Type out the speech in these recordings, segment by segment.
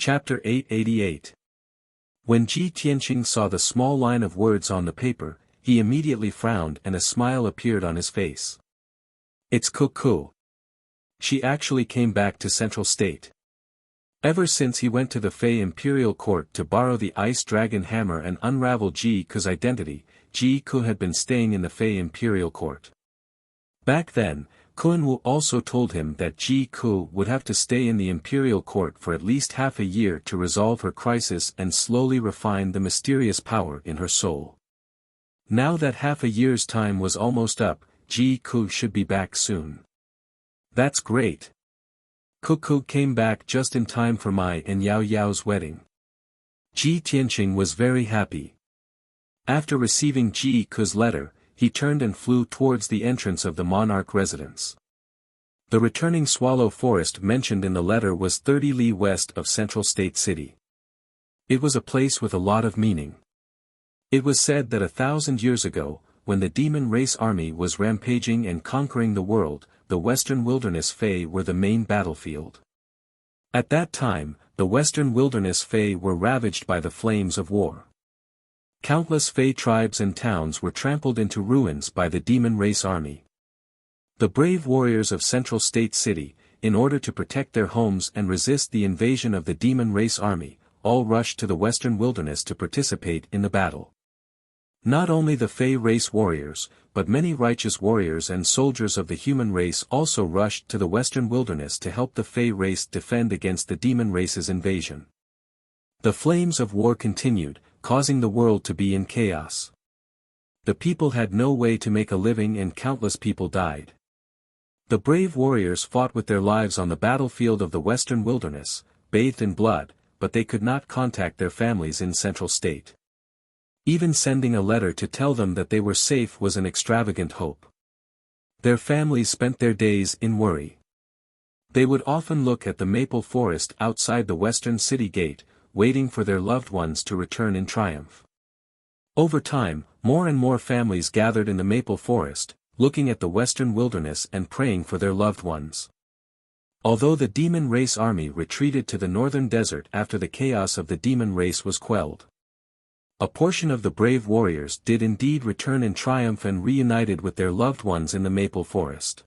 Chapter 888. When Ji Tianqing saw the small line of words on the paper, he immediately frowned and a smile appeared on his face. It's Cuckoo. She actually came back to Central State. Ever since he went to the Fey Imperial Court to borrow the Ice Dragon Hammer and unravel Ji Ku's identity, Ji Ku had been staying in the Fey Imperial Court. Back then, Kunwu also told him that Ji Ku would have to stay in the Imperial Court for at least half a year to resolve her crisis and slowly refine the mysterious power in her soul. Now that half a year's time was almost up, Ji Ku should be back soon. That's great. Cuckoo came back just in time for Mai and Yao Yao's wedding. Ji Tianqing was very happy. After receiving Ji Ku's letter, he turned and flew towards the entrance of the monarch residence. The returning swallow forest mentioned in the letter was 30 li west of Central State City. It was a place with a lot of meaning. It was said that 1,000 years ago, when the demon race army was rampaging and conquering the world, the western wilderness Fey were the main battlefield. At that time, the western wilderness Fey were ravaged by the flames of war. Countless Fey tribes and towns were trampled into ruins by the demon race army. The brave warriors of Central State City, in order to protect their homes and resist the invasion of the demon race army, all rushed to the western wilderness to participate in the battle. Not only the Fey race warriors, but many righteous warriors and soldiers of the human race also rushed to the western wilderness to help the Fey race defend against the demon race's invasion. The flames of war continued, causing the world to be in chaos. The people had no way to make a living and countless people died. The brave warriors fought with their lives on the battlefield of the western wilderness, bathed in blood, but they could not contact their families in Central State. Even sending a letter to tell them that they were safe was an extravagant hope. Their families spent their days in worry. They would often look at the maple forest outside the western city gate, waiting for their loved ones to return in triumph. Over time, more and more families gathered in the maple forest, looking at the western wilderness and praying for their loved ones. Although the demon race army retreated to the northern desert after the chaos of the demon race was quelled, a portion of the brave warriors did indeed return in triumph and reunited with their loved ones in the maple forest.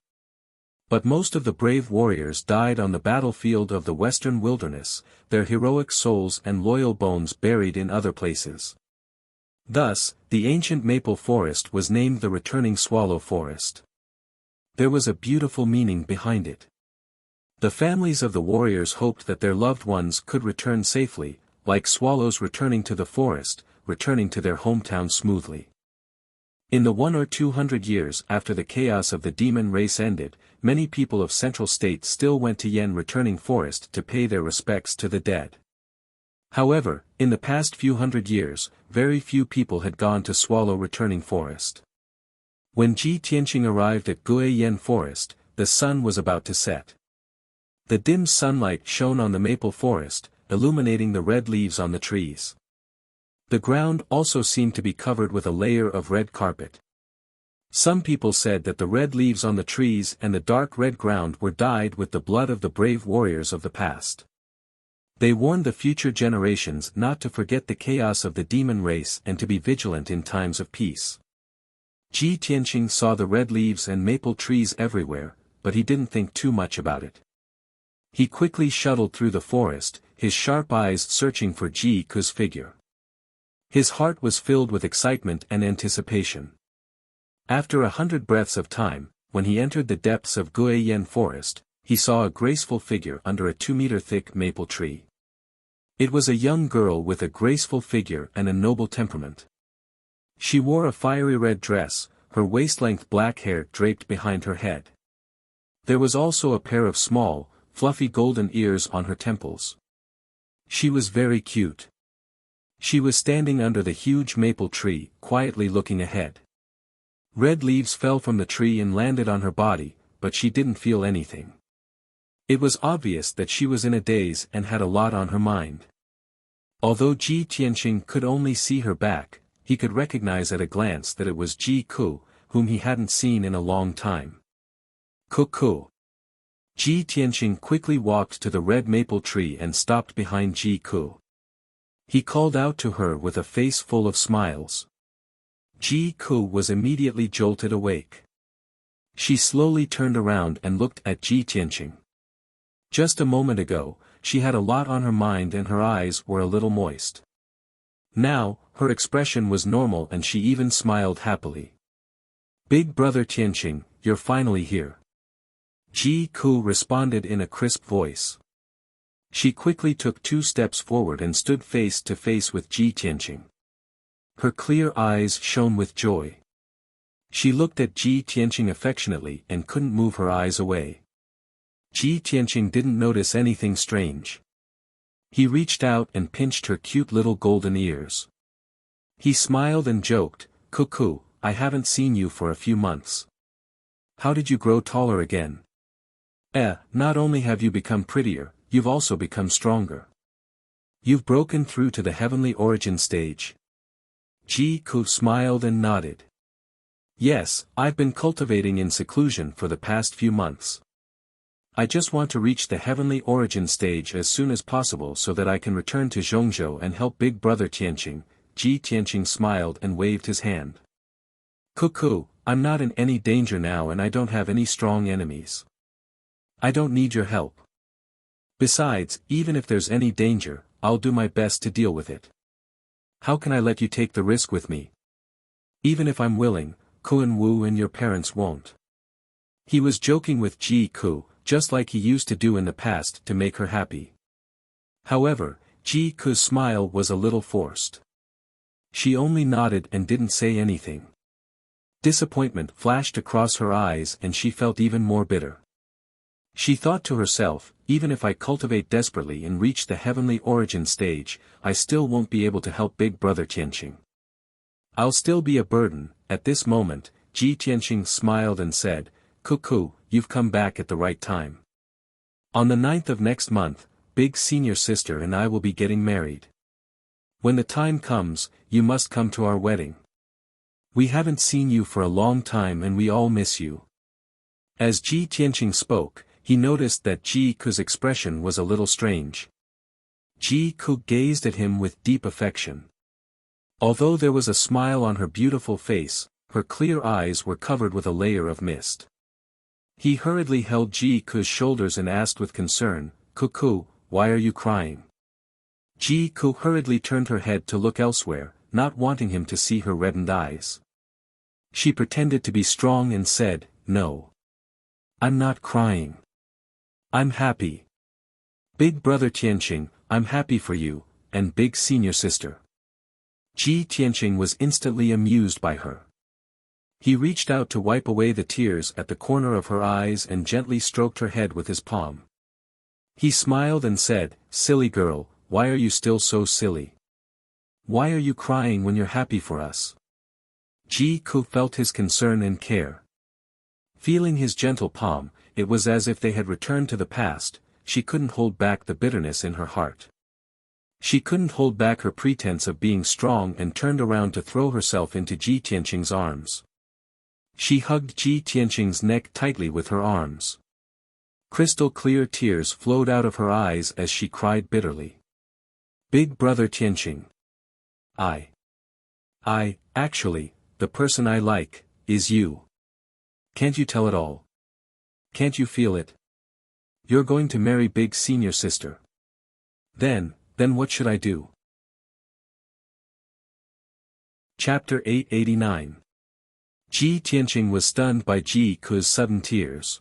But most of the brave warriors died on the battlefield of the western wilderness, their heroic souls and loyal bones buried in other places. Thus, the ancient maple forest was named the returning swallow forest. There was a beautiful meaning behind it. The families of the warriors hoped that their loved ones could return safely, like swallows returning to the forest, returning to their hometown smoothly. In the 100 or 200 years after the chaos of the demon race ended, many people of Central State still went to Yen returning forest to pay their respects to the dead. However, in the past few hundred years, very few people had gone to swallow returning forest. When Ji Tianqing arrived at Gue Yen forest, the sun was about to set. The dim sunlight shone on the maple forest, illuminating the red leaves on the trees. The ground also seemed to be covered with a layer of red carpet. Some people said that the red leaves on the trees and the dark red ground were dyed with the blood of the brave warriors of the past. They warned the future generations not to forget the chaos of the demon race and to be vigilant in times of peace. Ji Tianqing saw the red leaves and maple trees everywhere, but he didn't think too much about it. He quickly shuttled through the forest, his sharp eyes searching for Ji Ku's figure. His heart was filled with excitement and anticipation. After 100 breaths of time, when he entered the depths of Gue Yen forest, he saw a graceful figure under a 2-meter-thick maple tree. It was a young girl with a graceful figure and a noble temperament. She wore a fiery red dress, her waist-length black hair draped behind her head. There was also a pair of small, fluffy golden ears on her temples. She was very cute. She was standing under the huge maple tree, quietly looking ahead. Red leaves fell from the tree and landed on her body, but she didn't feel anything. It was obvious that she was in a daze and had a lot on her mind. Although Ji Tianqing could only see her back, he could recognize at a glance that it was Ji Ku, whom he hadn't seen in a long time. Cuckoo. Ji Tianqing quickly walked to the red maple tree and stopped behind Ji Ku. He called out to her with a face full of smiles. Ji Ku was immediately jolted awake. She slowly turned around and looked at Ji Tianqing. Just a moment ago, she had a lot on her mind and her eyes were a little moist. Now, her expression was normal and she even smiled happily. "Big brother Tianqing, you're finally here." Ji Ku responded in a crisp voice. She quickly took 2 steps forward and stood face to face with Ji Tianqing. Her clear eyes shone with joy. She looked at Ji Tianqing affectionately and couldn't move her eyes away. Ji Tianqing didn't notice anything strange. He reached out and pinched her cute little golden ears. He smiled and joked, "Cuckoo, I haven't seen you for a few months. How did you grow taller again? Not only have you become prettier, you've also become stronger. You've broken through to the heavenly origin stage." Ji Ku smiled and nodded. "Yes, I've been cultivating in seclusion for the past few months. I just want to reach the heavenly origin stage as soon as possible so that I can return to Zhongzhou and help big brother Tianqing." Ji Tianqing smiled and waved his hand. "Cuckoo, I'm not in any danger now and I don't have any strong enemies. I don't need your help. Besides, even if there's any danger, I'll do my best to deal with it. How can I let you take the risk with me? Even if I'm willing, Kuan Wu and your parents won't." He was joking with Ji Ku, just like he used to do in the past to make her happy. However, Ji Ku's smile was a little forced. She only nodded and didn't say anything. Disappointment flashed across her eyes and she felt even more bitter. She thought to herself, even if I cultivate desperately and reach the heavenly origin stage, I still won't be able to help big brother Tianqing. I'll still be a burden. At this moment, Ji Tianqing smiled and said, "Cuckoo, you've come back at the right time. On the 9th of next month, big senior sister and I will be getting married. When the time comes, you must come to our wedding. We haven't seen you for a long time and we all miss you." As Ji Tianqing spoke, he noticed that Ji Ku's expression was a little strange. Ji Ku gazed at him with deep affection. Although there was a smile on her beautiful face, her clear eyes were covered with a layer of mist. He hurriedly held Ji Ku's shoulders and asked with concern, "Cuckoo, why are you crying?" Ji Ku hurriedly turned her head to look elsewhere, not wanting him to see her reddened eyes. She pretended to be strong and said, "No. I'm not crying. I'm happy. Big brother Tianqing, I'm happy for you, and big senior sister." Ji Tianqing was instantly amused by her. He reached out to wipe away the tears at the corner of her eyes and gently stroked her head with his palm. He smiled and said, "Silly girl, why are you still so silly? Why are you crying when you're happy for us?" Ji Ku felt his concern and care. Feeling his gentle palm, it was as if they had returned to the past. She couldn't hold back the bitterness in her heart. She couldn't hold back her pretense of being strong and turned around to throw herself into Ji Tianqing's arms. She hugged Ji Tianqing's neck tightly with her arms. Crystal clear tears flowed out of her eyes as she cried bitterly. "Big brother Tianqing. Actually, the person I like, is you. Can't you tell it all? Can't you feel it? You're going to marry big senior sister. Then what should I do?" Chapter 889. Ji Tianqing was stunned by Ji Ku's sudden tears.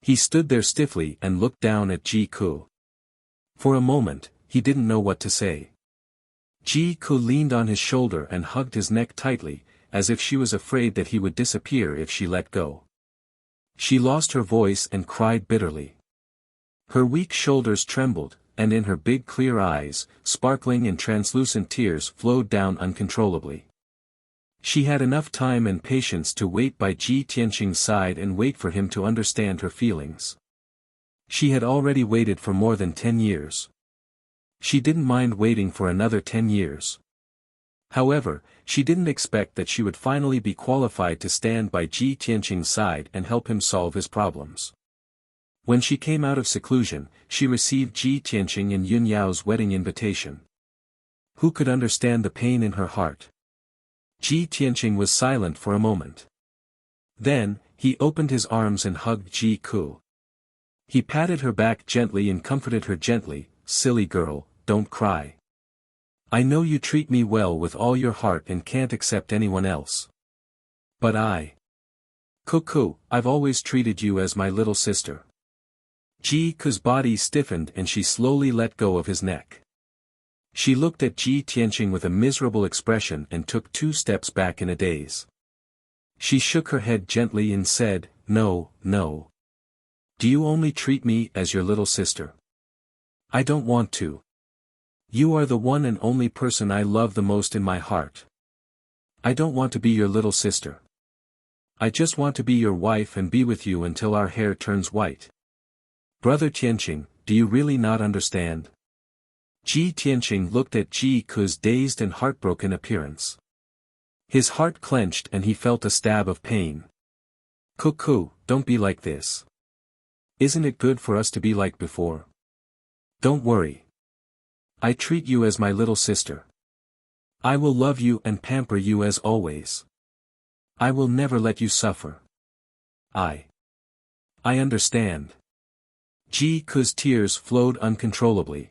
He stood there stiffly and looked down at Ji Ku. For a moment, he didn't know what to say. Ji Ku leaned on his shoulder and hugged his neck tightly, as if she was afraid that he would disappear if she let go. She lost her voice and cried bitterly. Her weak shoulders trembled, and in her big clear eyes, sparkling and translucent tears flowed down uncontrollably. She had enough time and patience to wait by Ji Tianqing's side and wait for him to understand her feelings. She had already waited for more than 10 years. She didn't mind waiting for another 10 years. However, she didn't expect that she would finally be qualified to stand by Ji Tianqing's side and help him solve his problems. When she came out of seclusion, she received Ji Tianqing and Yun Yao's wedding invitation. Who could understand the pain in her heart? Ji Tianqing was silent for a moment. Then, he opened his arms and hugged Ji Ku. He patted her back gently and comforted her gently, "Silly girl, don't cry. I know you treat me well with all your heart and can't accept anyone else. But Cuckoo, I've always treated you as my little sister." Ji Ku's body stiffened and she slowly let go of his neck. She looked at Ji Tianqing with a miserable expression and took 2 steps back in a daze. She shook her head gently and said, "No, no. Do you only treat me as your little sister? I don't want to. You are the one and only person I love the most in my heart. I don't want to be your little sister. I just want to be your wife and be with you until our hair turns white. Brother Tianqing, do you really not understand?" Ji Tianqing looked at Ji Ku's dazed and heartbroken appearance. His heart clenched and he felt a stab of pain. "Cuckoo, don't be like this. Isn't it good for us to be like before? Don't worry. I treat you as my little sister. I will love you and pamper you as always. I will never let you suffer. I understand." Ji Ku's tears flowed uncontrollably.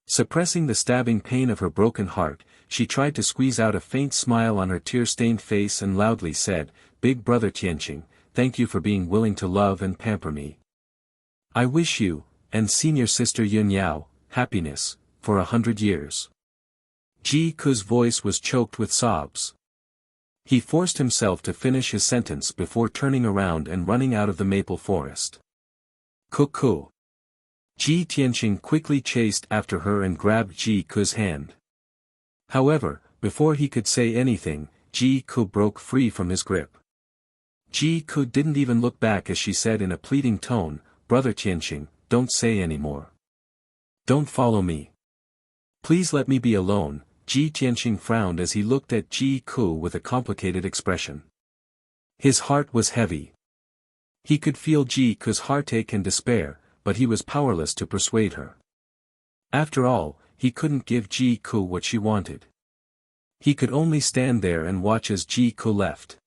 Suppressing the stabbing pain of her broken heart, she tried to squeeze out a faint smile on her tear-stained face and loudly said, "Big brother Tianqing, thank you for being willing to love and pamper me. I wish you, and senior sister Yun Yao, happiness, for 100 years." Ji Ku's voice was choked with sobs. He forced himself to finish his sentence before turning around and running out of the maple forest. "Cuckoo." Ji Tianqing quickly chased after her and grabbed Ji Ku's hand. However, before he could say anything, Ji Ku broke free from his grip. Ji Ku didn't even look back as she said in a pleading tone, "Brother Tianqing, don't say any more. Don't follow me. Please let me be alone." Ji Tianqing frowned as he looked at Ji Ku with a complicated expression. His heart was heavy. He could feel Ji Ku's heartache and despair, but he was powerless to persuade her. After all, he couldn't give Ji Ku what she wanted. He could only stand there and watch as Ji Ku left.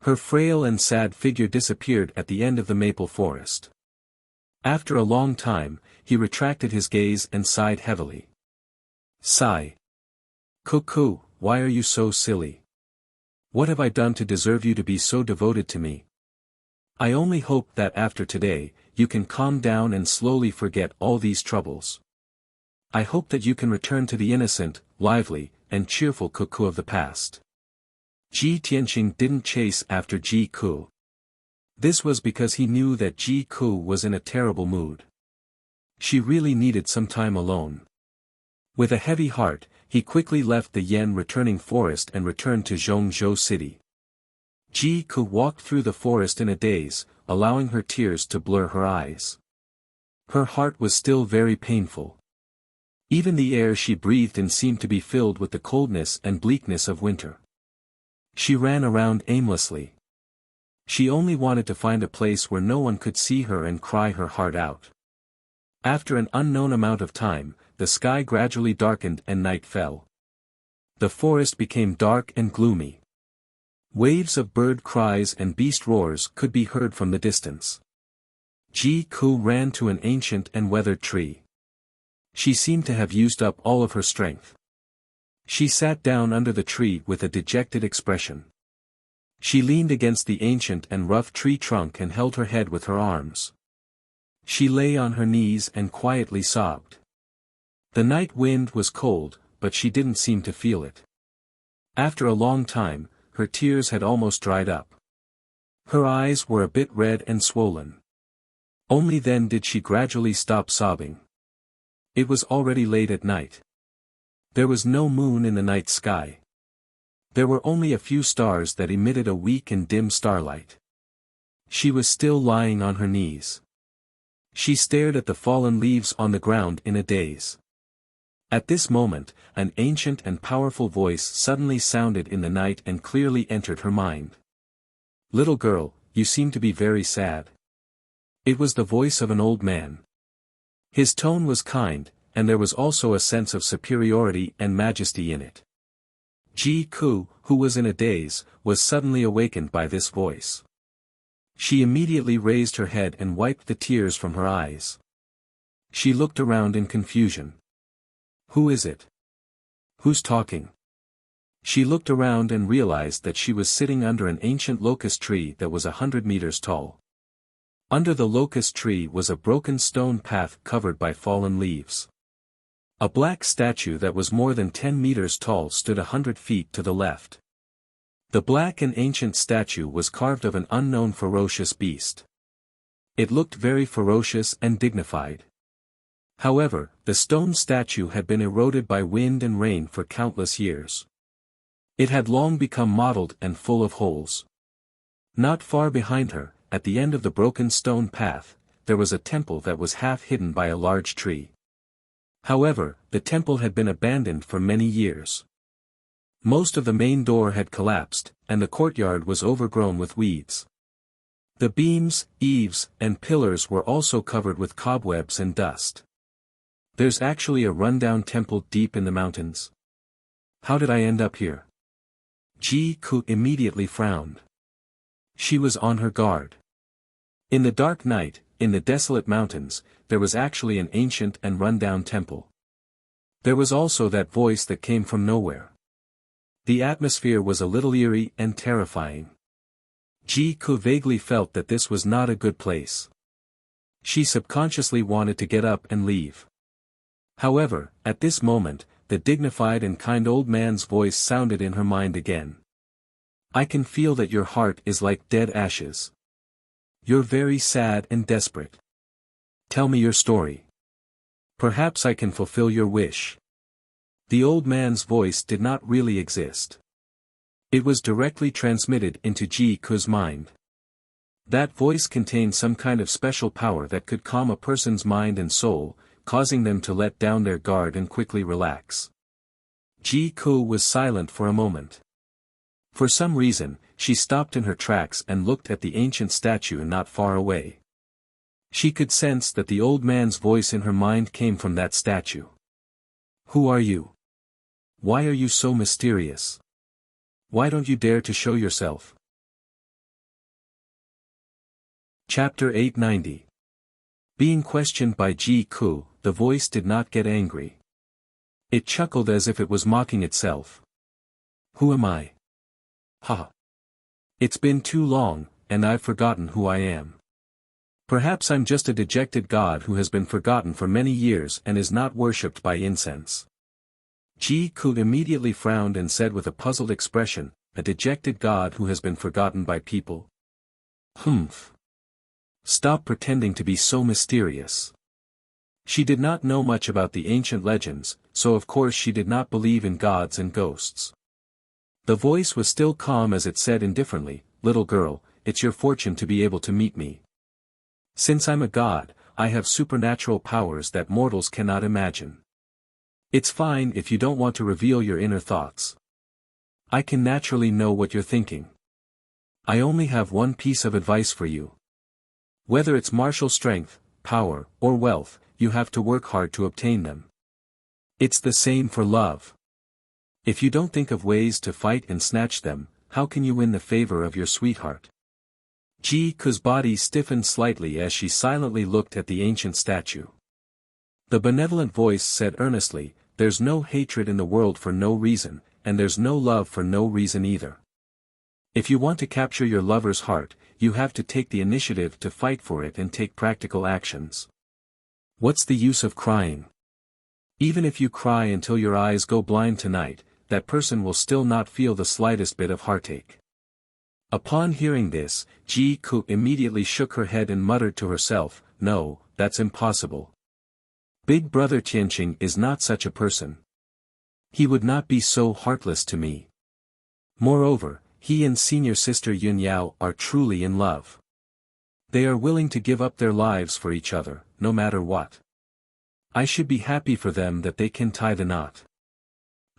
Her frail and sad figure disappeared at the end of the maple forest. After a long time, he retracted his gaze and sighed heavily. Sigh. "Cuckoo, why are you so silly? What have I done to deserve you to be so devoted to me? I only hope that after today, you can calm down and slowly forget all these troubles. I hope that you can return to the innocent, lively, and cheerful Cuckoo of the past." Ji Tianqing didn't chase after Ji Ku. This was because he knew that Ji Ku was in a terrible mood. She really needed some time alone. With a heavy heart, he quickly left the Yen-returning forest and returned to Zhongzhou City. Ji Ku walked through the forest in a daze, allowing her tears to blur her eyes. Her heart was still very painful. Even the air she breathed in seemed to be filled with the coldness and bleakness of winter. She ran around aimlessly. She only wanted to find a place where no one could see her and cry her heart out. After an unknown amount of time, the sky gradually darkened and night fell. The forest became dark and gloomy. Waves of bird cries and beast roars could be heard from the distance. Ji Ku ran to an ancient and weathered tree. She seemed to have used up all of her strength. She sat down under the tree with a dejected expression. She leaned against the ancient and rough tree trunk and held her head with her arms. She lay on her knees and quietly sobbed. The night wind was cold, but she didn't seem to feel it. After a long time, her tears had almost dried up. Her eyes were a bit red and swollen. Only then did she gradually stop sobbing. It was already late at night. There was no moon in the night sky. There were only a few stars that emitted a weak and dim starlight. She was still lying on her knees. She stared at the fallen leaves on the ground in a daze. At this moment, an ancient and powerful voice suddenly sounded in the night and clearly entered her mind. "Little girl, you seem to be very sad. It was the voice of an old man. His tone was kind, and there was also a sense of superiority and majesty in it. Ji Ku, who was in a daze, was suddenly awakened by this voice. She immediately raised her head and wiped the tears from her eyes. She looked around in confusion. Who is it? Who's talking? She looked around and realized that she was sitting under an ancient locust tree that was 100 meters tall. Under the locust tree was a broken stone path covered by fallen leaves. A black statue that was more than 10 meters tall stood 100 feet to the left. The black and ancient statue was carved of an unknown ferocious beast. It looked very ferocious and dignified. However, the stone statue had been eroded by wind and rain for countless years. It had long become mottled and full of holes. Not far behind her, at the end of the broken stone path, there was a temple that was half hidden by a large tree. However, the temple had been abandoned for many years. Most of the main door had collapsed, and the courtyard was overgrown with weeds. The beams, eaves, and pillars were also covered with cobwebs and dust. There's actually a rundown temple deep in the mountains. How did I end up here? Ji Ku immediately frowned. She was on her guard. In the dark night, in the desolate mountains, there was actually an ancient and rundown temple. There was also that voice that came from nowhere. The atmosphere was a little eerie and terrifying. Ji Ku vaguely felt that this was not a good place. She subconsciously wanted to get up and leave. However, at this moment, the dignified and kind old man's voice sounded in her mind again. I can feel that your heart is like dead ashes. You're very sad and desperate. Tell me your story. Perhaps I can fulfill your wish. The old man's voice did not really exist. It was directly transmitted into Ji Ku's mind. That voice contained some kind of special power that could calm a person's mind and soul, causing them to let down their guard and quickly relax. Ji Ku was silent for a moment. For some reason, she stopped in her tracks and looked at the ancient statue not far away. She could sense that the old man's voice in her mind came from that statue. Who are you? Why are you so mysterious? Why don't you dare to show yourself? Chapter 890. Being questioned by Ji Ku, the voice did not get angry. It chuckled as if it was mocking itself. Who am I? Ha! It's been too long, and I've forgotten who I am. Perhaps I'm just a dejected god who has been forgotten for many years and is not worshipped by incense. Ji Ku immediately frowned and said with a puzzled expression, a dejected god who has been forgotten by people? Humph. Stop pretending to be so mysterious. She did not know much about the ancient legends, so of course she did not believe in gods and ghosts. The voice was still calm as it said indifferently, little girl, it's your fortune to be able to meet me. Since I'm a god, I have supernatural powers that mortals cannot imagine. It's fine if you don't want to reveal your inner thoughts. I can naturally know what you're thinking. I only have one piece of advice for you. Whether it's martial strength, power, or wealth, you have to work hard to obtain them. It's the same for love. If you don't think of ways to fight and snatch them, how can you win the favor of your sweetheart? Ji Ku's body stiffened slightly as she silently looked at the ancient statue. The benevolent voice said earnestly, there's no hatred in the world for no reason, and there's no love for no reason either. If you want to capture your lover's heart, you have to take the initiative to fight for it and take practical actions. What's the use of crying? Even if you cry until your eyes go blind tonight, that person will still not feel the slightest bit of heartache. Upon hearing this, Ji Ku immediately shook her head and muttered to herself, no, that's impossible. Big brother Tianqing is not such a person. He would not be so heartless to me. Moreover, he and senior sister Yun Yao are truly in love. They are willing to give up their lives for each other, no matter what. I should be happy for them that they can tie the knot.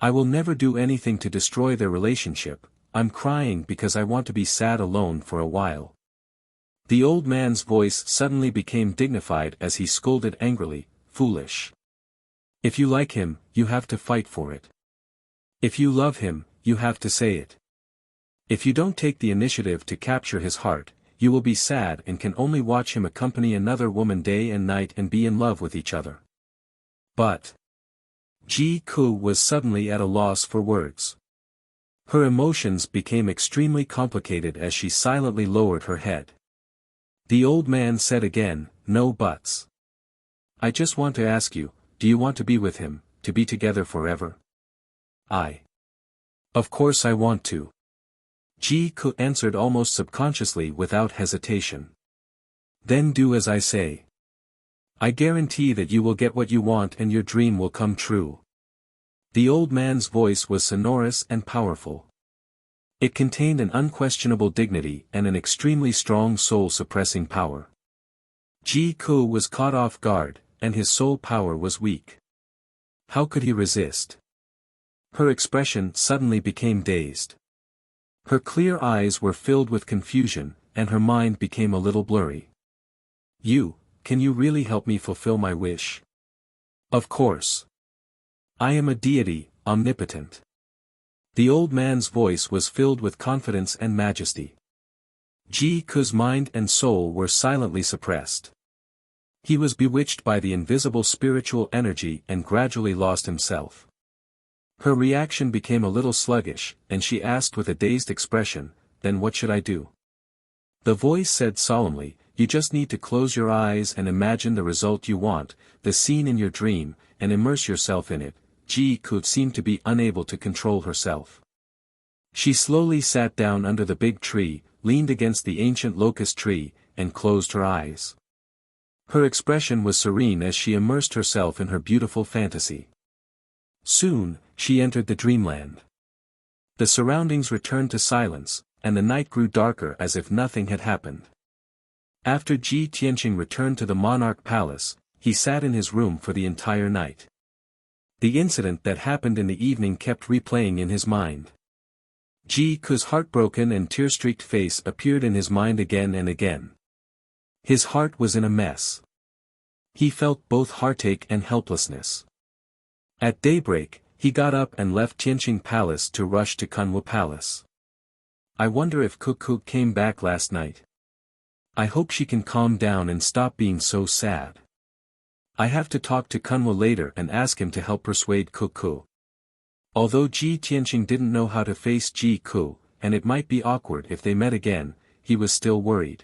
I will never do anything to destroy their relationship. I'm crying because I want to be sad alone for a while. The old man's voice suddenly became dignified as he scolded angrily, "Foolish. If you like him, you have to fight for it. If you love him, you have to say it. If you don't take the initiative to capture his heart, you will be sad and can only watch him accompany another woman day and night and be in love with each other." But Ji Ku was suddenly at a loss for words. Her emotions became extremely complicated as she silently lowered her head. The old man said again, "No buts. I just want to ask you, do you want to be with him, to be together forever?" Of course I want to." Ji Ku answered almost subconsciously without hesitation. "Then do as I say. I guarantee that you will get what you want and your dream will come true." The old man's voice was sonorous and powerful. It contained an unquestionable dignity and an extremely strong soul-suppressing power. Ji Ku was caught off guard, and his soul power was weak. How could he resist? Her expression suddenly became dazed. Her clear eyes were filled with confusion, and her mind became a little blurry. Can you really help me fulfill my wish?" "Of course. I am a deity, omnipotent." The old man's voice was filled with confidence and majesty. Ji Ku's mind and soul were silently suppressed. He was bewitched by the invisible spiritual energy and gradually lost himself. Her reaction became a little sluggish, and she asked with a dazed expression, "Then what should I do?" The voice said solemnly, "You just need to close your eyes and imagine the result you want, the scene in your dream, and immerse yourself in it." Ji Ku seemed to be unable to control herself. She slowly sat down under the big tree, leaned against the ancient locust tree, and closed her eyes. Her expression was serene as she immersed herself in her beautiful fantasy. Soon, she entered the dreamland. The surroundings returned to silence, and the night grew darker as if nothing had happened. After Ji Tianqing returned to the monarch palace, he sat in his room for the entire night. The incident that happened in the evening kept replaying in his mind. Ji Ku's heartbroken and tear-streaked face appeared in his mind again and again. His heart was in a mess. He felt both heartache and helplessness. At daybreak, he got up and left Tianqing Palace to rush to Kunwu Palace. "I wonder if Kuku came back last night. I hope she can calm down and stop being so sad. I have to talk to Kunwu later and ask him to help persuade Kuku." Although Ji Tianqing didn't know how to face Ji Ku, and it might be awkward if they met again, he was still worried.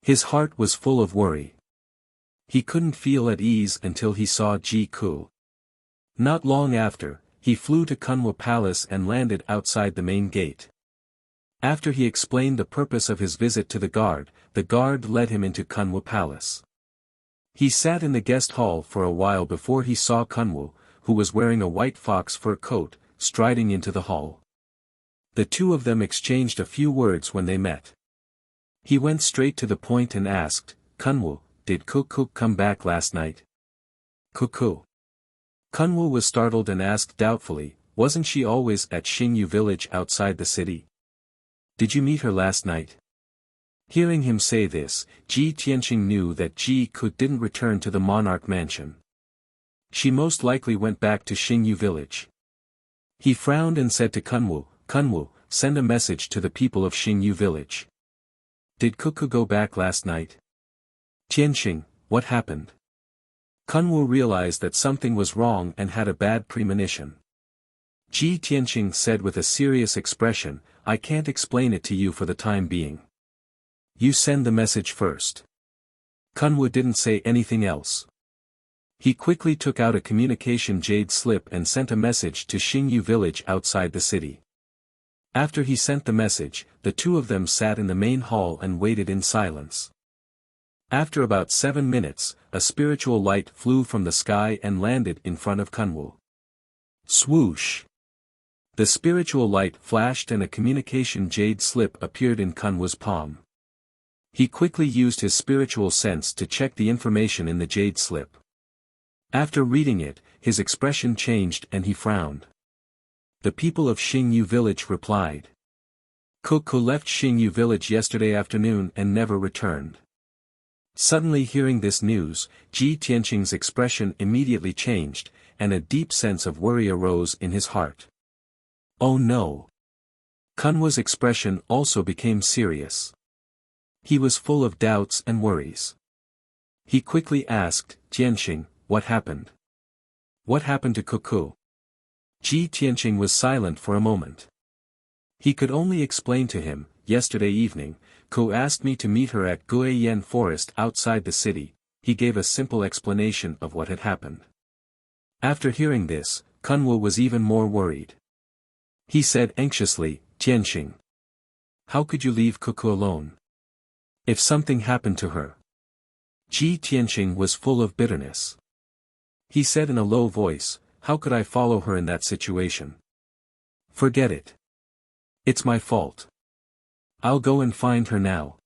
His heart was full of worry. He couldn't feel at ease until he saw Ji Ku. Not long after, he flew to Kunwu Palace and landed outside the main gate. After he explained the purpose of his visit to the guard led him into Kunwu Palace. He sat in the guest hall for a while before he saw Kunwu, who was wearing a white fox fur coat, striding into the hall. The two of them exchanged a few words when they met. He went straight to the point and asked, "Kunwu, did Kuku come back last night?" "Kuku?" Kunwu was startled and asked doubtfully, "Wasn't she always at Xingyu village outside the city? Did you meet her last night?" Hearing him say this, Ji Tianqing knew that Ji Ku didn't return to the monarch mansion. She most likely went back to Xingyu village. He frowned and said to Kunwu, "Kunwu, send a message to the people of Xingyu village. Did Kuku go back last night?" "Tianqing, what happened?" Kunwu realized that something was wrong and had a bad premonition. Ji Tianqing said with a serious expression, "I can't explain it to you for the time being. You send the message first." Kunwu didn't say anything else. He quickly took out a communication jade slip and sent a message to Xingyu village outside the city. After he sent the message, the two of them sat in the main hall and waited in silence. After about 7 minutes, a spiritual light flew from the sky and landed in front of Kunwu. Swoosh! The spiritual light flashed and a communication jade slip appeared in Kunwu's palm. He quickly used his spiritual sense to check the information in the jade slip. After reading it, his expression changed and he frowned. The people of Xingyu village replied. Ku left Xingyu village yesterday afternoon and never returned. Suddenly hearing this news, Ji Tianqing's expression immediately changed, and a deep sense of worry arose in his heart. Oh no! Kunwu's expression also became serious. He was full of doubts and worries. He quickly asked, Tianqing, what happened? What happened to Ku? Ji Tianqing was silent for a moment. He could only explain to him, yesterday evening, Ku asked me to meet her at Guiyan Forest outside the city. He gave a simple explanation of what had happened. After hearing this, Kunwu was even more worried. He said anxiously, Tianqing, how could you leave Ku alone? If something happened to her. Ji Tianqing was full of bitterness. He said in a low voice, how could I follow her in that situation? Forget it. It's my fault. I'll go and find her now.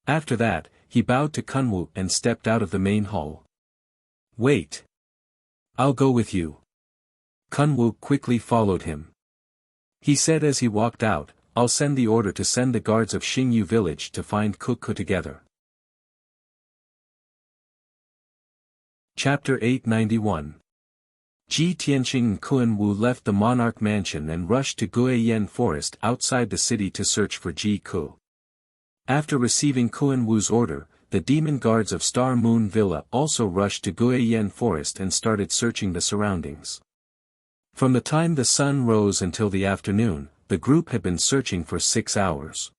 After that, he bowed to Kunwu and stepped out of the main hall. Wait. I'll go with you. Kunwu quickly followed him. He said as he walked out, I'll send the order to send the guards of Xingyu village to find Ku together. Chapter 891. Ji Tianqing and Kunwu left the monarch mansion and rushed to Guiyan Forest outside the city to search for Ji Ku. After receiving Kunwu's order, the demon guards of Star Moon Villa also rushed to Guiyan Forest and started searching the surroundings. From the time the sun rose until the afternoon, the group had been searching for 6 hours.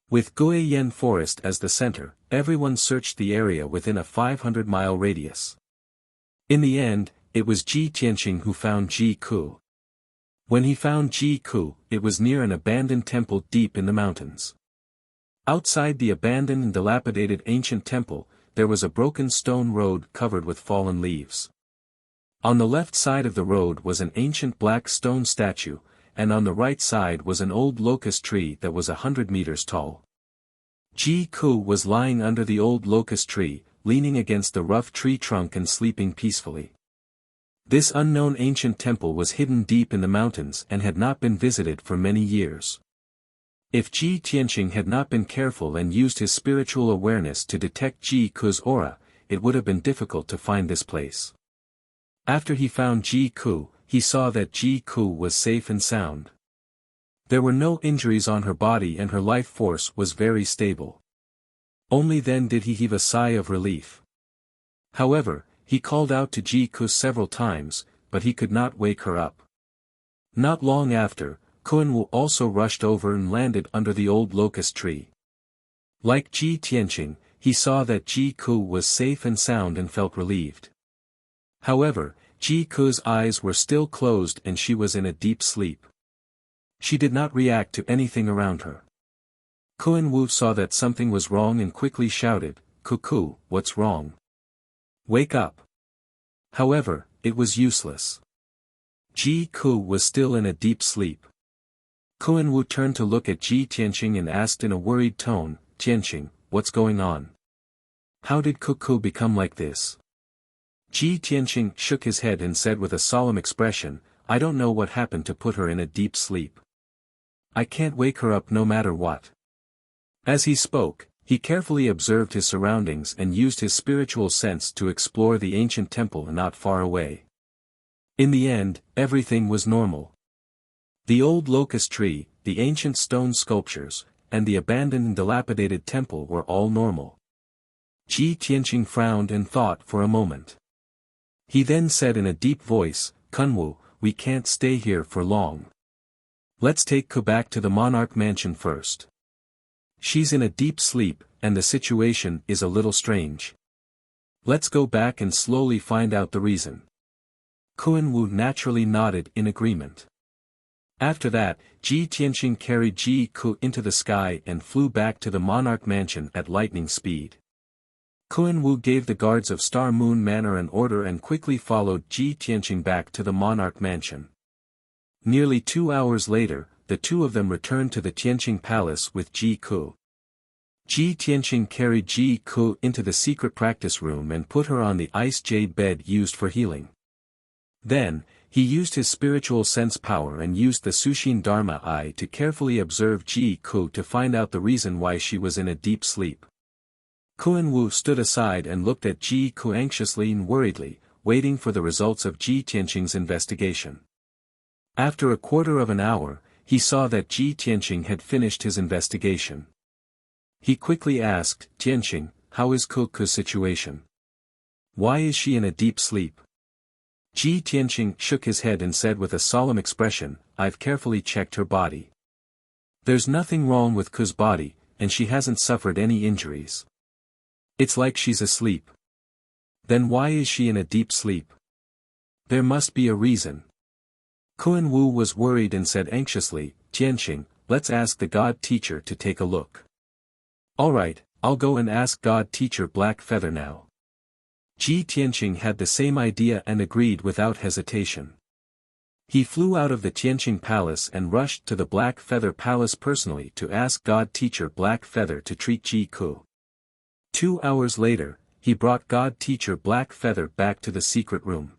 With Guiyan Forest as the center, everyone searched the area within a 500-mile radius. In the end, it was Ji Tianqing who found Ji Ku. When he found Ji Ku, it was near an abandoned temple deep in the mountains. Outside the abandoned and dilapidated ancient temple, there was a broken stone road covered with fallen leaves. On the left side of the road was an ancient black stone statue, and on the right side was an old locust tree that was 100 meters tall. Ji Ku was lying under the old locust tree, leaning against the rough tree trunk and sleeping peacefully. This unknown ancient temple was hidden deep in the mountains and had not been visited for many years. If Ji Tianqing had not been careful and used his spiritual awareness to detect Ji Ku's aura, it would have been difficult to find this place. After he found Ji Ku, he saw that Ji Ku was safe and sound. There were no injuries on her body and her life force was very stable. Only then did he heave a sigh of relief. However, he called out to Ji Ku several times, but he could not wake her up. Not long after, Kunwu also rushed over and landed under the old locust tree. Like Ji Tianqing, he saw that Ji Ku was safe and sound and felt relieved. However, Ji Ku's eyes were still closed and she was in a deep sleep. She did not react to anything around her. Kunwu saw that something was wrong and quickly shouted, Ku, what's wrong? Wake up. However, it was useless. Ji Ku was still in a deep sleep. Kunwu turned to look at Ji Tianqing and asked in a worried tone, Tianqing, what's going on? How did Ku become like this? Ji Tianqing shook his head and said with a solemn expression, I don't know what happened to put her in a deep sleep. I can't wake her up no matter what. As he spoke, he carefully observed his surroundings and used his spiritual sense to explore the ancient temple not far away. In the end, everything was normal. The old locust tree, the ancient stone sculptures, and the abandoned and dilapidated temple were all normal. Ji Tianqing frowned and thought for a moment. He then said in a deep voice, Kunwu, we can't stay here for long. Let's take Ku back to the monarch mansion first. She's in a deep sleep, and the situation is a little strange. Let's go back and slowly find out the reason. Kunwu naturally nodded in agreement. After that, Ji Tianqing carried Ji Ku into the sky and flew back to the monarch mansion at lightning speed. Kunwu gave the guards of Star Moon Manor an order and quickly followed Ji Tianqing back to the monarch mansion. Nearly 2 hours later, the two of them returned to the Tianqing Palace with Ji Ku. Ji Tianqing carried Ji Ku into the secret practice room and put her on the ice jade bed used for healing. Then, He used his spiritual sense power and used the Sushin Dharma eye to carefully observe Ji Ku to find out the reason why she was in a deep sleep. Kuan Wu stood aside and looked at Ji Ku anxiously and worriedly, waiting for the results of Ji Tianqing's investigation. After a quarter of an hour, he saw that Ji Tianqing had finished his investigation. He quickly asked, "Tianqing, how is Ku's situation? Why is she in a deep sleep?" Ji Tianqing shook his head and said with a solemn expression, "I've carefully checked her body. There's nothing wrong with Ku's body, and she hasn't suffered any injuries. It's like she's asleep." "Then why is she in a deep sleep? There must be a reason." Kuan Wu was worried and said anxiously, "Tianqing, let's ask the God Teacher to take a look." "Alright, I'll go and ask God Teacher Black Feather now." Ji Tianqing had the same idea and agreed without hesitation. He flew out of the Tianqing Palace and rushed to the Black Feather Palace personally to ask God Teacher Black Feather to treat Ji Ku. 2 hours later, he brought God Teacher Black Feather back to the secret room.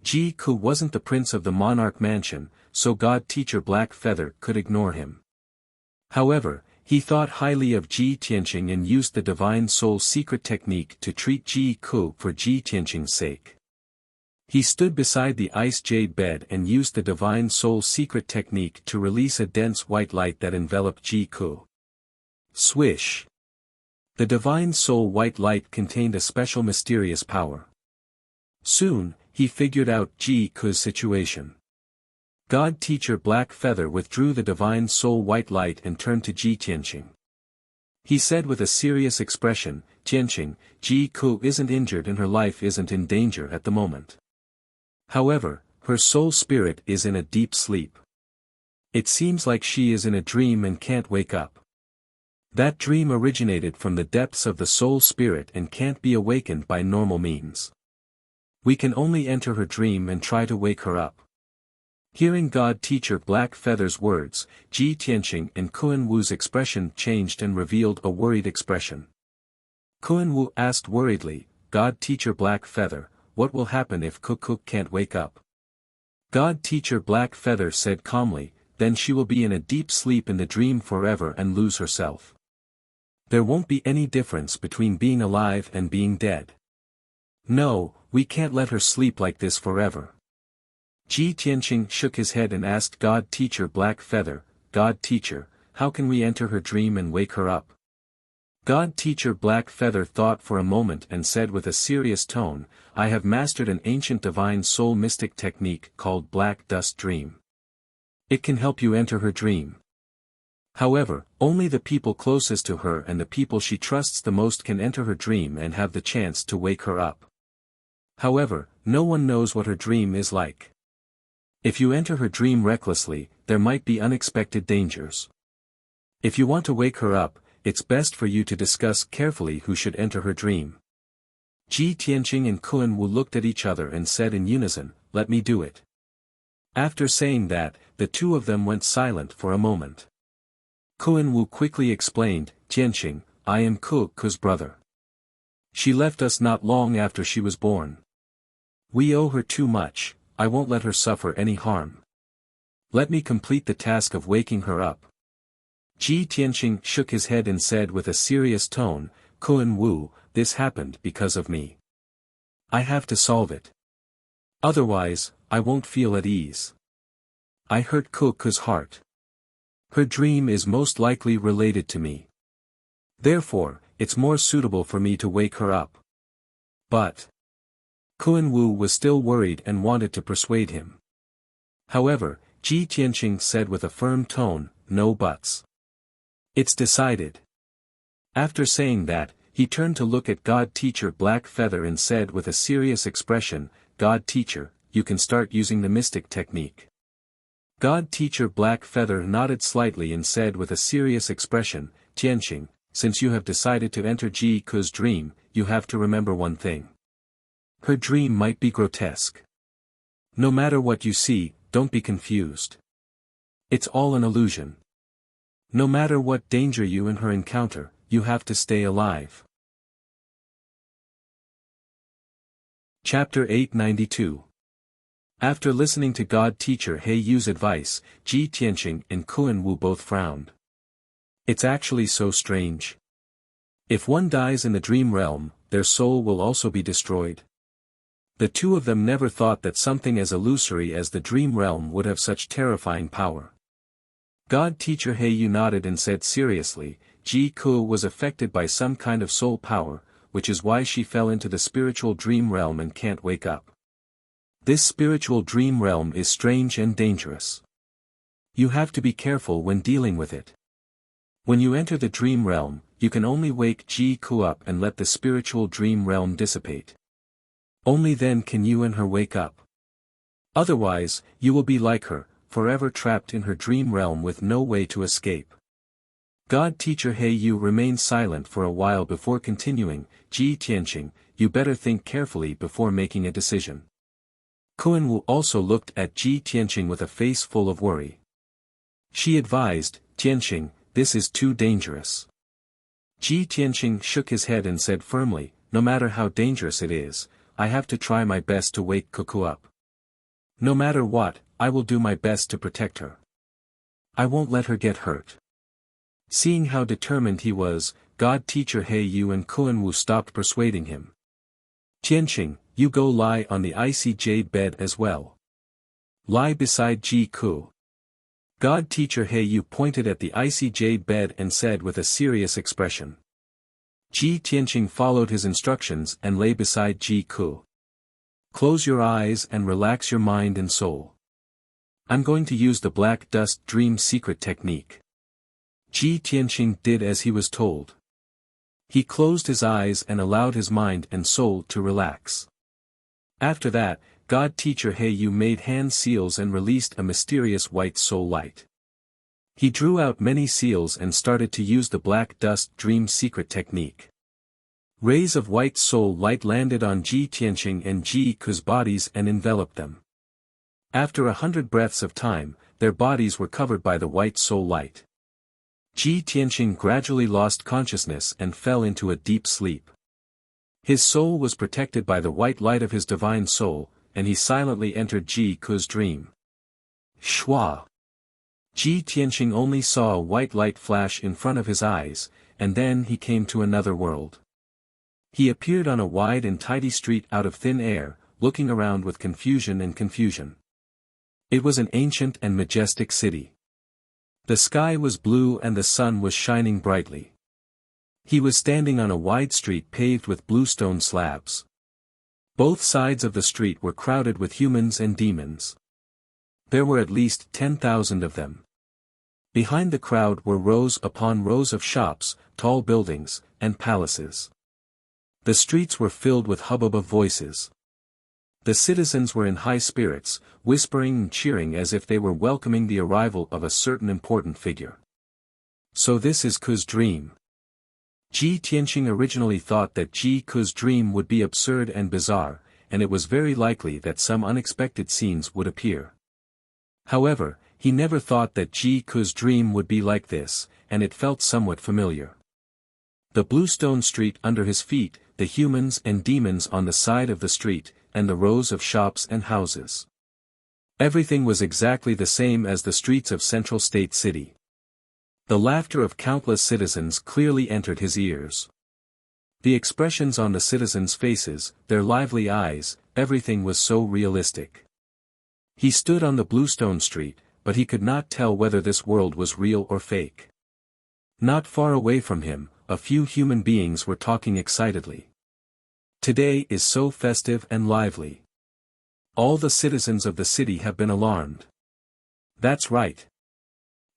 Ji Ku wasn't the prince of the monarch mansion, so God Teacher Black Feather could ignore him. However, he thought highly of Ji Tianqing and used the Divine Soul secret technique to treat Ji Ku for Ji Tianqing's sake. He stood beside the ice jade bed and used the Divine Soul secret technique to release a dense white light that enveloped Ji Ku. Swish! The Divine Soul white light contained a special mysterious power. Soon, he figured out Ji Ku's situation. God Teacher Black Feather withdrew the Divine Soul white light and turned to Ji Tianqing. He said with a serious expression, "Tianqing, Ji Ku isn't injured and her life isn't in danger at the moment. However, her soul spirit is in a deep sleep. It seems like she is in a dream and can't wake up. That dream originated from the depths of the soul spirit and can't be awakened by normal means. We can only enter her dream and try to wake her up." Hearing God Teacher Black Feather's words, Ji Tianqing and Kuan Wu's expression changed and revealed a worried expression. Kuan Wu asked worriedly, "God Teacher Black Feather, what will happen if Ku can't wake up?" God Teacher Black Feather said calmly, "Then she will be in a deep sleep in the dream forever and lose herself. There won't be any difference between being alive and being dead. No, we can't let her sleep like this forever." Ji Tianqing shook his head and asked God Teacher Black Feather, "God Teacher, how can we enter her dream and wake her up?" God Teacher Black Feather thought for a moment and said with a serious tone, "I have mastered an ancient divine soul mystic technique called Black Dust Dream. It can help you enter her dream. However, only the people closest to her and the people she trusts the most can enter her dream and have the chance to wake her up. However, no one knows what her dream is like. If you enter her dream recklessly, there might be unexpected dangers. If you want to wake her up, it's best for you to discuss carefully who should enter her dream." Ji Tianqing and Kuan Wu looked at each other and said in unison, "Let me do it." After saying that, the two of them went silent for a moment. Kuan Wu quickly explained, "Tianqing, I am Ku's brother. She left us not long after she was born. We owe her too much. I won't let her suffer any harm. Let me complete the task of waking her up." Ji Tianqing shook his head and said with a serious tone, "Kuan Wu, this happened because of me. I have to solve it. Otherwise, I won't feel at ease. I hurt Ku's heart. Her dream is most likely related to me. Therefore, it's more suitable for me to wake her up." But Kuan Wu was still worried and wanted to persuade him. However, Ji Tianqing said with a firm tone, "No buts. It's decided." After saying that, he turned to look at God Teacher Black Feather and said with a serious expression, "God Teacher, you can start using the mystic technique." God Teacher Black Feather nodded slightly and said with a serious expression, "Tianqing, since you have decided to enter Ji Ku's dream, you have to remember one thing. Her dream might be grotesque. No matter what you see, don't be confused. It's all an illusion. No matter what danger you and her encounter, you have to stay alive." Chapter 892. After listening to God teacher He Yu's advice, Ji Tianqing and Kun Wu both frowned. It's actually so strange. If one dies in the dream realm, their soul will also be destroyed. The two of them never thought that something as illusory as the dream realm would have such terrifying power. God teacher He Yu nodded and said seriously, Ji Ku was affected by some kind of soul power, which is why she fell into the spiritual dream realm and can't wake up. This spiritual dream realm is strange and dangerous. You have to be careful when dealing with it. When you enter the dream realm, you can only wake Ji Ku up and let the spiritual dream realm dissipate. Only then can you and her wake up. Otherwise, you will be like her, forever trapped in her dream realm with no way to escape. God teacher He Yu remained silent for a while before continuing, Ji Tianqing, you better think carefully before making a decision. Kun Wu also looked at Ji Tianqing with a face full of worry. She advised, Tianqing, this is too dangerous. Ji Tianqing shook his head and said firmly, no matter how dangerous it is, I have to try my best to wake Cuckoo up. No matter what, I will do my best to protect her. I won't let her get hurt. Seeing how determined he was, God teacher He Yu and Kun Wu stopped persuading him. Tianqing, you go lie on the icy jade bed as well. Lie beside Ji Ku. God teacher He Yu pointed at the icy jade bed and said with a serious expression. Ji Tianqing followed his instructions and lay beside Ji Ku. Close your eyes and relax your mind and soul. I'm going to use the black dust dream secret technique. Ji Tianqing did as he was told. He closed his eyes and allowed his mind and soul to relax. After that, God teacher He Yu made hand seals and released a mysterious white soul light. He drew out many seals and started to use the black dust dream secret technique. Rays of white soul light landed on Ji Tianqing and Ji Ku's bodies and enveloped them. After 100 breaths of time, their bodies were covered by the white soul light. Ji Tianqing gradually lost consciousness and fell into a deep sleep. His soul was protected by the white light of his divine soul, and he silently entered Ji Ku's dream. Shwa! Ji Tianqing only saw a white light flash in front of his eyes, and then he came to another world. He appeared on a wide and tidy street out of thin air, looking around with confusion. It was an ancient and majestic city. The sky was blue and the sun was shining brightly. He was standing on a wide street paved with bluestone slabs. Both sides of the street were crowded with humans and demons. There were at least 10,000 of them. Behind the crowd were rows upon rows of shops, tall buildings, and palaces. The streets were filled with hubbub of voices. The citizens were in high spirits, whispering and cheering as if they were welcoming the arrival of a certain important figure. So this is Ku's dream. Ji Tianqing originally thought that Ji Ku's dream would be absurd and bizarre, and it was very likely that some unexpected scenes would appear. However, he never thought that Ji Ku's dream would be like this, and it felt somewhat familiar. The bluestone street under his feet, the humans and demons on the side of the street, and the rows of shops and houses. Everything was exactly the same as the streets of Central State City. The laughter of countless citizens clearly entered his ears. The expressions on the citizens' faces, their lively eyes, everything was so realistic. He stood on the bluestone street, but he could not tell whether this world was real or fake. Not far away from him, a few human beings were talking excitedly. Today is so festive and lively. All the citizens of the city have been alarmed. That's right.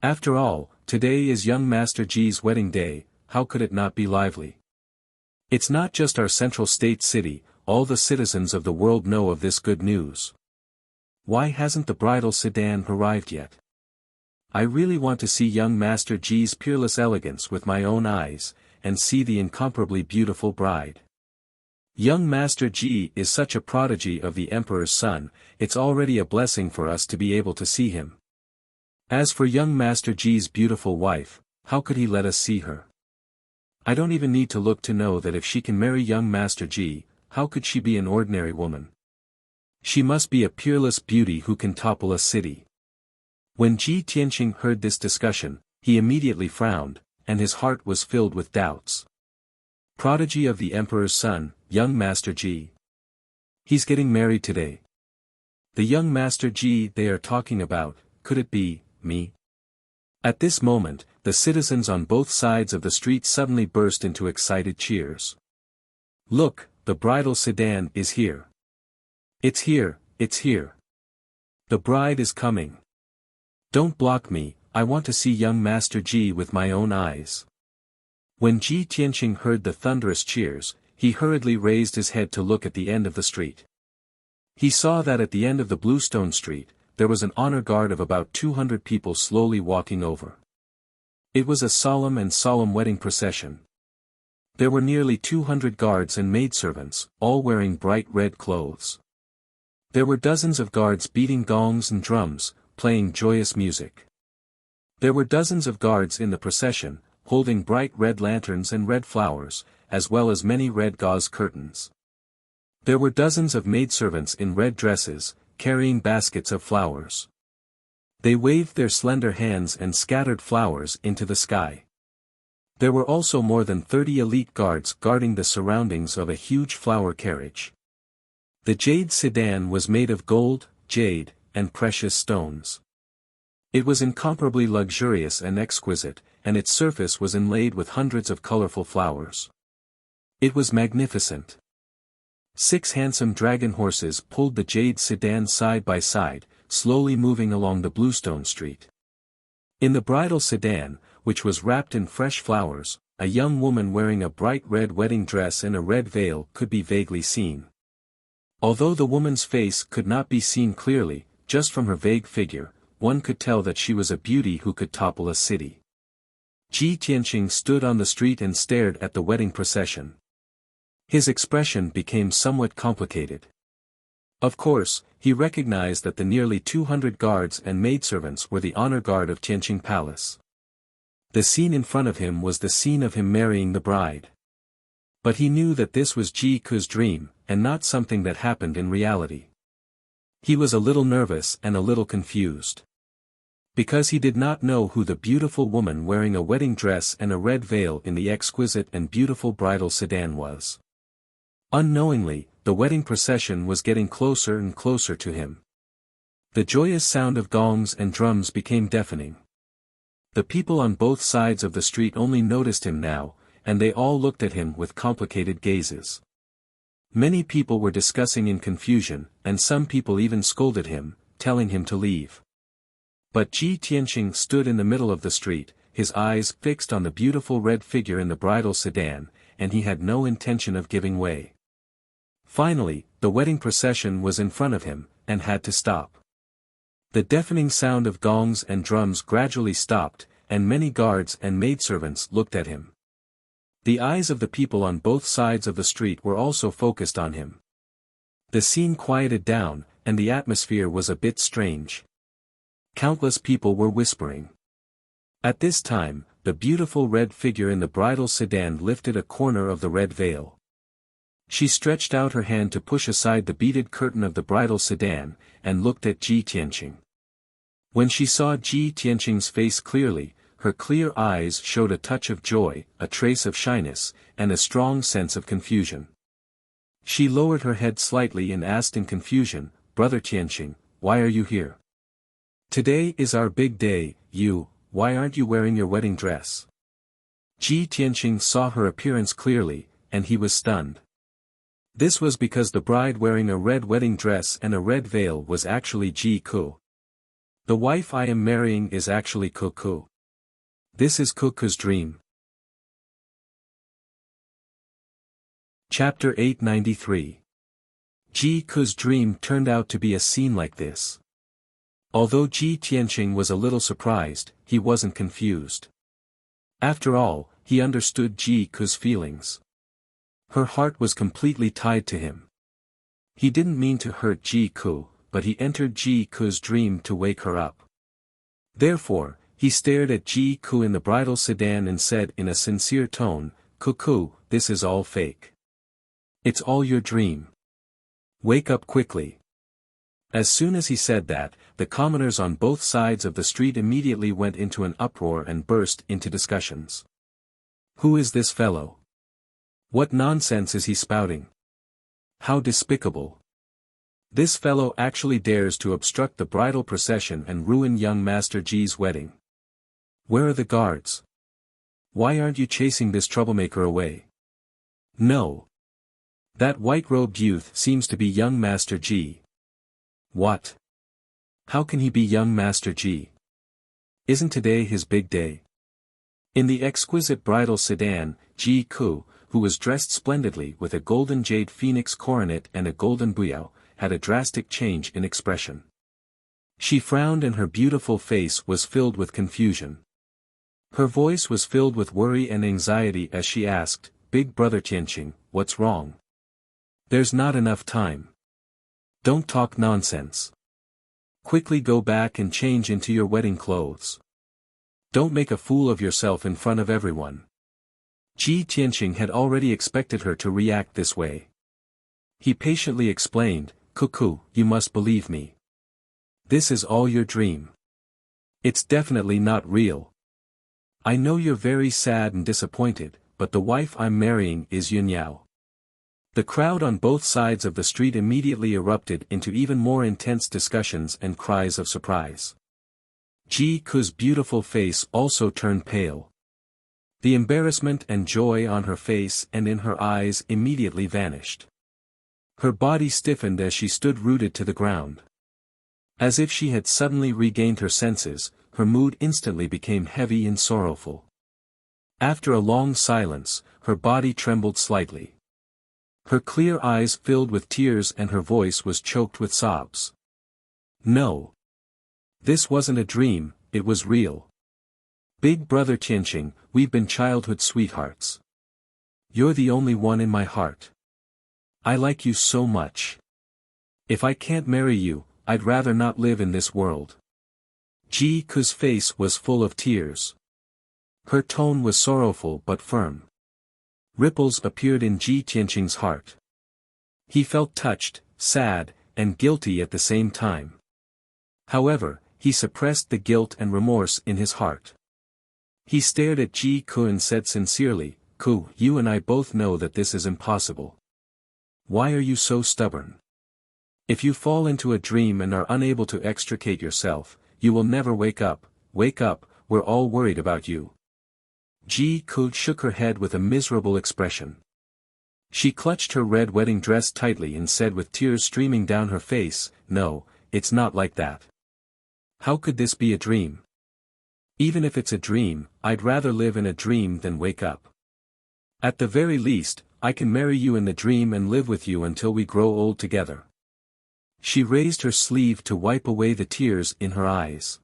After all, today is young Master Ji's wedding day, how could it not be lively? It's not just our Central State City, all the citizens of the world know of this good news. Why hasn't the bridal sedan arrived yet? I really want to see young Master Ji's peerless elegance with my own eyes, and see the incomparably beautiful bride. Young Master Ji is such a prodigy of the Emperor's son, it's already a blessing for us to be able to see him. As for young Master Ji's beautiful wife, how could he let us see her? I don't even need to look to know that if she can marry young Master Ji, how could she be an ordinary woman? She must be a peerless beauty who can topple a city. When Ji Tianqing heard this discussion, he immediately frowned, and his heart was filled with doubts. Prodigy of the emperor's son, young Master Ji. He's getting married today. The young Master Ji they are talking about, could it be me? At this moment, the citizens on both sides of the street suddenly burst into excited cheers. Look, the bridal sedan is here. It's here, it's here. The bride is coming. Don't block me, I want to see young Master Ji with my own eyes. When Ji Tianqing heard the thunderous cheers, he hurriedly raised his head to look at the end of the street. He saw that at the end of the bluestone street, there was an honor guard of about 200 people slowly walking over. It was a solemn wedding procession. There were nearly 200 guards and maidservants, all wearing bright red clothes. There were dozens of guards beating gongs and drums, playing joyous music. There were dozens of guards in the procession, holding bright red lanterns and red flowers, as well as many red gauze curtains. There were dozens of maidservants in red dresses, carrying baskets of flowers. They waved their slender hands and scattered flowers into the sky. There were also more than 30 elite guards guarding the surroundings of a huge flower carriage. The jade sedan was made of gold, jade, and precious stones. It was incomparably luxurious and exquisite, and its surface was inlaid with hundreds of colorful flowers. It was magnificent. 6 handsome dragon horses pulled the jade sedan side by side, slowly moving along the bluestone street. In the bridal sedan, which was wrapped in fresh flowers, a young woman wearing a bright red wedding dress and a red veil could be vaguely seen. Although the woman's face could not be seen clearly, just from her vague figure, one could tell that she was a beauty who could topple a city. Ji Tianqing stood on the street and stared at the wedding procession. His expression became somewhat complicated. Of course, he recognized that the nearly 200 guards and maidservants were the honor guard of Tianqing Palace. The scene in front of him was the scene of him marrying the bride. But he knew that this was Ji Ke's dream, and not something that happened in reality. He was a little nervous and a little confused. Because he did not know who the beautiful woman wearing a wedding dress and a red veil in the exquisite and beautiful bridal sedan was. Unknowingly, the wedding procession was getting closer and closer to him. The joyous sound of gongs and drums became deafening. The people on both sides of the street only noticed him now, and they all looked at him with complicated gazes. Many people were discussing in confusion, and some people even scolded him, telling him to leave. But Ji Tianqing stood in the middle of the street, his eyes fixed on the beautiful red figure in the bridal sedan, and he had no intention of giving way. Finally, the wedding procession was in front of him, and had to stop. The deafening sound of gongs and drums gradually stopped, and many guards and maidservants looked at him. The eyes of the people on both sides of the street were also focused on him. The scene quieted down, and the atmosphere was a bit strange. Countless people were whispering. At this time, the beautiful red figure in the bridal sedan lifted a corner of the red veil. She stretched out her hand to push aside the beaded curtain of the bridal sedan, and looked at Ji Tianqing. When she saw Ji Tianqing's face clearly, her clear eyes showed a touch of joy, a trace of shyness, and a strong sense of confusion. She lowered her head slightly and asked in confusion, "Brother Tianqing, why are you here? Today is our big day, why aren't you wearing your wedding dress?" Ji Tianqing saw her appearance clearly, and he was stunned. This was because the bride wearing a red wedding dress and a red veil was actually Ji Ke. The wife I am marrying is actually Ke. This is Ke's dream. Chapter 893. Ji Ke's dream turned out to be a scene like this. Although Ji Tianqing was a little surprised, he wasn't confused. After all, he understood Ji Ke's feelings. Her heart was completely tied to him. He didn't mean to hurt Ji Ke, but he entered Ji Ke's dream to wake her up. Therefore, he stared at Ji Ke in the bridal sedan and said in a sincere tone, "Ke, this is all fake. It's all your dream. Wake up quickly." As soon as he said that, the commoners on both sides of the street immediately went into an uproar and burst into discussions. Who is this fellow? What nonsense is he spouting? How despicable! This fellow actually dares to obstruct the bridal procession and ruin young Master G's wedding. Where are the guards? Why aren't you chasing this troublemaker away? No. That white-robed youth seems to be young Master G. What? How can he be young Master G? Isn't today his big day? In the exquisite bridal sedan, Ji Ku, who was dressed splendidly with a golden jade phoenix coronet and a golden buyao, had a drastic change in expression. She frowned and her beautiful face was filled with confusion. Her voice was filled with worry and anxiety as she asked, "Big brother Tianqing, what's wrong? There's not enough time. Don't talk nonsense. Quickly go back and change into your wedding clothes. Don't make a fool of yourself in front of everyone." Ji Tianqing had already expected her to react this way. He patiently explained, "Cuckoo, you must believe me. This is all your dream. It's definitely not real. I know you're very sad and disappointed, but the wife I'm marrying is Yun Yao." The crowd on both sides of the street immediately erupted into even more intense discussions and cries of surprise. Ji Ku's beautiful face also turned pale. The embarrassment and joy on her face and in her eyes immediately vanished. Her body stiffened as she stood rooted to the ground. As if she had suddenly regained her senses, her mood instantly became heavy and sorrowful. After a long silence, her body trembled slightly. Her clear eyes filled with tears and her voice was choked with sobs. No. This wasn't a dream, it was real. Big brother Tianqing, we've been childhood sweethearts. You're the only one in my heart. I like you so much. If I can't marry you, I'd rather not live in this world. Ji Ku's face was full of tears. Her tone was sorrowful but firm. Ripples appeared in Ji Tianqing's heart. He felt touched, sad, and guilty at the same time. However, he suppressed the guilt and remorse in his heart. He stared at Ji Ku and said sincerely, "Ku, you and I both know that this is impossible. Why are you so stubborn? If you fall into a dream and are unable to extricate yourself, you will never wake up, we're all worried about you." Ji Ku shook her head with a miserable expression. She clutched her red wedding dress tightly and said with tears streaming down her face, "No, it's not like that. How could this be a dream? Even if it's a dream, I'd rather live in a dream than wake up. At the very least, I can marry you in the dream and live with you until we grow old together." She raised her sleeve to wipe away the tears in her eyes.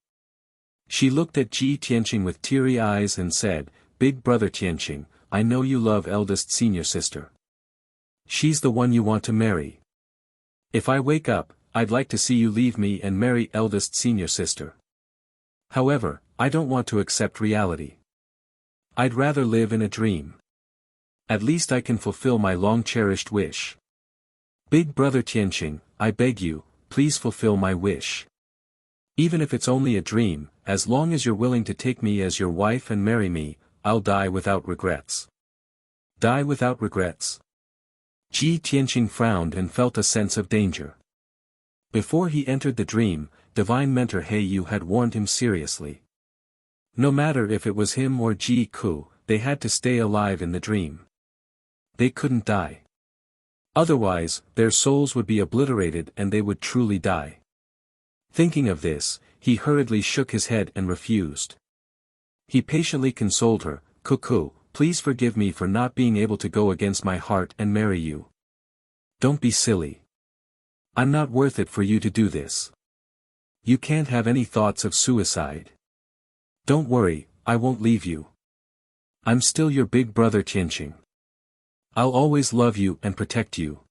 She looked at Ji Tianqing with teary eyes and said, "Big brother Tianqing, I know you love eldest senior sister. She's the one you want to marry. If I wake up, I'd like to see you leave me and marry eldest senior sister. However, I don't want to accept reality. I'd rather live in a dream. At least I can fulfill my long-cherished wish. Big brother Tianqing, I beg you, please fulfill my wish. Even if it's only a dream, as long as you're willing to take me as your wife and marry me, I'll die without regrets." Die without regrets? Ji Tianqing frowned and felt a sense of danger. Before he entered the dream, Divine Mentor He Yu had warned him seriously. No matter if it was him or Ji Ku, they had to stay alive in the dream. They couldn't die. Otherwise, their souls would be obliterated and they would truly die. Thinking of this, he hurriedly shook his head and refused. He patiently consoled her, "Cuckoo, please forgive me for not being able to go against my heart and marry you. Don't be silly. I'm not worth it for you to do this. You can't have any thoughts of suicide. Don't worry, I won't leave you. I'm still your big brother Tianqing. I'll always love you and protect you."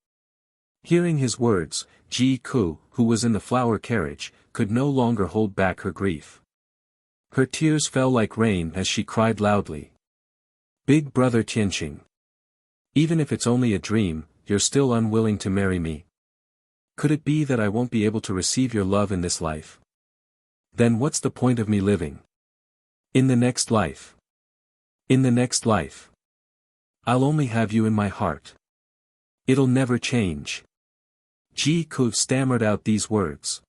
Hearing his words, Ji Ku, who was in the flower carriage, could no longer hold back her grief. Her tears fell like rain as she cried loudly. "Big brother Tianqing. Even if it's only a dream, you're still unwilling to marry me. Could it be that I won't be able to receive your love in this life? Then what's the point of me living? In the next life. In the next life. I'll only have you in my heart. It'll never change. Ji Ku stammered out these words.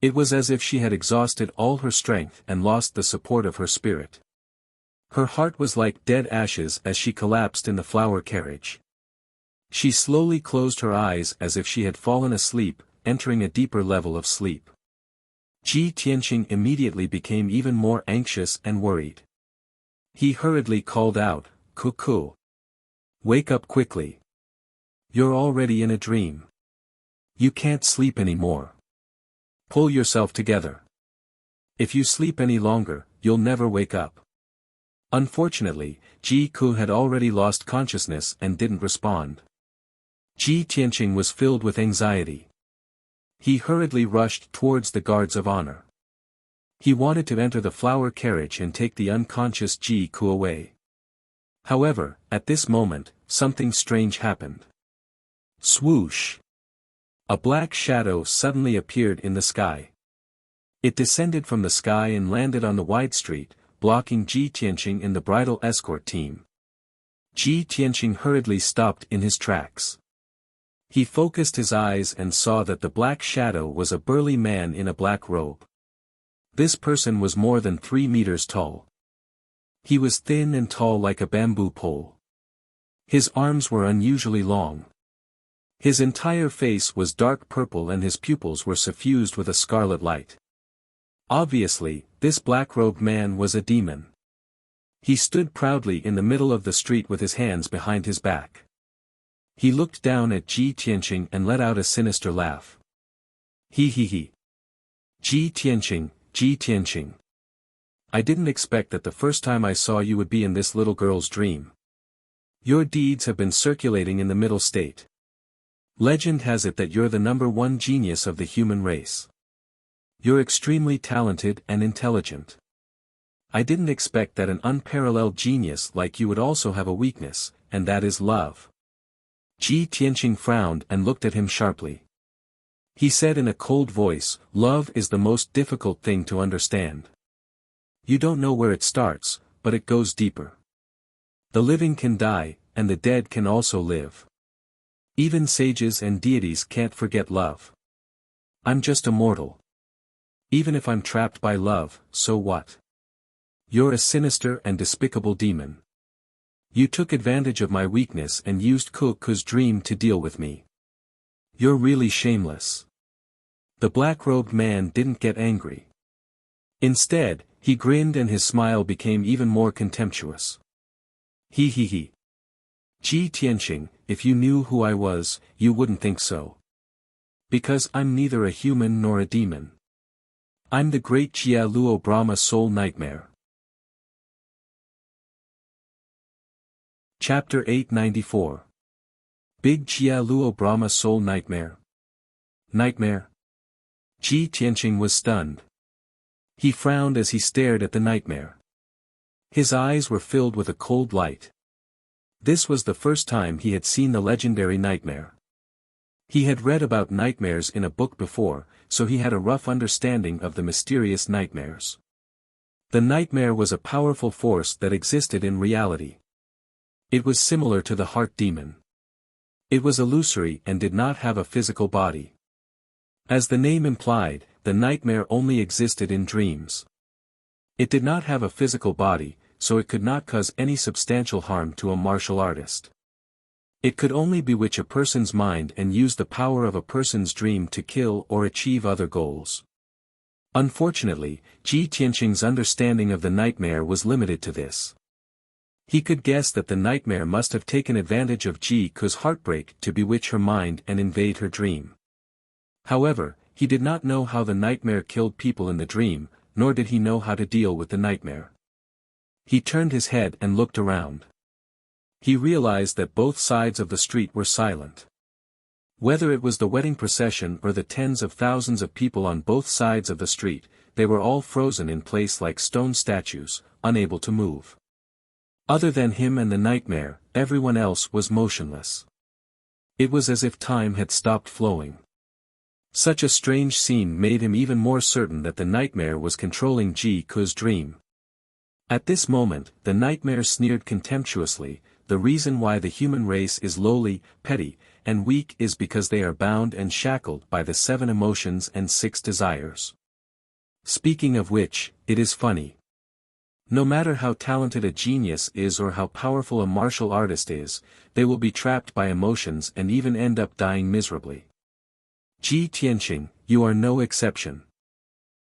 It was as if she had exhausted all her strength and lost the support of her spirit. Her heart was like dead ashes as she collapsed in the flower carriage. She slowly closed her eyes as if she had fallen asleep, entering a deeper level of sleep. Ji Tianqing immediately became even more anxious and worried. He hurriedly called out, "Cuckoo! Wake up quickly. You're already in a dream. You can't sleep anymore. Pull yourself together. If you sleep any longer, you'll never wake up." Unfortunately, Ji Ku had already lost consciousness and didn't respond. Ji Tianqing was filled with anxiety. He hurriedly rushed towards the guards of honor. He wanted to enter the flower carriage and take the unconscious Ji Ku away. However, at this moment, something strange happened. Swoosh! A black shadow suddenly appeared in the sky. It descended from the sky and landed on the wide street, blocking Ji Tianqing and the bridal escort team. Ji Tianqing hurriedly stopped in his tracks. He focused his eyes and saw that the black shadow was a burly man in a black robe. This person was more than 3 meters tall. He was thin and tall like a bamboo pole. His arms were unusually long. His entire face was dark purple and his pupils were suffused with a scarlet light. Obviously, this black-robed man was a demon. He stood proudly in the middle of the street with his hands behind his back. He looked down at Ji Tianqing and let out a sinister laugh. He. Ji Tianqing, Ji Tianqing. I didn't expect that the first time I saw you would be in this little girl's dream. Your deeds have been circulating in the middle state. Legend has it that you're the #1 genius of the human race. You're extremely talented and intelligent. I didn't expect that an unparalleled genius like you would also have a weakness, and that is love. Ji Tianqing frowned and looked at him sharply. He said in a cold voice, "Love is the most difficult thing to understand. You don't know where it starts, but it goes deeper. The living can die, and the dead can also live. Even sages and deities can't forget love. I'm just a mortal. Even if I'm trapped by love, so what? You're a sinister and despicable demon. You took advantage of my weakness and used Kuku's dream to deal with me. You're really shameless." The black-robed man didn't get angry. Instead, he grinned and his smile became even more contemptuous. He. Ji Tianqing, if you knew who I was, you wouldn't think so. Because I'm neither a human nor a demon. I'm the great Jia Luo Brahma soul nightmare. Chapter 894. Big Jia Luo Brahma soul nightmare. Nightmare? Ji Tianqing was stunned. He frowned as he stared at the nightmare. His eyes were filled with a cold light. This was the first time he had seen the legendary nightmare. He had read about nightmares in a book before, so he had a rough understanding of the mysterious nightmares. The nightmare was a powerful force that existed in reality. It was similar to the heart demon. It was illusory and did not have a physical body. As the name implied, the nightmare only existed in dreams. It did not have a physical body, so it could not cause any substantial harm to a martial artist. It could only bewitch a person's mind and use the power of a person's dream to kill or achieve other goals. Unfortunately, Ji Tianqing's understanding of the nightmare was limited to this. He could guess that the nightmare must have taken advantage of Ji Ku's heartbreak to bewitch her mind and invade her dream. However, he did not know how the nightmare killed people in the dream, nor did he know how to deal with the nightmare. He turned his head and looked around. He realized that both sides of the street were silent. Whether it was the wedding procession or the tens of thousands of people on both sides of the street, they were all frozen in place like stone statues, unable to move. Other than him and the nightmare, everyone else was motionless. It was as if time had stopped flowing. Such a strange scene made him even more certain that the nightmare was controlling Ji Ku's dream. At this moment, the nightmare sneered contemptuously, the reason why the human race is lowly, petty, and weak is because they are bound and shackled by the 7 emotions and 6 desires. Speaking of which, it is funny. No matter how talented a genius is or how powerful a martial artist is, they will be trapped by emotions and even end up dying miserably. Ji Tianqing, you are no exception.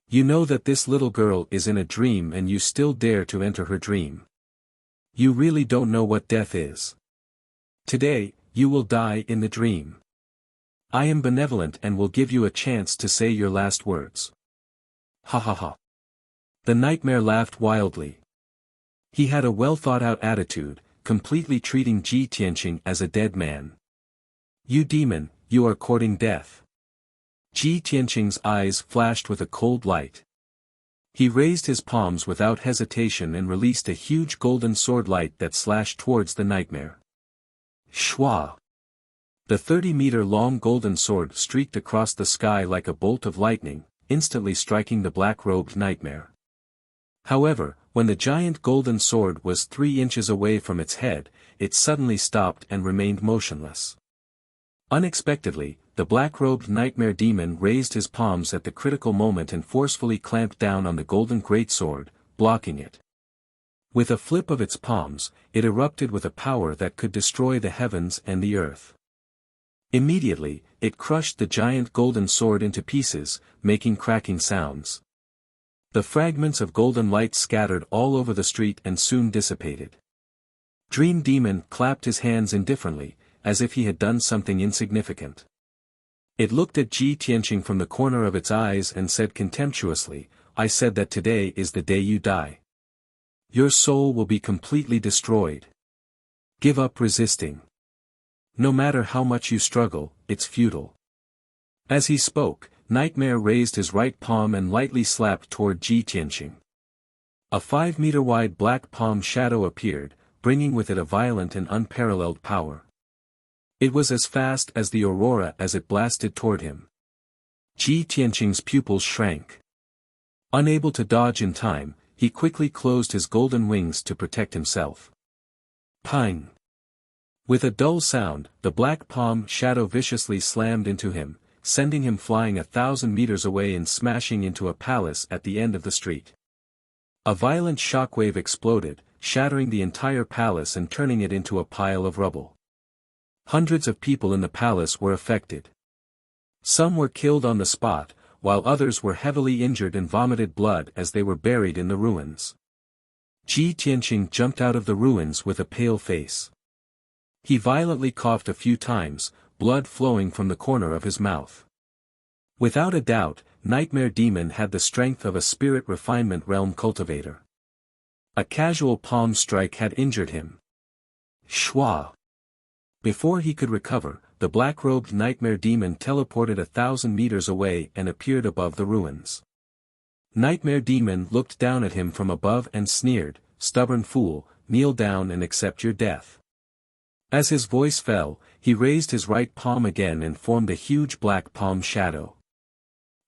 You know that this little girl is in a dream and you still dare to enter her dream. You really don't know what death is. Today, you will die in the dream. I am benevolent and will give you a chance to say your last words. Ha ha ha. The nightmare laughed wildly. He had a well-thought-out attitude, completely treating Ji Tianqing as a dead man. You demon, you are courting death. Ji Tianqing's eyes flashed with a cold light. He raised his palms without hesitation and released a huge golden sword light that slashed towards the nightmare. Shwa! The 30-meter-long golden sword streaked across the sky like a bolt of lightning, instantly striking the black-robed nightmare. However, when the giant golden sword was 3 inches away from its head, it suddenly stopped and remained motionless. Unexpectedly, the black-robed nightmare demon raised his palms at the critical moment and forcefully clamped down on the golden greatsword, blocking it. With a flip of its palms, it erupted with a power that could destroy the heavens and the earth. Immediately, it crushed the giant golden sword into pieces, making cracking sounds. The fragments of golden light scattered all over the street and soon dissipated. Dream Demon clapped his hands indifferently, as if he had done something insignificant. It looked at Ji Tianqing from the corner of its eyes and said contemptuously, I said that today is the day you die. Your soul will be completely destroyed. Give up resisting. No matter how much you struggle, it's futile. As he spoke, Nightmare raised his right palm and lightly slapped toward Ji Tianqing. A 5-meter-wide black palm shadow appeared, bringing with it a violent and unparalleled power. It was as fast as the aurora as it blasted toward him. Ji Tianqing's pupils shrank. Unable to dodge in time, he quickly closed his golden wings to protect himself. Pine! With a dull sound, the black palm shadow viciously slammed into him, sending him flying 1,000 meters away and smashing into a palace at the end of the street. A violent shockwave exploded, shattering the entire palace and turning it into a pile of rubble. Hundreds of people in the palace were affected. Some were killed on the spot, while others were heavily injured and vomited blood as they were buried in the ruins. Ji Tianqing jumped out of the ruins with a pale face. He violently coughed a few times, blood flowing from the corner of his mouth. Without a doubt, Nightmare Demon had the strength of a spirit refinement realm cultivator. A casual palm strike had injured him. Shwa! Before he could recover, the black-robed Nightmare Demon teleported 1,000 meters away and appeared above the ruins. Nightmare Demon looked down at him from above and sneered, "Stubborn fool, kneel down and accept your death." As his voice fell, he raised his right palm again and formed a huge black palm shadow.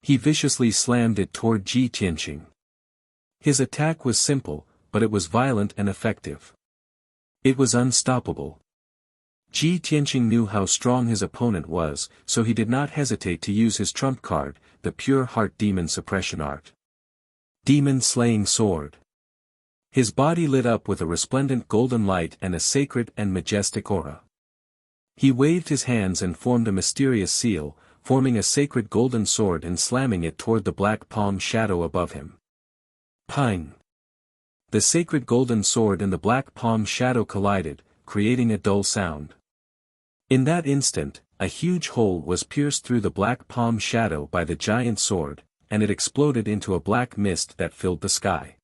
He viciously slammed it toward Ji Tianqing. His attack was simple, but it was violent and effective. It was unstoppable. Ji Tianqing knew how strong his opponent was, so he did not hesitate to use his trump card, the Pure Heart Demon Suppression Art. Demon Slaying Sword. His body lit up with a resplendent golden light and a sacred and majestic aura. He waved his hands and formed a mysterious seal, forming a sacred golden sword and slamming it toward the black palm shadow above him. Pine! The sacred golden sword and the black palm shadow collided, creating a dull sound. In that instant, a huge hole was pierced through the black palm shadow by the giant sword, and it exploded into a black mist that filled the sky.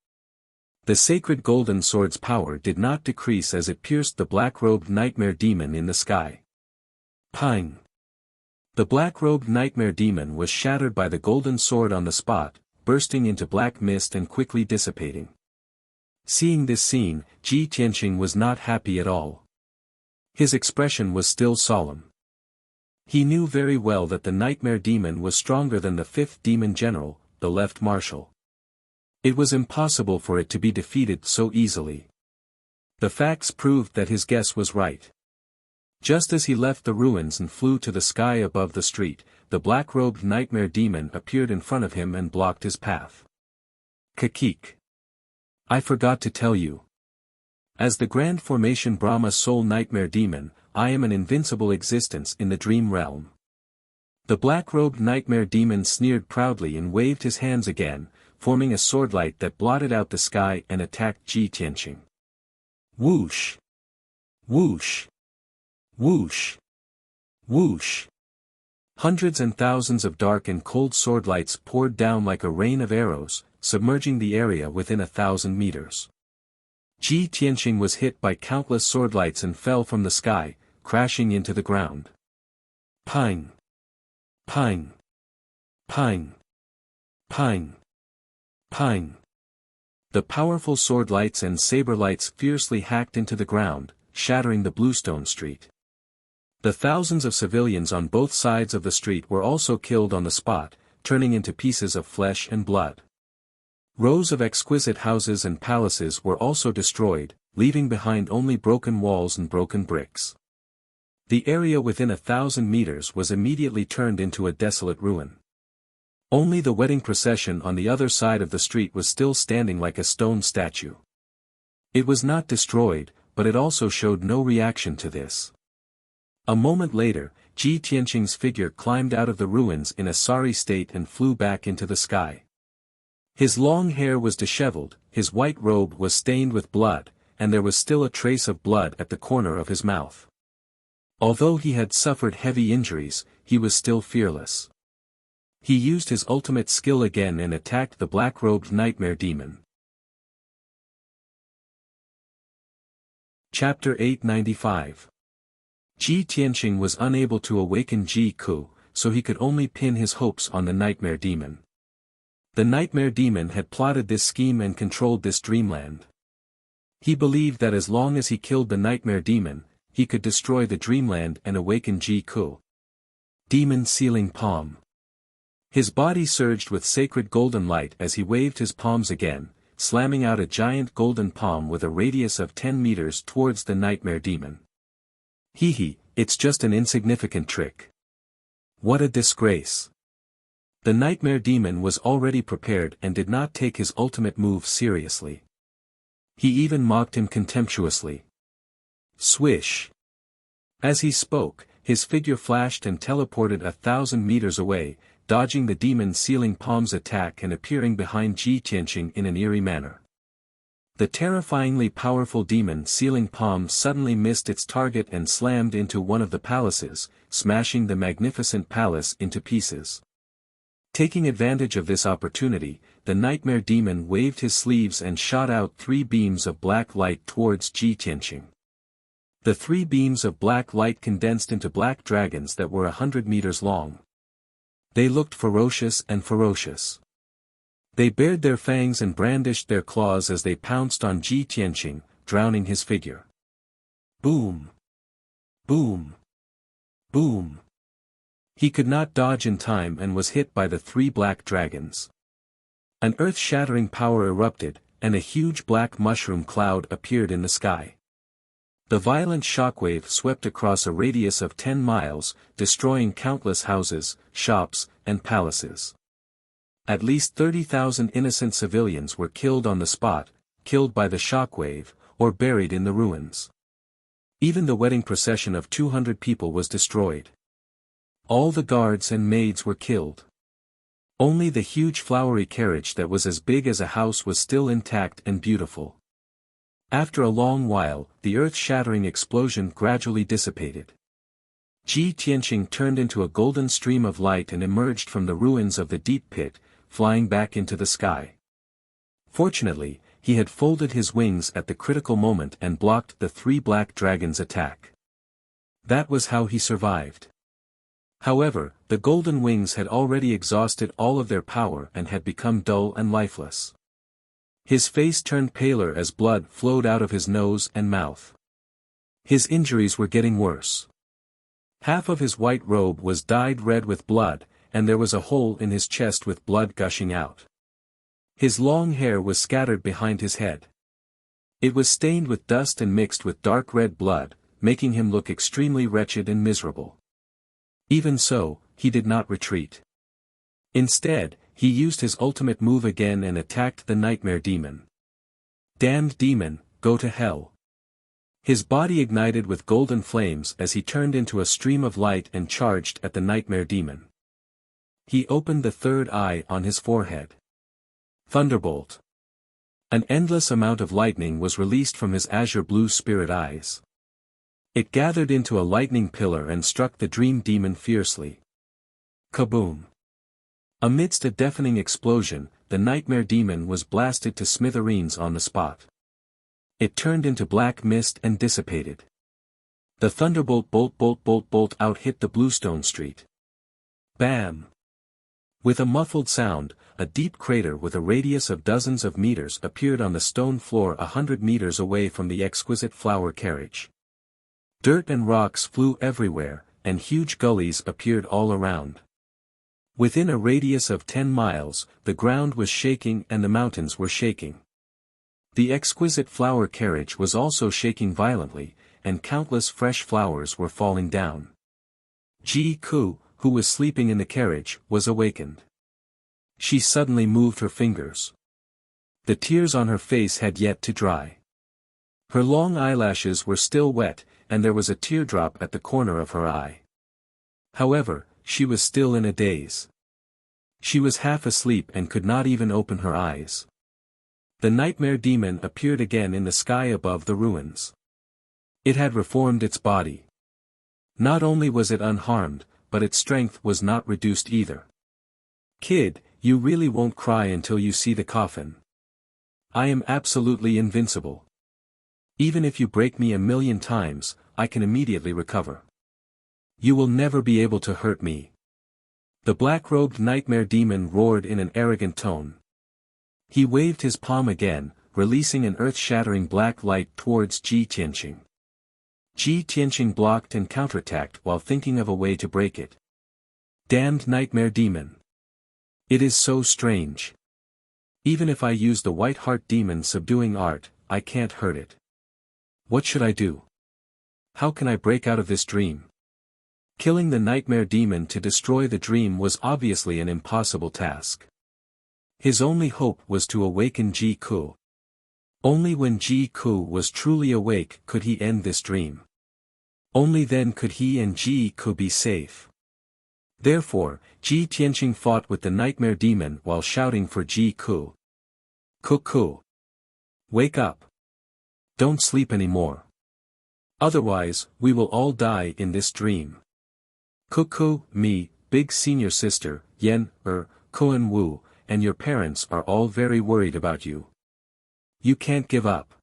The sacred golden sword's power did not decrease as it pierced the black-robed Nightmare Demon in the sky. Pine! The black-robed Nightmare Demon was shattered by the golden sword on the spot, bursting into black mist and quickly dissipating. Seeing this scene, Ji Tianqing was not happy at all. His expression was still solemn. He knew very well that the Nightmare Demon was stronger than the fifth Demon General, the Left Marshal. It was impossible for it to be defeated so easily. The facts proved that his guess was right. Just as he left the ruins and flew to the sky above the street, the black-robed Nightmare Demon appeared in front of him and blocked his path. Kakik. I forgot to tell you. As the Grand Formation Brahma Soul Nightmare Demon, I am an invincible existence in the dream realm. The black-robed Nightmare Demon sneered proudly and waved his hands again, forming a swordlight that blotted out the sky and attacked Ji Tianqing. Whoosh! Whoosh! Whoosh! Whoosh! Hundreds and thousands of dark and cold swordlights poured down like a rain of arrows, submerging the area within 1,000 meters. Ji Tianqing was hit by countless swordlights and fell from the sky, crashing into the ground. Pine! Pine! Pine! Pine! Pine! The powerful swordlights and saber-lights fiercely hacked into the ground, shattering the bluestone street. The thousands of civilians on both sides of the street were also killed on the spot, turning into pieces of flesh and blood. Rows of exquisite houses and palaces were also destroyed, leaving behind only broken walls and broken bricks. The area within 1,000 meters was immediately turned into a desolate ruin. Only the wedding procession on the other side of the street was still standing like a stone statue. It was not destroyed, but it also showed no reaction to this. A moment later, Ji Tianqing's figure climbed out of the ruins in a sorry state and flew back into the sky. His long hair was disheveled, his white robe was stained with blood, and there was still a trace of blood at the corner of his mouth. Although he had suffered heavy injuries, he was still fearless. He used his ultimate skill again and attacked the black-robed Nightmare Demon. Chapter 895. Ji Tianqing was unable to awaken Ji Ku, so he could only pin his hopes on the Nightmare Demon. The Nightmare Demon had plotted this scheme and controlled this dreamland. He believed that as long as he killed the Nightmare Demon, he could destroy the dreamland and awaken Ji Ku. Demon Sealing Palm. His body surged with sacred golden light as he waved his palms again, slamming out a giant golden palm with a radius of 10 meters towards the Nightmare Demon. Hee, it's just an insignificant trick. What a disgrace. The Nightmare Demon was already prepared and did not take his ultimate move seriously. He even mocked him contemptuously. Swish. As he spoke, his figure flashed and teleported 1,000 meters away, dodging the Demon Sealing Palm's attack and appearing behind Ji Tianqing in an eerie manner. The terrifyingly powerful Demon Sealing Palm suddenly missed its target and slammed into one of the palaces, smashing the magnificent palace into pieces. Taking advantage of this opportunity, the Nightmare Demon waved his sleeves and shot out 3 beams of black light towards Ji Tianqing. The 3 beams of black light condensed into black dragons that were 100 meters long. They looked ferocious and ferocious. They bared their fangs and brandished their claws as they pounced on Ji Tianqing, drowning his figure. Boom! Boom! Boom! He could not dodge in time and was hit by the 3 black dragons. An earth-shattering power erupted, and a huge black mushroom cloud appeared in the sky. The violent shockwave swept across a radius of 10 miles, destroying countless houses, shops, and palaces. At least 30,000 innocent civilians were killed on the spot, killed by the shockwave, or buried in the ruins. Even the wedding procession of 200 people was destroyed. All the guards and maids were killed. Only the huge flowery carriage that was as big as a house was still intact and beautiful. After a long while, the earth-shattering explosion gradually dissipated. Ji Tianqing turned into a golden stream of light and emerged from the ruins of the deep pit, flying back into the sky. Fortunately, he had folded his wings at the critical moment and blocked the 3 black dragons' attack. That was how he survived. However, the golden wings had already exhausted all of their power and had become dull and lifeless. His face turned paler as blood flowed out of his nose and mouth. His injuries were getting worse. Half of his white robe was dyed red with blood, and there was a hole in his chest with blood gushing out. His long hair was scattered behind his head. It was stained with dust and mixed with dark red blood, making him look extremely wretched and miserable. Even so, he did not retreat. Instead, he used his ultimate move again and attacked the nightmare demon. Damned demon, go to hell. His body ignited with golden flames as he turned into a stream of light and charged at the nightmare demon. He opened the third eye on his forehead. Thunderbolt. An endless amount of lightning was released from his azure blue spirit eyes. It gathered into a lightning pillar and struck the dream demon fiercely. Kaboom! Amidst a deafening explosion, the nightmare demon was blasted to smithereens on the spot. It turned into black mist and dissipated. The thunderbolt bolt out hit the bluestone street. Bam! With a muffled sound, a deep crater with a radius of dozens of meters appeared on the stone floor 100 meters away from the exquisite flower carriage. Dirt and rocks flew everywhere, and huge gullies appeared all around. Within a radius of 10 miles, the ground was shaking and the mountains were shaking. The exquisite flower carriage was also shaking violently, and countless fresh flowers were falling down. Ji Ku, who was sleeping in the carriage, was awakened. She suddenly moved her fingers. The tears on her face had yet to dry. Her long eyelashes were still wet, and there was a teardrop at the corner of her eye. However, she was still in a daze. She was half asleep and could not even open her eyes. The nightmare demon appeared again in the sky above the ruins. It had reformed its body. Not only was it unharmed, but its strength was not reduced either. Kid, you really won't cry until you see the coffin. I am absolutely invincible. Even if you break me 1,000,000 times, I can immediately recover. You will never be able to hurt me. The black-robed nightmare demon roared in an arrogant tone. He waved his palm again, releasing an earth-shattering black light towards Ji Tianqing. Ji Tianqing blocked and counterattacked while thinking of a way to break it. Damned nightmare demon. It is so strange. Even if I use the white heart demon subduing art, I can't hurt it. What should I do? How can I break out of this dream? Killing the nightmare demon to destroy the dream was obviously an impossible task. His only hope was to awaken Ji Ku. Only when Ji Ku was truly awake could he end this dream. Only then could he and Ji Ku be safe. Therefore, Ji Tianqing fought with the nightmare demon while shouting for Ji Ku. Ku. Wake up. Don't sleep anymore. Otherwise, we will all die in this dream. Ku, me, big senior sister, Yen, Koen Wu, and your parents are all very worried about you. You can't give up.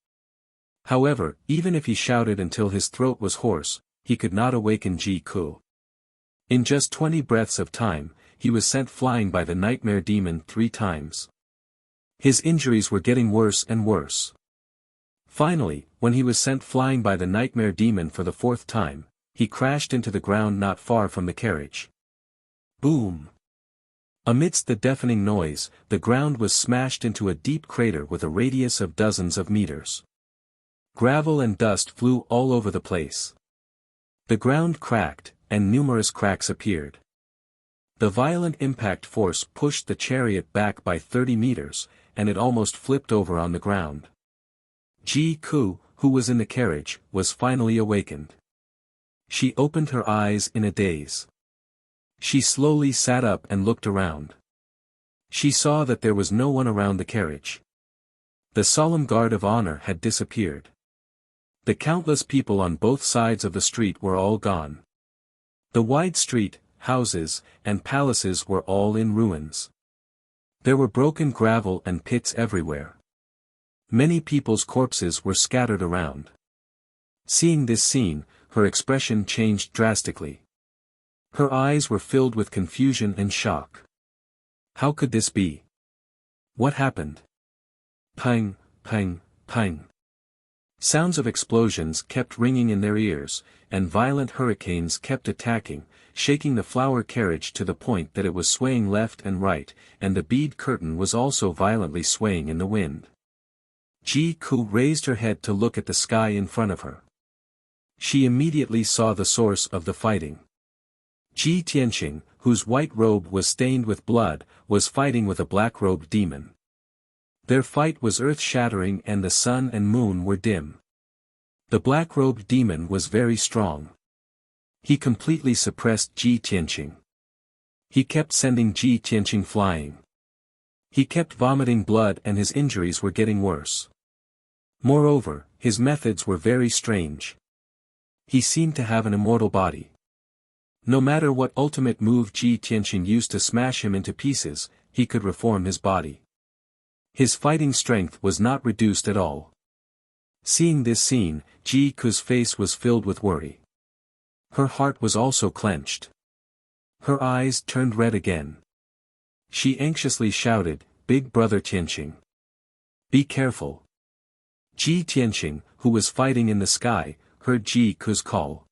However, even if he shouted until his throat was hoarse, he could not awaken Ji Ku. In just 20 breaths of time, he was sent flying by the nightmare demon 3 times. His injuries were getting worse and worse. Finally, when he was sent flying by the nightmare demon for the 4th time, he crashed into the ground not far from the carriage. Boom! Amidst the deafening noise, the ground was smashed into a deep crater with a radius of dozens of meters. Gravel and dust flew all over the place. The ground cracked, and numerous cracks appeared. The violent impact force pushed the chariot back by 30 meters, and it almost flipped over on the ground. Ji Ku, who was in the carriage, was finally awakened. She opened her eyes in a daze. She slowly sat up and looked around. She saw that there was no one around the carriage. The solemn guard of honor had disappeared. The countless people on both sides of the street were all gone. The wide street, houses, and palaces were all in ruins. There were broken gravel and pits everywhere. Many people's corpses were scattered around. Seeing this scene, her expression changed drastically. Her eyes were filled with confusion and shock. How could this be? What happened? Pang. Sounds of explosions kept ringing in their ears, and violent hurricanes kept attacking, shaking the flower carriage to the point that it was swaying left and right, and the bead curtain was also violently swaying in the wind. Ji-ku raised her head to look at the sky in front of her. She immediately saw the source of the fighting. Ji Tianqing, whose white robe was stained with blood, was fighting with a black-robed demon. Their fight was earth-shattering and the sun and moon were dim. The black-robed demon was very strong. He completely suppressed Ji Tianqing. He kept sending Ji Tianqing flying. He kept vomiting blood and his injuries were getting worse. Moreover, his methods were very strange. He seemed to have an immortal body. No matter what ultimate move Ji Tianqing used to smash him into pieces, he could reform his body. His fighting strength was not reduced at all. Seeing this scene, Ji-ku's face was filled with worry. Her heart was also clenched. Her eyes turned red again. She anxiously shouted, "Big brother Tianqing. Be careful." Ji Tianqing, who was fighting in the sky, heard Ji-ku's call.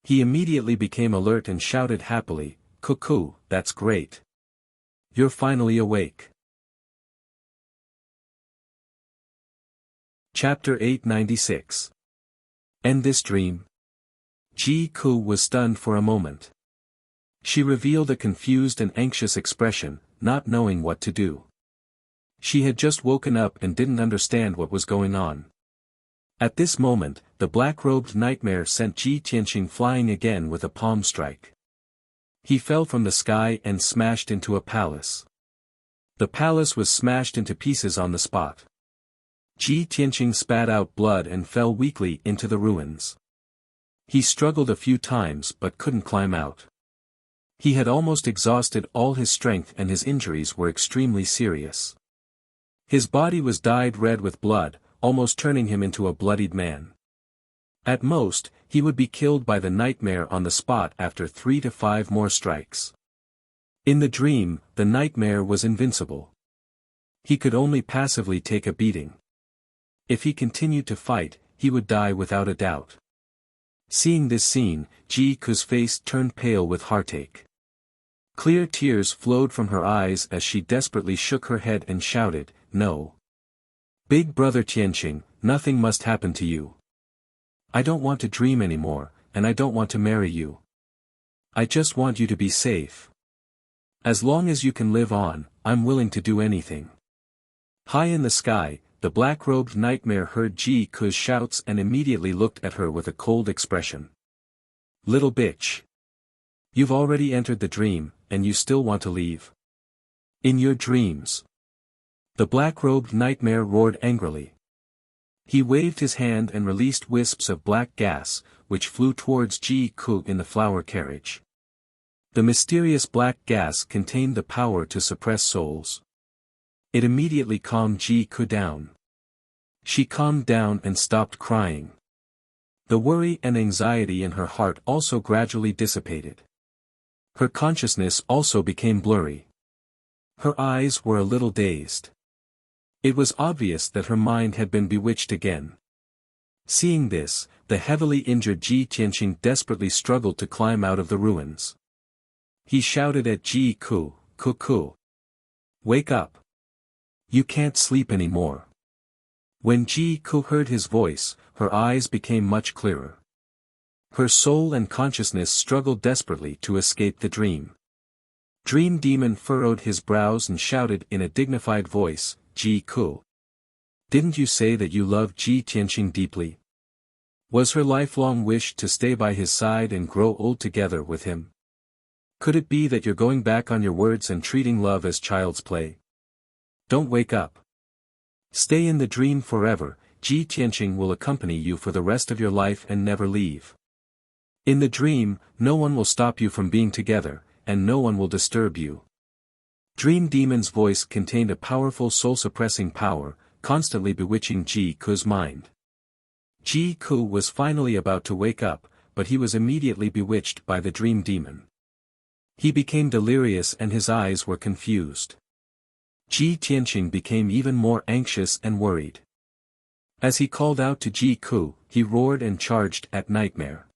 He immediately became alert and shouted happily, "Cuckoo, that's great. You're finally awake." Chapter 896. End this dream? Ji-ku was stunned for a moment. She revealed a confused and anxious expression, not knowing what to do. She had just woken up and didn't understand what was going on. At this moment, the black-robed nightmare sent Ji Tianqing flying again with a palm strike. He fell from the sky and smashed into a palace. The palace was smashed into pieces on the spot. Ji Tianqing spat out blood and fell weakly into the ruins. He struggled a few times but couldn't climb out. He had almost exhausted all his strength and his injuries were extremely serious. His body was dyed red with blood, almost turning him into a bloodied man. At most, he would be killed by the nightmare on the spot after 3 to 5 more strikes. In the dream, the nightmare was invincible. He could only passively take a beating. If he continued to fight, he would die without a doubt. Seeing this scene, Ji-ku's face turned pale with heartache. Clear tears flowed from her eyes as she desperately shook her head and shouted, "No. Big brother Tianqing, nothing must happen to you. I don't want to dream anymore, and I don't want to marry you. I just want you to be safe. As long as you can live on, I'm willing to do anything." High in the sky, the black-robed nightmare heard Ji-ku's shouts and immediately looked at her with a cold expression. "Little bitch. You've already entered the dream, and you still want to leave? In your dreams." The black-robed nightmare roared angrily. He waved his hand and released wisps of black gas, which flew towards Ji-ku in the flower carriage. The mysterious black gas contained the power to suppress souls. It immediately calmed Ji-ku down. She calmed down and stopped crying. The worry and anxiety in her heart also gradually dissipated. Her consciousness also became blurry. Her eyes were a little dazed. It was obvious that her mind had been bewitched again. Seeing this, the heavily injured Ji Tianqing desperately struggled to climb out of the ruins. He shouted at Ji-ku, "Cuckoo! Wake up! You can't sleep anymore." When Ji-ku heard his voice, her eyes became much clearer. Her soul and consciousness struggled desperately to escape the dream. Dream Demon furrowed his brows and shouted in a dignified voice, "Ji-ku! Didn't you say that you loved Ji Tianqing deeply? Was her lifelong wish to stay by his side and grow old together with him? Could it be that you're going back on your words and treating love as child's play? Don't wake up. Stay in the dream forever. Ji Tianqing will accompany you for the rest of your life and never leave. In the dream, no one will stop you from being together, and no one will disturb you." Dream Demon's voice contained a powerful soul-suppressing power, constantly bewitching Ji-ku's mind. Ji-ku was finally about to wake up, but he was immediately bewitched by the Dream Demon. He became delirious and his eyes were confused. Ji Tianqing became even more anxious and worried. As he called out to Ji Ku, he roared and charged at Nightmare.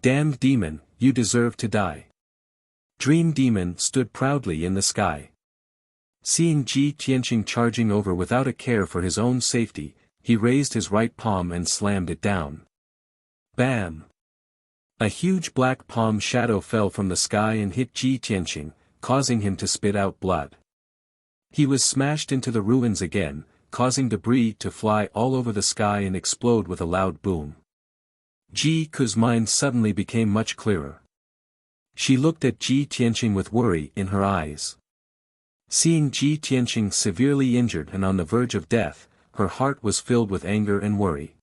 Damned demon, you deserve to die. Dream Demon stood proudly in the sky. Seeing Ji Tianqing charging over without a care for his own safety, he raised his right palm and slammed it down. Bam! A huge black palm shadow fell from the sky and hit Ji Tianqing, causing him to spit out blood. He was smashed into the ruins again, causing debris to fly all over the sky and explode with a loud boom. Ji Ku's mind suddenly became much clearer. She looked at Ji Tianqing with worry in her eyes. Seeing Ji Tianqing severely injured and on the verge of death, her heart was filled with anger and worry.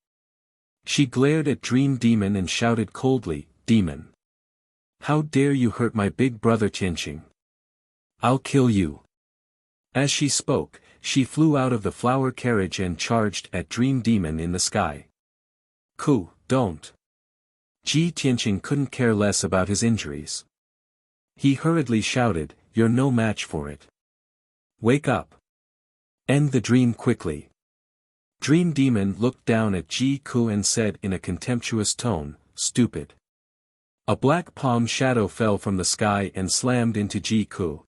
She glared at Dream Demon and shouted coldly, "Demon! How dare you hurt my big brother Tianqing? I'll kill you!" As she spoke, she flew out of the flower carriage and charged at Dream Demon in the sky. "Ku, don't!" Ji Tianqing couldn't care less about his injuries. He hurriedly shouted, "You're no match for it. Wake up. End the dream quickly." Dream Demon looked down at Ji Ku and said in a contemptuous tone, "Stupid." A black palm shadow fell from the sky and slammed into Ji Ku.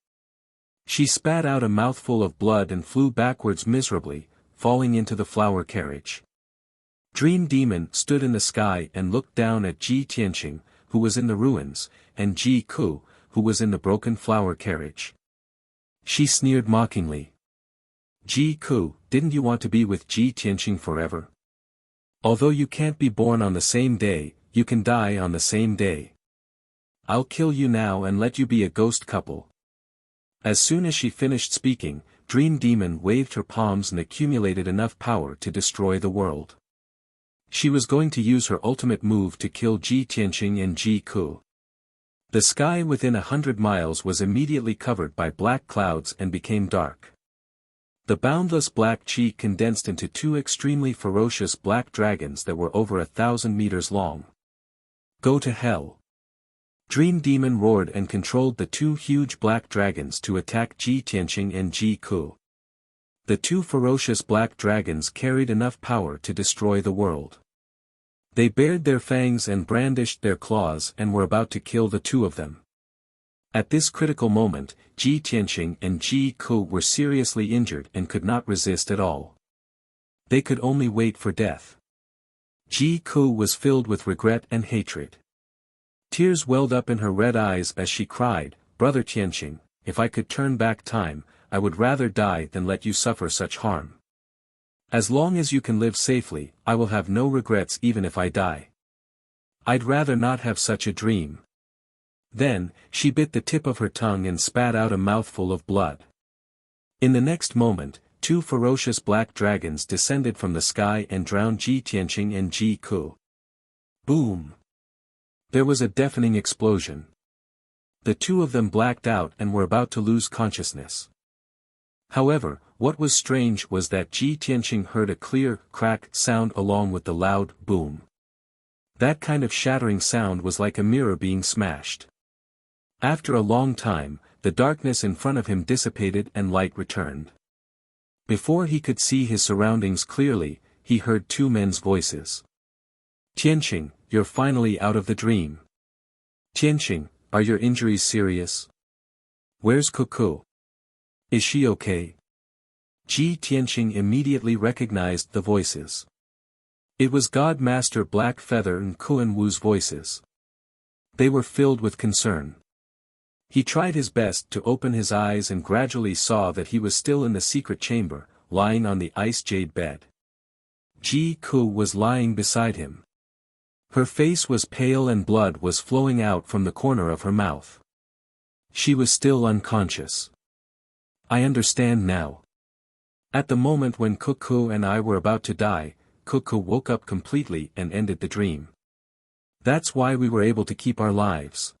She spat out a mouthful of blood and flew backwards miserably, falling into the flower carriage. Dream Demon stood in the sky and looked down at Ji Tianqing, who was in the ruins, and Ji Ku, who was in the broken flower carriage. She sneered mockingly. "Ji Ku, didn't you want to be with Ji Tianqing forever? Although you can't be born on the same day, you can die on the same day. I'll kill you now and let you be a ghost couple." As soon as she finished speaking, Dream Demon waved her palms and accumulated enough power to destroy the world. She was going to use her ultimate move to kill Ji Tianqing and Ji Ku. The sky within 100 miles was immediately covered by black clouds and became dark. The boundless black chi condensed into two extremely ferocious black dragons that were over 1,000 meters long. "Go to hell!" Dream Demon roared and controlled the two huge black dragons to attack Ji Tianqing and Ji Ku. The two ferocious black dragons carried enough power to destroy the world. They bared their fangs and brandished their claws and were about to kill the two of them. At this critical moment, Ji Tianqing and Ji Ku were seriously injured and could not resist at all. They could only wait for death. Ji Ku was filled with regret and hatred. Tears welled up in her red eyes as she cried, "Brother Tianqing, if I could turn back time, I would rather die than let you suffer such harm. As long as you can live safely, I will have no regrets even if I die. I'd rather not have such a dream." Then, she bit the tip of her tongue and spat out a mouthful of blood. In the next moment, two ferocious black dragons descended from the sky and drowned Ji Tianqing and Ji Ku. Boom! There was a deafening explosion. The two of them blacked out and were about to lose consciousness. However, what was strange was that Ji Tianqing heard a clear, crack sound along with the loud boom. That kind of shattering sound was like a mirror being smashed. After a long time, the darkness in front of him dissipated and light returned. Before he could see his surroundings clearly, he heard two men's voices. "Tianqing, you're finally out of the dream. Tianqing, are your injuries serious? Where's Ku? Is she okay?" Ji Tianqing immediately recognized the voices. It was God Master Black Feather and Kuan Wu's voices. They were filled with concern. He tried his best to open his eyes and gradually saw that he was still in the secret chamber, lying on the ice jade bed. Ji Ku was lying beside him. Her face was pale and blood was flowing out from the corner of her mouth. She was still unconscious. "I understand now. At the moment when Ku and I were about to die, Ku woke up completely and ended the dream. That's why we were able to keep our lives.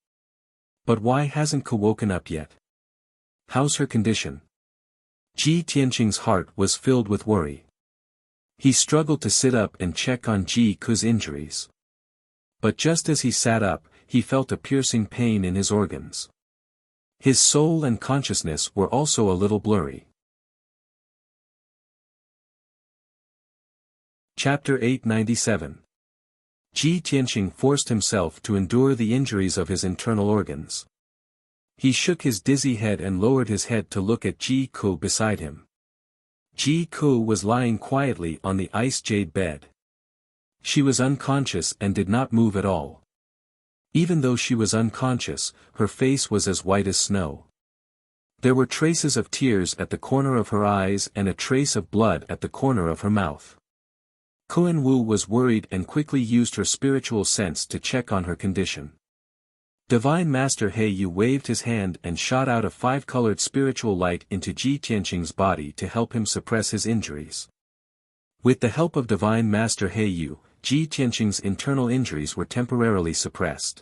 But why hasn't Ku woken up yet? How's her condition?" Ji Tianqing's heart was filled with worry. He struggled to sit up and check on Ji Ku's injuries. But just as he sat up, he felt a piercing pain in his organs. His soul and consciousness were also a little blurry. Chapter 897. Ji Tianqing forced himself to endure the injuries of his internal organs. He shook his dizzy head and lowered his head to look at Ji Ku beside him. Ji Ku was lying quietly on the ice jade bed. She was unconscious and did not move at all. Even though she was unconscious, her face was as white as snow. There were traces of tears at the corner of her eyes and a trace of blood at the corner of her mouth. Kuan Wu was worried and quickly used her spiritual sense to check on her condition. Divine Master He Yu waved his hand and shot out a five-colored spiritual light into Ji Tianqing's body to help him suppress his injuries. With the help of Divine Master He Yu, Ji Tianqing's internal injuries were temporarily suppressed.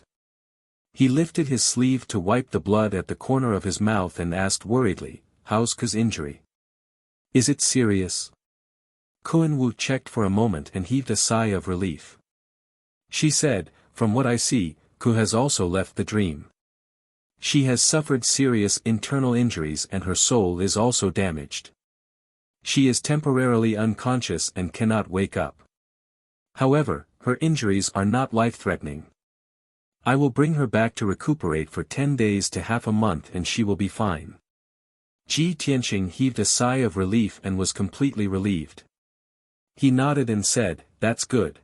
He lifted his sleeve to wipe the blood at the corner of his mouth and asked worriedly, "How's Ku's injury? Is it serious?" Kuan Wu checked for a moment and heaved a sigh of relief. She said, "From what I see, Ku has also left the dream. She has suffered serious internal injuries and her soul is also damaged. She is temporarily unconscious and cannot wake up. However, her injuries are not life-threatening. I will bring her back to recuperate for 10 days to half a month and she will be fine." Ji Tianqing heaved a sigh of relief and was completely relieved. He nodded and said, "That's good.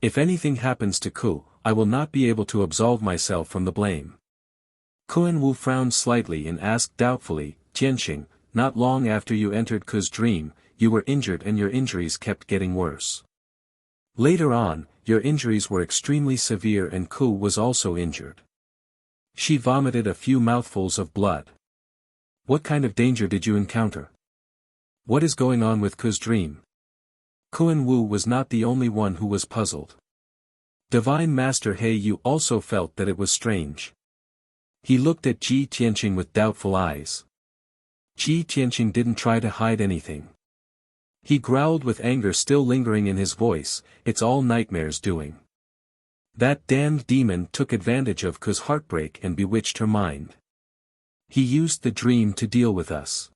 If anything happens to Ku, I will not be able to absolve myself from the blame." Kuan Wu frowned slightly and asked doubtfully, "Tianqing, not long after you entered Ku's dream, you were injured and your injuries kept getting worse. Later on, your injuries were extremely severe and Ku was also injured. She vomited a few mouthfuls of blood. What kind of danger did you encounter? What is going on with Ku's dream?" Kuan Wu was not the only one who was puzzled. Divine Master He Yu also felt that it was strange. He looked at Ji Tianqing with doubtful eyes. Ji Tianqing didn't try to hide anything. He growled with anger still lingering in his voice, "It's all Nightmare's doing. That damned demon took advantage of Ku's heartbreak and bewitched her mind. He used the dream to deal with us."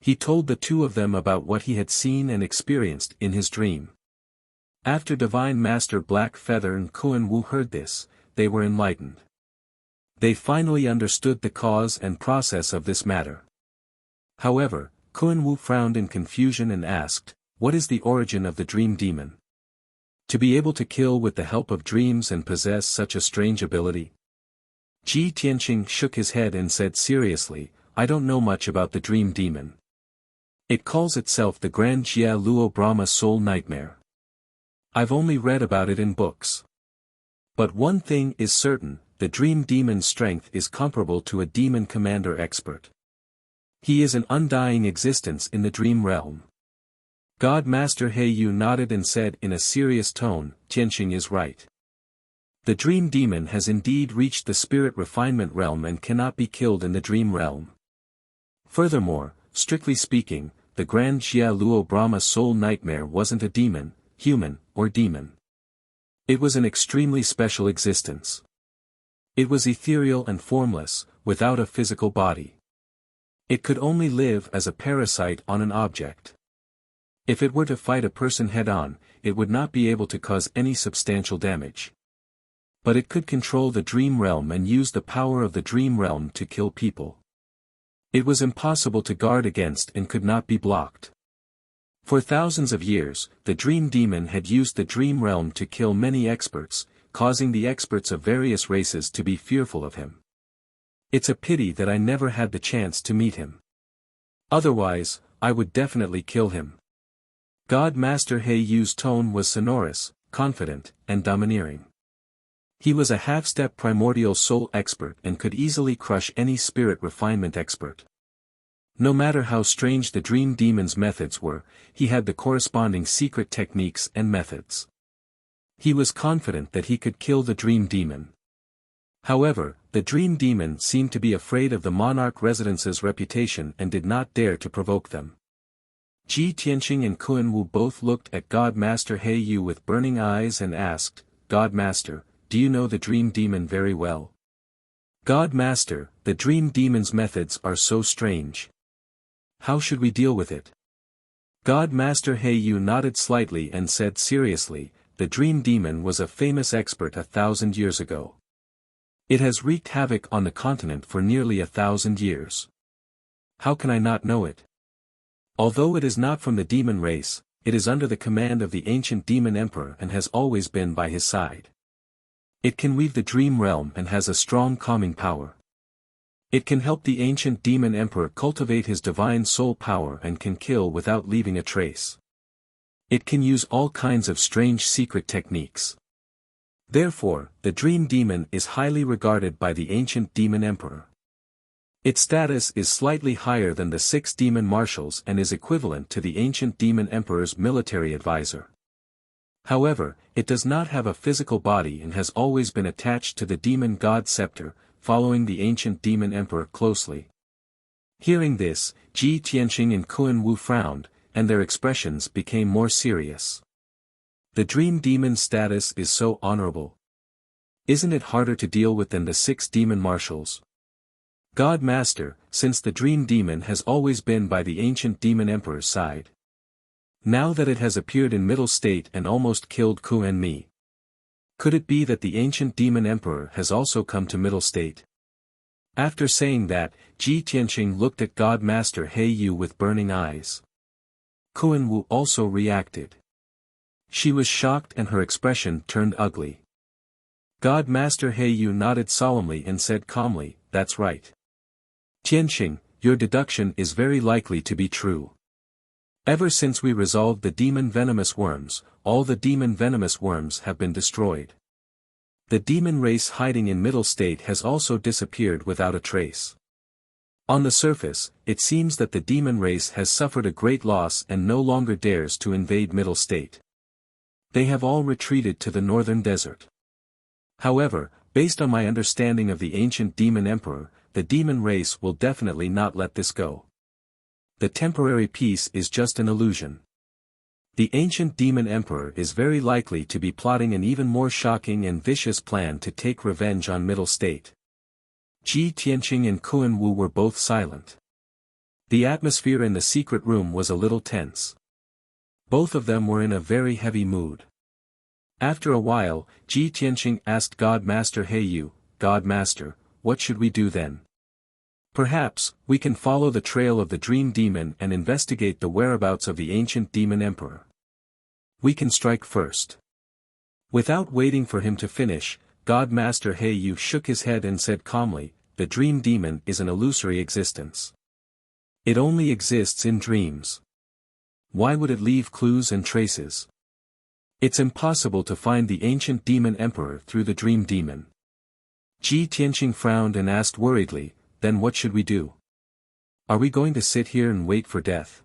He told the two of them about what he had seen and experienced in his dream. After Divine Master Black Feather and Kuan Wu heard this, they were enlightened. They finally understood the cause and process of this matter. However, Kuan Wu frowned in confusion and asked, "What is the origin of the dream demon? To be able to kill with the help of dreams and possess such a strange ability?" Ji Tianqing shook his head and said seriously, "I don't know much about the dream demon. It calls itself the Grand Jia Luo Brahma Soul Nightmare. I've only read about it in books. But one thing is certain, the dream demon's strength is comparable to a demon commander expert. He is an undying existence in the dream realm." God Master He Yu nodded and said in a serious tone, "Tianqing is right. The dream demon has indeed reached the spirit refinement realm and cannot be killed in the dream realm. Furthermore, strictly speaking, the Grand Jia Luo Brahma Soul Nightmare wasn't a demon, human, or demon. It was an extremely special existence. It was ethereal and formless, without a physical body. It could only live as a parasite on an object. If it were to fight a person head-on, it would not be able to cause any substantial damage. But it could control the dream realm and use the power of the dream realm to kill people. It was impossible to guard against and could not be blocked. For thousands of years, the dream demon had used the dream realm to kill many experts, causing the experts of various races to be fearful of him. It's a pity that I never had the chance to meet him. Otherwise, I would definitely kill him." God Master He Yu's tone was sonorous, confident, and domineering. He was a half-step primordial soul expert and could easily crush any spirit refinement expert. No matter how strange the dream demon's methods were, he had the corresponding secret techniques and methods. He was confident that he could kill the dream demon. However, the dream demon seemed to be afraid of the monarch residence's reputation and did not dare to provoke them. Ji Tianqing and Kuan Wu both looked at God Master He Yu with burning eyes and asked, "God Master, do you know the dream demon very well?" "God Master, the dream demon's methods are so strange. How should we deal with it?" God Master Heiyu nodded slightly and said seriously, the Dream Demon was a famous expert 1,000 years ago. It has wreaked havoc on the continent for nearly 1,000 years. How can I not know it? Although it is not from the demon race, it is under the command of the ancient demon emperor and has always been by his side. It can weave the dream realm and has a strong calming power. It can help the ancient demon emperor cultivate his divine soul power and can kill without leaving a trace. It can use all kinds of strange secret techniques. Therefore, the dream demon is highly regarded by the ancient demon emperor. Its status is slightly higher than the 6 demon marshals and is equivalent to the ancient demon emperor's military advisor. However, it does not have a physical body and has always been attached to the demon god scepter, following the ancient demon emperor closely. Hearing this, Ji Tianqing and Kun Wu frowned, and their expressions became more serious. The dream demon's status is so honorable. Isn't it harder to deal with than the 6 demon marshals? God Master, since the dream demon has always been by the ancient demon emperor's side. Now that it has appeared in middle state and almost killed Ku and me. Could it be that the ancient demon emperor has also come to middle state? After saying that, Ji Tianqing looked at God Master Heiyu with burning eyes. Kun Wu also reacted. She was shocked and her expression turned ugly. God Master Heiyu nodded solemnly and said calmly, that's right. Tianqing, your deduction is very likely to be true. Ever since we resolved the demon venomous worms, all the demon venomous worms have been destroyed. The demon race hiding in middle state has also disappeared without a trace. On the surface, it seems that the demon race has suffered a great loss and no longer dares to invade middle state. They have all retreated to the northern desert. However, based on my understanding of the ancient demon emperor, the demon race will definitely not let this go. The temporary peace is just an illusion. The ancient demon emperor is very likely to be plotting an even more shocking and vicious plan to take revenge on middle state. Ji Tianqing and Kun Wu were both silent. The atmosphere in the secret room was a little tense. Both of them were in a very heavy mood. After a while, Ji Tianqing asked God Master Heiyu, God Master, what should we do then? Perhaps, we can follow the trail of the dream demon and investigate the whereabouts of the ancient demon emperor. We can strike first. Without waiting for him to finish, God Master Heiyu shook his head and said calmly, the dream demon is an illusory existence. It only exists in dreams. Why would it leave clues and traces? It's impossible to find the ancient demon emperor through the dream demon. Ji Tianqing frowned and asked worriedly, then what should we do? Are we going to sit here and wait for death?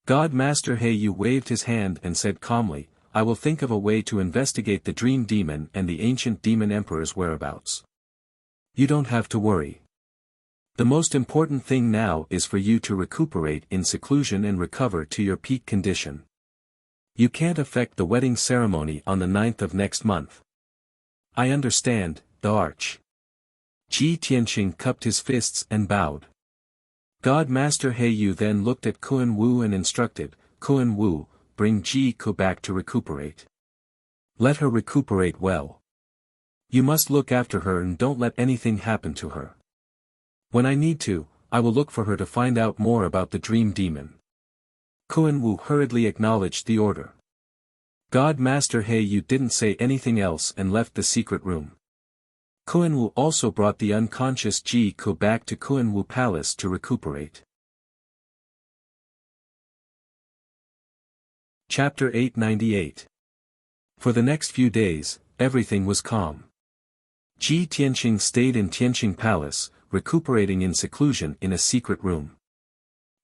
God Master Heiyu waved his hand and said calmly, I will think of a way to investigate the dream demon and the ancient demon emperor's whereabouts. You don't have to worry. The most important thing now is for you to recuperate in seclusion and recover to your peak condition. You can't affect the wedding ceremony on the 9th of next month. I understand, the Arch. Ji Tianqing cupped his fists and bowed. God Master Heiyu then looked at Kun Wu and instructed, Kun Wu, bring Ji Ku back to recuperate. Let her recuperate well. You must look after her and don't let anything happen to her. When I need to, I will look for her to find out more about the dream demon. Kun Wu hurriedly acknowledged the order. God Master Heiyu didn't say anything else and left the secret room. Kun Wu also brought the unconscious Ji Ku back to Kun Wu Palace to recuperate. Chapter 898. For the next few days, everything was calm. Ji Tianqing stayed in Tianqing Palace, recuperating in seclusion in a secret room.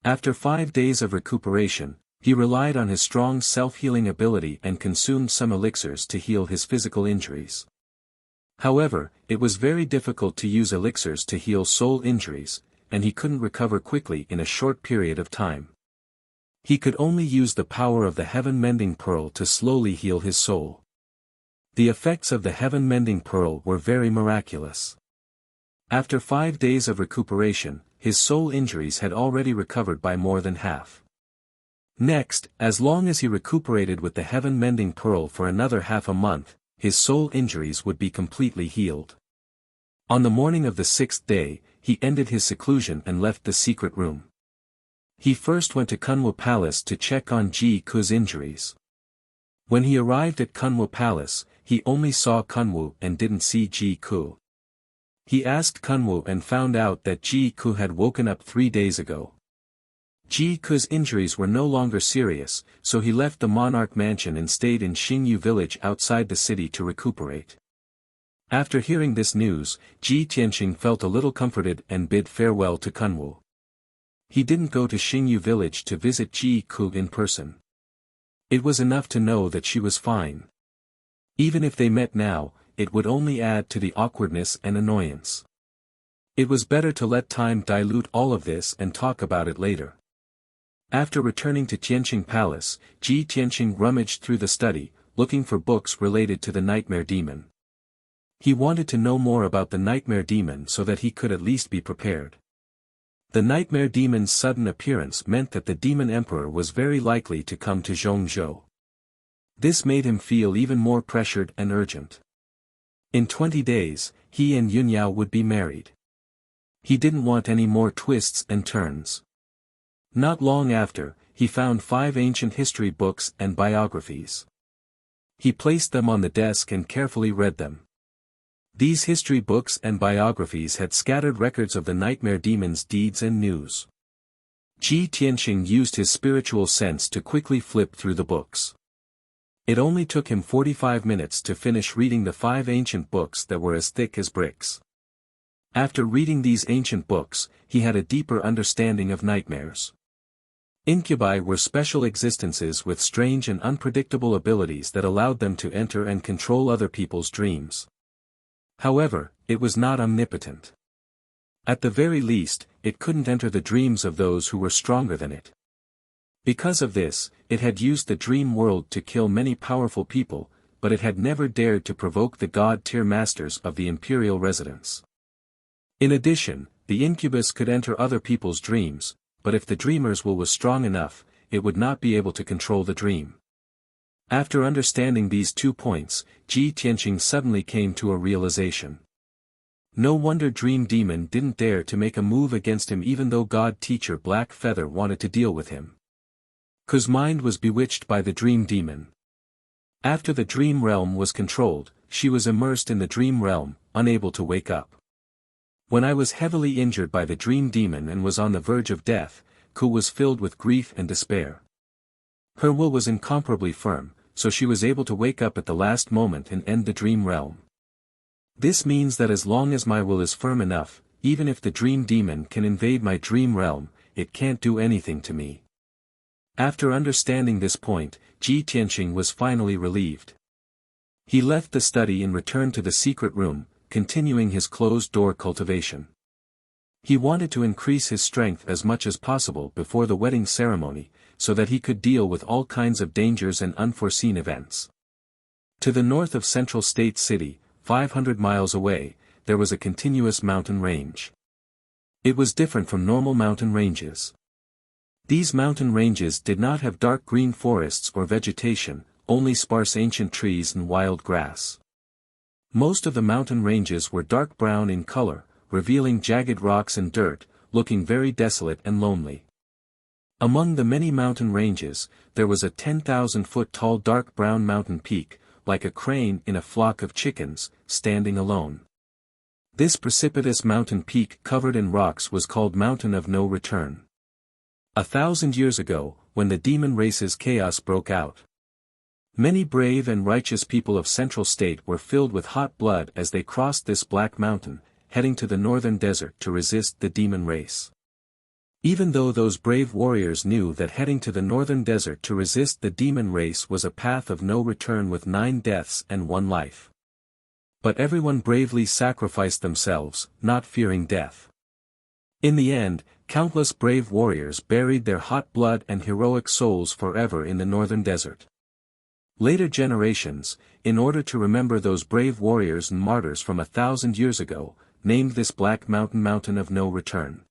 After 5 days of recuperation, he relied on his strong self-healing ability and consumed some elixirs to heal his physical injuries. However, it was very difficult to use elixirs to heal soul injuries, and he couldn't recover quickly in a short period of time. He could only use the power of the heaven-mending pearl to slowly heal his soul. The effects of the heaven-mending pearl were very miraculous. After 5 days of recuperation, his soul injuries had already recovered by more than half. Next, as long as he recuperated with the heaven-mending pearl for another half a month, his soul injuries would be completely healed. On the morning of the 6th day, he ended his seclusion and left the secret room. He first went to Kunwu Palace to check on Ji Ku's injuries. When he arrived at Kunwu Palace, he only saw Kunwu and didn't see Ji Ku. He asked Kunwu and found out that Ji Ku had woken up 3 days ago. Ji Ku's injuries were no longer serious, so he left the monarch mansion and stayed in Xingyu village outside the city to recuperate. After hearing this news, Ji Tianqing felt a little comforted and bid farewell to Kunwu. He didn't go to Xingyu village to visit Ji Ku in person. It was enough to know that she was fine. Even if they met now, it would only add to the awkwardness and annoyance. It was better to let time dilute all of this and talk about it later. After returning to Tianqing Palace, Ji Tianqing rummaged through the study, looking for books related to the nightmare demon. He wanted to know more about the nightmare demon so that he could at least be prepared. The nightmare demon's sudden appearance meant that the demon emperor was very likely to come to Zhongzhou. This made him feel even more pressured and urgent. In 20 days, he and Yunyao would be married. He didn't want any more twists and turns. Not long after, he found 5 ancient history books and biographies. He placed them on the desk and carefully read them. These history books and biographies had scattered records of the nightmare demon's deeds and news. Ji Tianqing used his spiritual sense to quickly flip through the books. It only took him 45 minutes to finish reading the 5 ancient books that were as thick as bricks. After reading these ancient books, he had a deeper understanding of nightmares. Incubi were special existences with strange and unpredictable abilities that allowed them to enter and control other people's dreams. However, it was not omnipotent. At the very least, it couldn't enter the dreams of those who were stronger than it. Because of this, it had used the dream world to kill many powerful people, but it had never dared to provoke the god-tier masters of the imperial residence. In addition, the incubus could enter other people's dreams, but if the dreamer's will was strong enough, it would not be able to control the dream. After understanding these 2 points, Ji Tianqing suddenly came to a realization. No wonder Dream Demon didn't dare to make a move against him even though God Teacher Black Feather wanted to deal with him. Ku's mind was bewitched by the Dream Demon. After the dream realm was controlled, she was immersed in the dream realm, unable to wake up. When I was heavily injured by the Dream Demon and was on the verge of death, Ku was filled with grief and despair. Her will was incomparably firm, so she was able to wake up at the last moment and end the dream realm. This means that as long as my will is firm enough, even if the Dream Demon can invade my dream realm, it can't do anything to me. After understanding this point, Ji Tianqing was finally relieved. He left the study and returned to the secret room, continuing his closed-door cultivation. He wanted to increase his strength as much as possible before the wedding ceremony, so that he could deal with all kinds of dangers and unforeseen events. To the north of Central State City, 500 miles away, there was a continuous mountain range. It was different from normal mountain ranges. These mountain ranges did not have dark green forests or vegetation, only sparse ancient trees and wild grass. Most of the mountain ranges were dark brown in color, revealing jagged rocks and dirt, looking very desolate and lonely. Among the many mountain ranges, there was a 10,000-foot tall dark brown mountain peak, like a crane in a flock of chickens, standing alone. This precipitous mountain peak covered in rocks was called Mountain of No Return. 1,000 years ago, when the demon race's chaos broke out, many brave and righteous people of Central State were filled with hot blood as they crossed this black mountain, heading to the northern desert to resist the demon race. Even though those brave warriors knew that heading to the northern desert to resist the demon race was a path of no return with 9 deaths and 1 life. But everyone bravely sacrificed themselves, not fearing death. In the end, countless brave warriors buried their hot blood and heroic souls forever in the northern desert. Later generations, in order to remember those brave warriors and martyrs from 1,000 years ago, named this Black Mountain Mountain of No Return.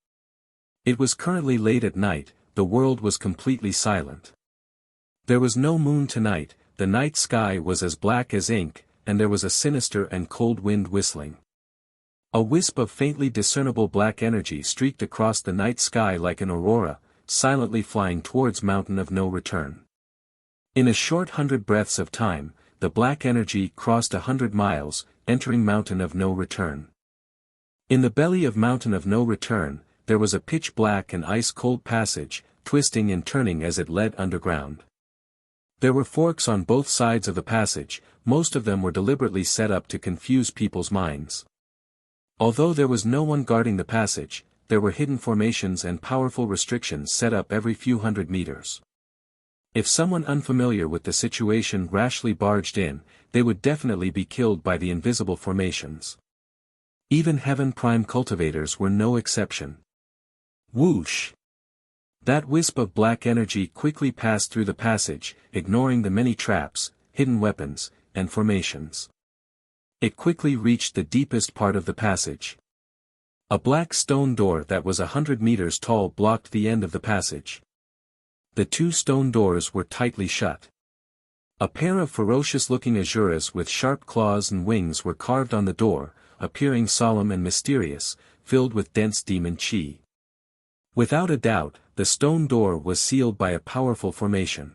It was currently late at night, the world was completely silent. There was no moon tonight, the night sky was as black as ink, and there was a sinister and cold wind whistling. A wisp of faintly discernible black energy streaked across the night sky like an aurora, silently flying towards Mountain of No Return. In a short 100 breaths of time, the black energy crossed 100 miles, entering Mountain of No Return. In the belly of Mountain of No Return, there was a pitch-black and ice-cold passage, twisting and turning as it led underground. There were forks on both sides of the passage, most of them were deliberately set up to confuse people's minds. Although there was no one guarding the passage, there were hidden formations and powerful restrictions set up every few hundred meters. If someone unfamiliar with the situation rashly barged in, they would definitely be killed by the invisible formations. Even Heaven Prime cultivators were no exception. Whoosh! That wisp of black energy quickly passed through the passage, ignoring the many traps, hidden weapons, and formations. It quickly reached the deepest part of the passage. A black stone door that was 100 meters tall blocked the end of the passage. The two stone doors were tightly shut. A pair of ferocious-looking Azuras with sharp claws and wings were carved on the door, appearing solemn and mysterious, filled with dense demon chi. Without a doubt, the stone door was sealed by a powerful formation.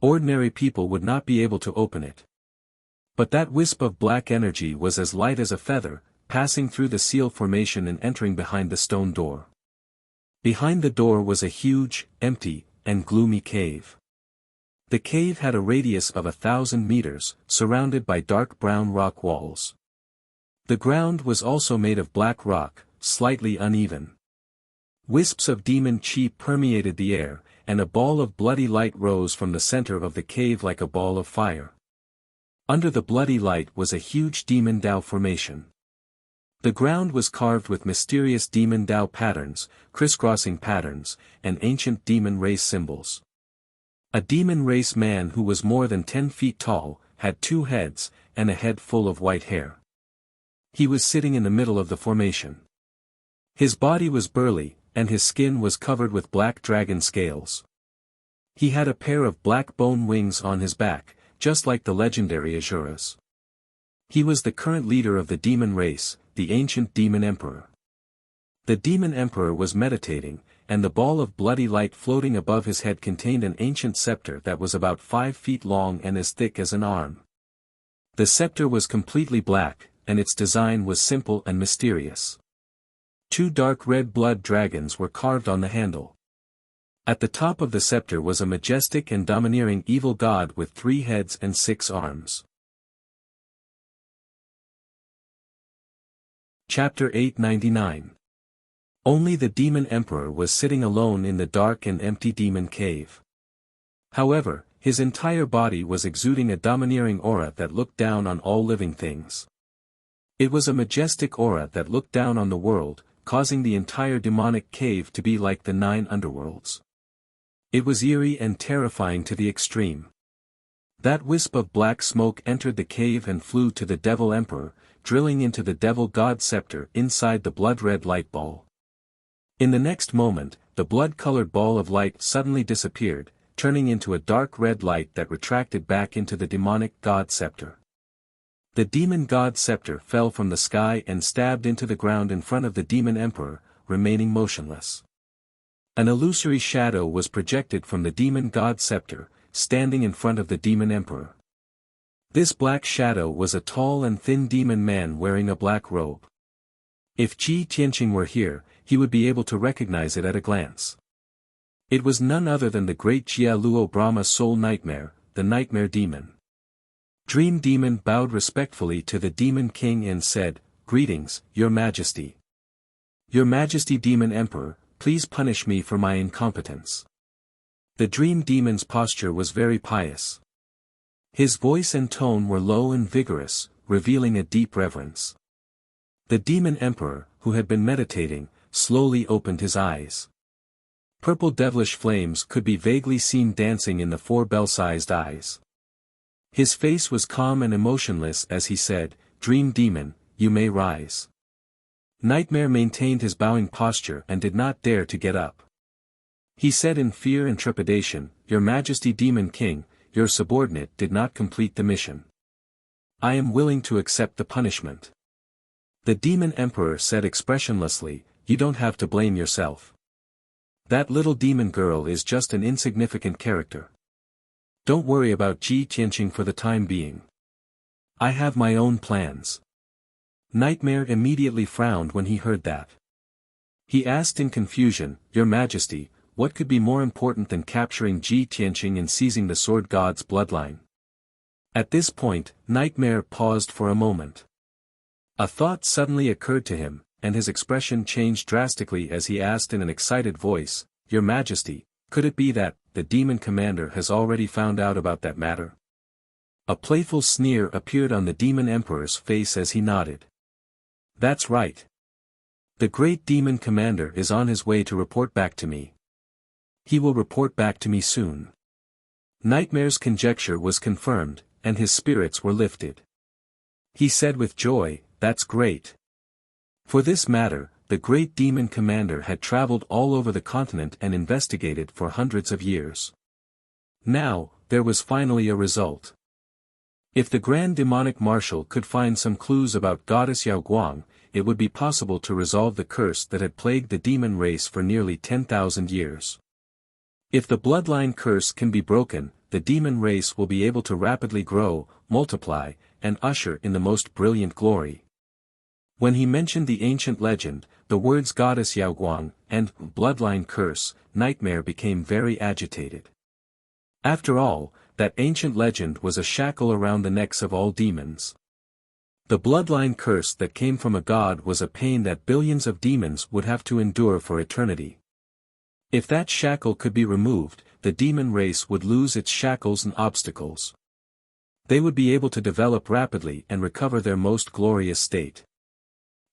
Ordinary people would not be able to open it. But that wisp of black energy was as light as a feather, passing through the seal formation and entering behind the stone door. Behind the door was a huge, empty, and gloomy cave. The cave had a radius of 1,000 meters, surrounded by dark brown rock walls. The ground was also made of black rock, slightly uneven. Wisps of demon chi permeated the air, and a ball of bloody light rose from the center of the cave like a ball of fire. Under the bloody light was a huge demon Dao formation. The ground was carved with mysterious demon Dao patterns, crisscrossing patterns, and ancient demon race symbols. A demon race man who was more than 10 feet tall, had 2 heads, and a head full of white hair. He was sitting in the middle of the formation. His body was burly, and his skin was covered with black dragon scales. He had a pair of black bone wings on his back, just like the legendary Azuras. He was the current leader of the demon race, the ancient demon emperor. The demon emperor was meditating, and the ball of bloody light floating above his head contained an ancient scepter that was about 5 feet long and as thick as an arm. The scepter was completely black, and its design was simple and mysterious. 2 dark red blood dragons were carved on the handle. At the top of the scepter was a majestic and domineering evil god with 3 heads and 6 arms. Chapter 899. Only the demon emperor was sitting alone in the dark and empty demon cave. However, his entire body was exuding a domineering aura that looked down on all living things. It was a majestic aura that looked down on the world, causing the entire demonic cave to be like the 9 underworlds. It was eerie and terrifying to the extreme. That wisp of black smoke entered the cave and flew to the devil emperor, drilling into the devil god scepter inside the blood-red light ball. In the next moment, the blood-colored ball of light suddenly disappeared, turning into a dark red light that retracted back into the demonic god scepter. The demon god scepter fell from the sky and stabbed into the ground in front of the demon emperor, remaining motionless. An illusory shadow was projected from the demon god scepter, standing in front of the demon emperor. This black shadow was a tall and thin demon man wearing a black robe. If Ji Tianqing were here, he would be able to recognize it at a glance. It was none other than the great Jia Luo Brahma Soul Nightmare, the Nightmare Demon. Dream Demon bowed respectfully to the Demon King and said, "Greetings, Your Majesty. Your Majesty Demon Emperor, please punish me for my incompetence." The Dream Demon's posture was very pious. His voice and tone were low and vigorous, revealing a deep reverence. The Demon Emperor, who had been meditating, slowly opened his eyes. Purple devilish flames could be vaguely seen dancing in the 4 bell-sized eyes. His face was calm and emotionless as he said, "Dream Demon, you may rise." Nightmare maintained his bowing posture and did not dare to get up. He said in fear and trepidation, "Your Majesty Demon King, your subordinate did not complete the mission. I am willing to accept the punishment." The Demon Emperor said expressionlessly, "You don't have to blame yourself. That little demon girl is just an insignificant character. Don't worry about Ji Tianqing for the time being. I have my own plans." Nightmare immediately frowned when he heard that. He asked in confusion, "Your Majesty, what could be more important than capturing Ji Tianqing and seizing the Sword God's bloodline?" At this point, Nightmare paused for a moment. A thought suddenly occurred to him, and his expression changed drastically as he asked in an excited voice, "Your Majesty, could it be that the demon commander has already found out about that matter?" A playful sneer appeared on the Demon Emperor's face as he nodded. "That's right. The great demon commander is on his way to report back to me. He will report back to me soon." Nightmare's conjecture was confirmed, and his spirits were lifted. He said with joy, "That's great." For this matter, the great demon commander had traveled all over the continent and investigated for hundreds of years. Now, there was finally a result. If the Grand Demonic Marshal could find some clues about Goddess Yao Guang, it would be possible to resolve the curse that had plagued the demon race for nearly 10,000 years. If the bloodline curse can be broken, the demon race will be able to rapidly grow, multiply, and usher in the most brilliant glory. When he mentioned the ancient legend, the words Goddess Yao Guang, and bloodline curse, Nightmare became very agitated. After all, that ancient legend was a shackle around the necks of all demons. The bloodline curse that came from a god was a pain that billions of demons would have to endure for eternity. If that shackle could be removed, the demon race would lose its shackles and obstacles. They would be able to develop rapidly and recover their most glorious state.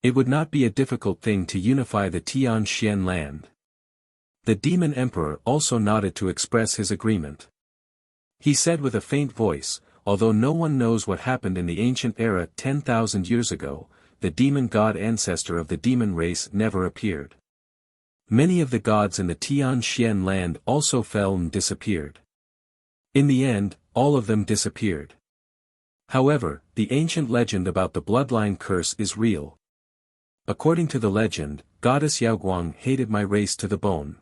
It would not be a difficult thing to unify the Tianxian land. The Demon Emperor also nodded to express his agreement. He said with a faint voice, "Although no one knows what happened in the ancient era 10,000 years ago, the demon god ancestor of the demon race never appeared. Many of the gods in the Tianxian land also fell and disappeared. In the end, all of them disappeared. However, the ancient legend about the bloodline curse is real. According to the legend, Goddess Yao Guang hated my race to the bone.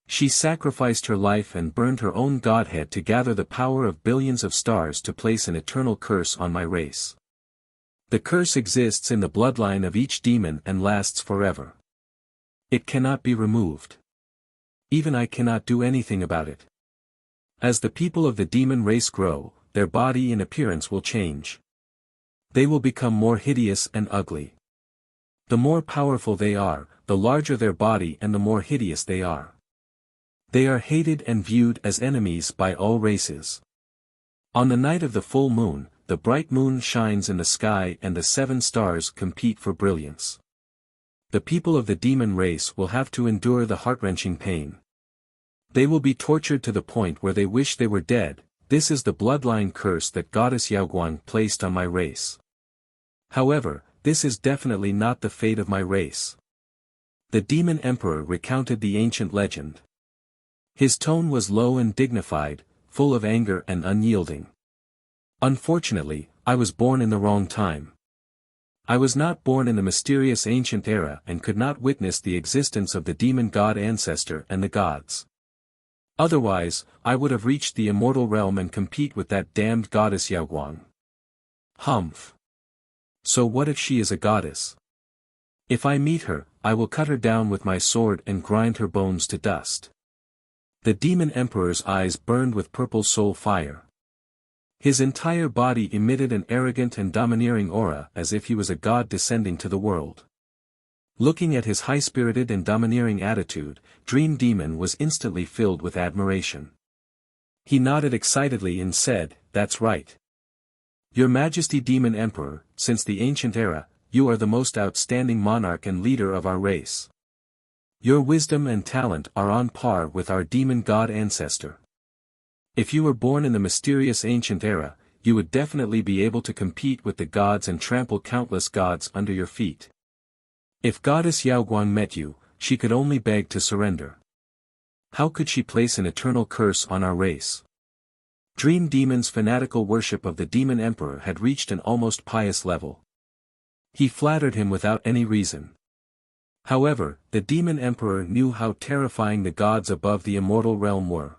She sacrificed her life and burned her own godhead to gather the power of billions of stars to place an eternal curse on my race. The curse exists in the bloodline of each demon and lasts forever. It cannot be removed. Even I cannot do anything about it. As the people of the demon race grow, their body and appearance will change. They will become more hideous and ugly. The more powerful they are, the larger their body and the more hideous they are. They are hated and viewed as enemies by all races. On the night of the full moon, the bright moon shines in the sky and the 7 stars compete for brilliance. The people of the demon race will have to endure the heart-wrenching pain. They will be tortured to the point where they wish they were dead. This is the bloodline curse that Goddess Yao Guang placed on my race. However, this is definitely not the fate of my race." The Demon Emperor recounted the ancient legend. His tone was low and dignified, full of anger and unyielding. "Unfortunately, I was born in the wrong time. I was not born in the mysterious ancient era and could not witness the existence of the demon god ancestor and the gods. Otherwise, I would have reached the immortal realm and compete with that damned Goddess Yao Guang." "Humph. So what if she is a goddess? If I meet her, I will cut her down with my sword and grind her bones to dust." The Demon Emperor's eyes burned with purple soul fire. His entire body emitted an arrogant and domineering aura as if he was a god descending to the world. Looking at his high-spirited and domineering attitude, Dream Demon was instantly filled with admiration. He nodded excitedly and said, "That's right. Your Majesty Demon Emperor, since the ancient era, you are the most outstanding monarch and leader of our race. Your wisdom and talent are on par with our demon god ancestor. If you were born in the mysterious ancient era, you would definitely be able to compete with the gods and trample countless gods under your feet. If Goddess Yao Guang met you, she could only beg to surrender. How could she place an eternal curse on our race? Dream Demon's fanatical worship of the Demon Emperor had reached an almost pious level. He flattered him without any reason. However, the Demon Emperor knew how terrifying the gods above the immortal realm were.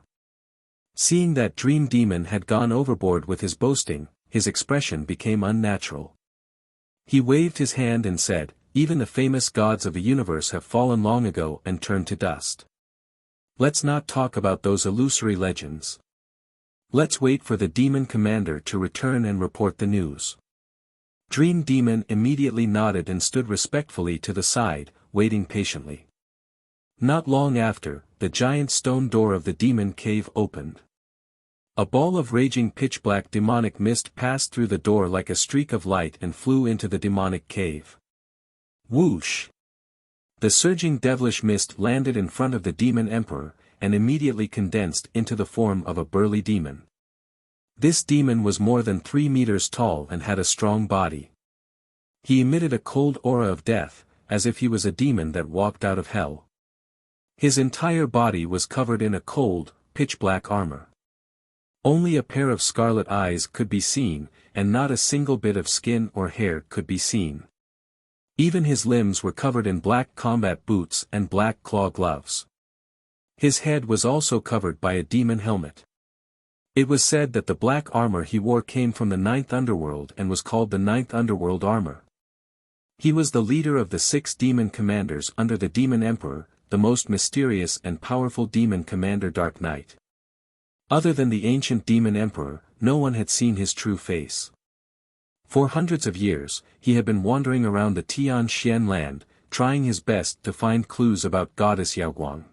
Seeing that Dream Demon had gone overboard with his boasting, his expression became unnatural. He waved his hand and said, "Even the famous gods of the universe have fallen long ago and turned to dust. Let's not talk about those illusory legends. Let's wait for the Demon Commander to return and report the news." Dream Demon immediately nodded and stood respectfully to the side, waiting patiently. Not long after, the giant stone door of the demon cave opened. A ball of raging pitch-black demonic mist passed through the door like a streak of light and flew into the demonic cave. Whoosh! The surging devilish mist landed in front of the Demon Emperor, and immediately condensed into the form of a burly demon. This demon was more than 3 meters tall and had a strong body. He emitted a cold aura of death, as if he was a demon that walked out of hell. His entire body was covered in a cold, pitch-black armor. Only a pair of scarlet eyes could be seen, and not a single bit of skin or hair could be seen. Even his limbs were covered in black combat boots and black claw gloves. His head was also covered by a demon helmet. It was said that the black armor he wore came from the 9th underworld and was called the 9th underworld armor. He was the leader of the 6 demon commanders under the Demon Emperor, the most mysterious and powerful demon commander Dark Knight. Other than the ancient Demon Emperor, no one had seen his true face. For hundreds of years, he had been wandering around the Tian Xian land, trying his best to find clues about Goddess Yaoguang.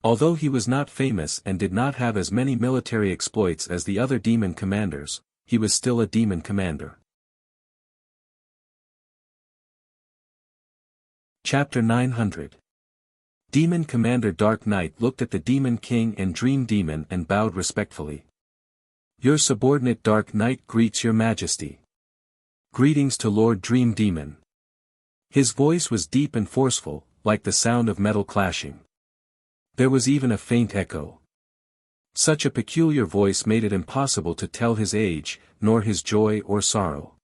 Although he was not famous and did not have as many military exploits as the other demon commanders, he was still a demon commander. Chapter 900. Demon Commander Dark Knight looked at the Demon King and Dream Demon and bowed respectfully. "Your subordinate Dark Knight greets your majesty." "Greetings to Lord Dream Demon." His voice was deep and forceful, like the sound of metal clashing. There was even a faint echo. Such a peculiar voice made it impossible to tell his age, nor his joy or sorrow.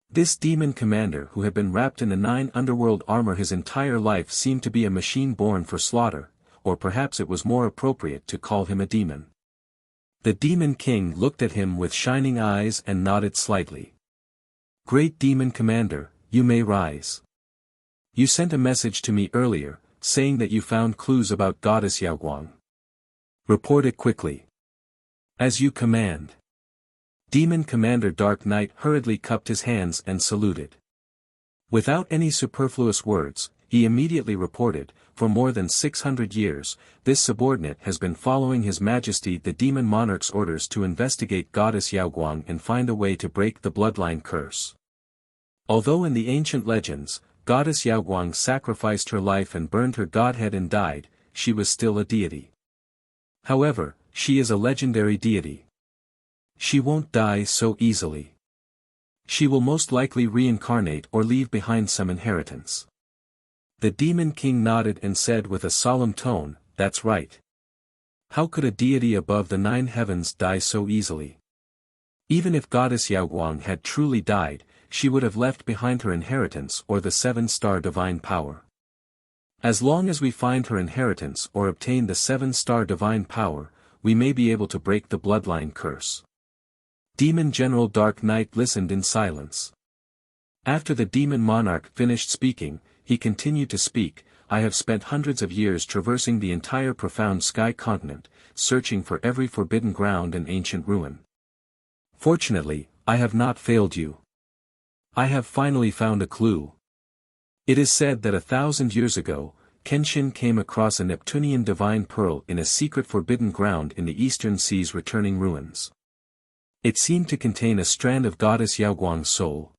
This demon commander who had been wrapped in the 9 underworld armor his entire life seemed to be a machine born for slaughter, or perhaps it was more appropriate to call him a demon. The Demon King looked at him with shining eyes and nodded slightly. "Great Demon Commander, you may rise. You sent a message to me earlier, saying that you found clues about Goddess Yaoguang. Report it quickly." "As you command." Demon Commander Dark Knight hurriedly cupped his hands and saluted. Without any superfluous words, he immediately reported, "For more than 600 years, this subordinate has been following His Majesty the Demon Monarch's orders to investigate Goddess Yaoguang and find a way to break the bloodline curse. Although in the ancient legends, Goddess Yaoguang sacrificed her life and burned her godhead and died, she was still a deity. However, she is a legendary deity. She won't die so easily. She will most likely reincarnate or leave behind some inheritance." The Demon King nodded and said with a solemn tone, "That's right. How could a deity above the 9 heavens die so easily? Even if Goddess Yaoguang had truly died, she would have left behind her inheritance or the 7-star divine power. As long as we find her inheritance or obtain the 7-star divine power, we may be able to break the bloodline curse." Demon General Dark Knight listened in silence. After the Demon Monarch finished speaking, he continued to speak, "I have spent hundreds of years traversing the entire profound sky continent, searching for every forbidden ground and ancient ruin. Fortunately, I have not failed you. I have finally found a clue. It is said that 1,000 years ago, Kenshin came across a Neptunian divine pearl in a secret forbidden ground in the eastern sea's returning ruins. It seemed to contain a strand of Goddess Yaoguang's soul.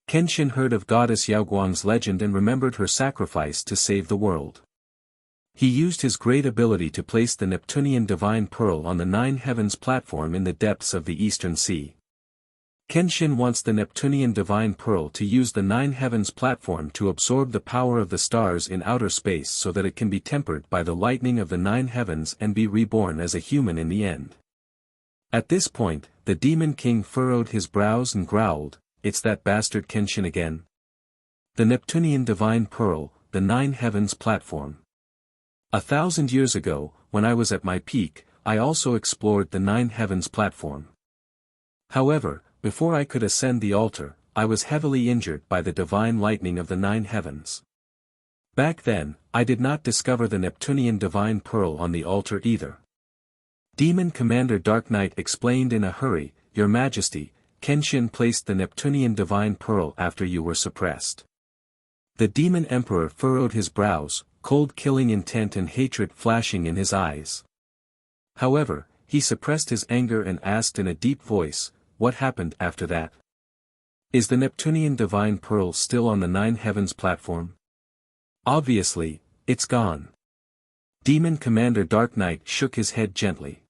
Kenshin heard of Goddess Yaoguang's legend and remembered her sacrifice to save the world. He used his great ability to place the Neptunian divine pearl on the 9 heavens platform in the depths of the eastern sea. Kenshin wants the Neptunian Divine Pearl to use the Nine Heavens platform to absorb the power of the stars in outer space so that it can be tempered by the lightning of the Nine Heavens and be reborn as a human in the end. At this point, the Demon King furrowed his brows and growled, "It's that bastard Kenshin again. The Neptunian Divine Pearl, the Nine Heavens platform. 1,000 years ago, when I was at my peak, I also explored the Nine Heavens platform. However, before I could ascend the altar, I was heavily injured by the divine lightning of the Nine Heavens. Back then, I did not discover the Neptunian Divine Pearl on the altar either." Demon Commander Dark Knight explained in a hurry, "Your Majesty, Kenshin placed the Neptunian Divine Pearl after you were suppressed." The Demon Emperor furrowed his brows, cold killing intent and hatred flashing in his eyes. However, he suppressed his anger and asked in a deep voice, "What happened after that? Is the Neptunian Divine Pearl still on the Nine Heavens platform?" "Obviously, it's gone." Demon Commander Dark Knight shook his head gently.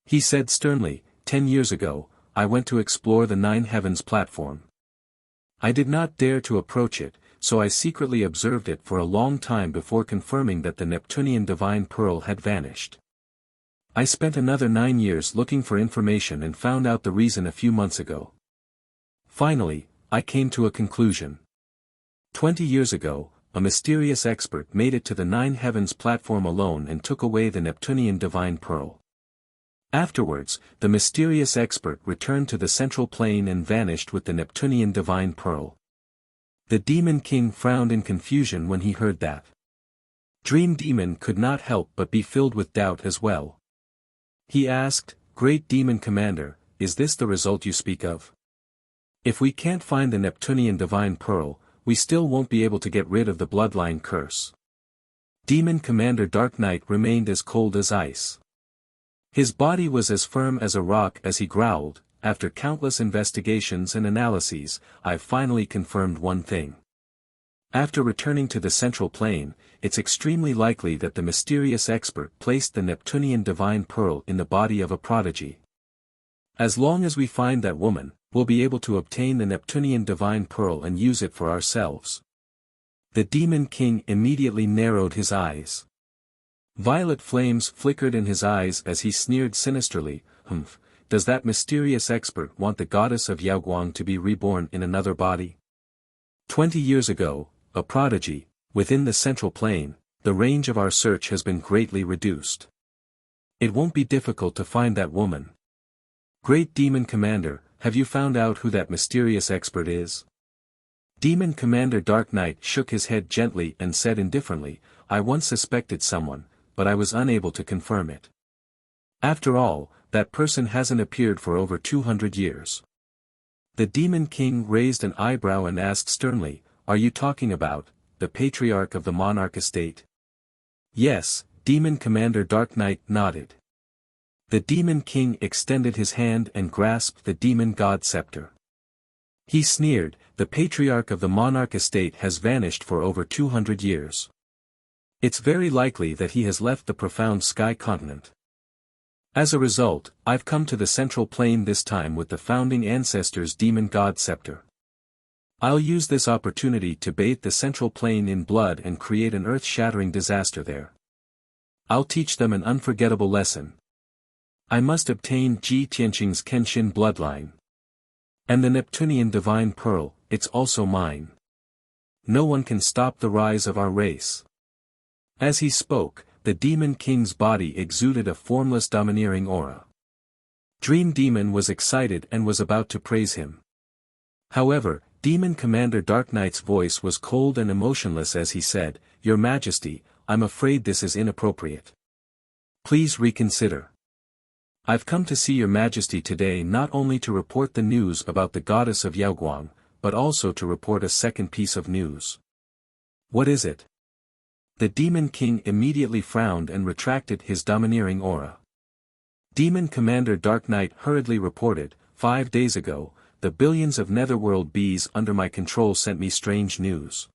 He said sternly, 10 years ago, I went to explore the Nine Heavens platform. I did not dare to approach it, so I secretly observed it for a long time before confirming that the Neptunian Divine Pearl had vanished. I spent another 9 years looking for information and found out the reason a few months ago. Finally, I came to a conclusion. 20 years ago, a mysterious expert made it to the Nine Heavens platform alone and took away the Neptunian Divine Pearl. Afterwards, the mysterious expert returned to the central plane and vanished with the Neptunian Divine Pearl. The Demon King frowned in confusion when he heard that. Dream Demon could not help but be filled with doubt as well. He asked, "Great Demon Commander, is this the result you speak of? If we can't find the Neptunian Divine Pearl, we still won't be able to get rid of the bloodline curse." Demon Commander Dark Knight remained as cold as ice. His body was as firm as a rock as he growled, "After countless investigations and analyses, I've finally confirmed one thing. After returning to the central plane, it's extremely likely that the mysterious expert placed the Neptunian Divine Pearl in the body of a prodigy. As long as we find that woman, we'll be able to obtain the Neptunian Divine Pearl and use it for ourselves." The Demon King immediately narrowed his eyes. Violet flames flickered in his eyes as he sneered sinisterly, "Humph, does that mysterious expert want the goddess of Yaoguang to be reborn in another body? 20 years ago, a prodigy, within the central plane, the range of our search has been greatly reduced. It won't be difficult to find that woman. Great Demon Commander, have you found out who that mysterious expert is?" Demon Commander Dark Knight shook his head gently and said indifferently, "I once suspected someone, but I was unable to confirm it. After all, that person hasn't appeared for over 200 years. The Demon King raised an eyebrow and asked sternly, "Are you talking about the patriarch of the monarch estate?" "Yes," Demon Commander Dark Knight nodded. The Demon King extended his hand and grasped the Demon God Scepter. He sneered, "The patriarch of the monarch estate has vanished for over 200 years. It's very likely that he has left the profound sky continent. As a result, I've come to the central plane this time with the founding ancestors' Demon God Scepter. I'll use this opportunity to bathe the central plane in blood and create an earth-shattering disaster there. I'll teach them an unforgettable lesson. I must obtain Ji Tianqing's Kenshin bloodline. And the Neptunian Divine Pearl, it's also mine. No one can stop the rise of our race." As he spoke, the Demon King's body exuded a formless domineering aura. Dream Demon was excited and was about to praise him. However, Demon Commander Dark Knight's voice was cold and emotionless as he said, "Your Majesty, I'm afraid this is inappropriate. Please reconsider. I've come to see Your Majesty today not only to report the news about the goddess of Yaoguang, but also to report a second piece of news." "What is it?" The Demon King immediately frowned and retracted his domineering aura. Demon Commander Dark Knight hurriedly reported, 5 days ago, the billions of netherworld bees under my control sent me strange news.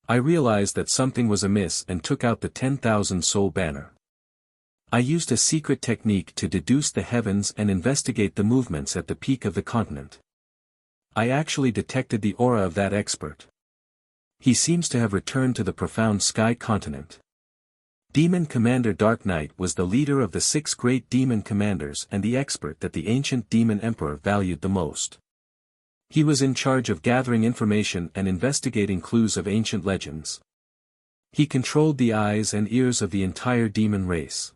I realized that something was amiss and took out the 10,000 soul banner. I used a secret technique to deduce the heavens and investigate the movements at the peak of the continent. I actually detected the aura of that expert. He seems to have returned to the profound sky continent. Demon Commander Dark Knight was the leader of the 6 great demon commanders and the expert that the ancient demon emperor valued the most. He was in charge of gathering information and investigating clues of ancient legends. He controlled the eyes and ears of the entire demon race.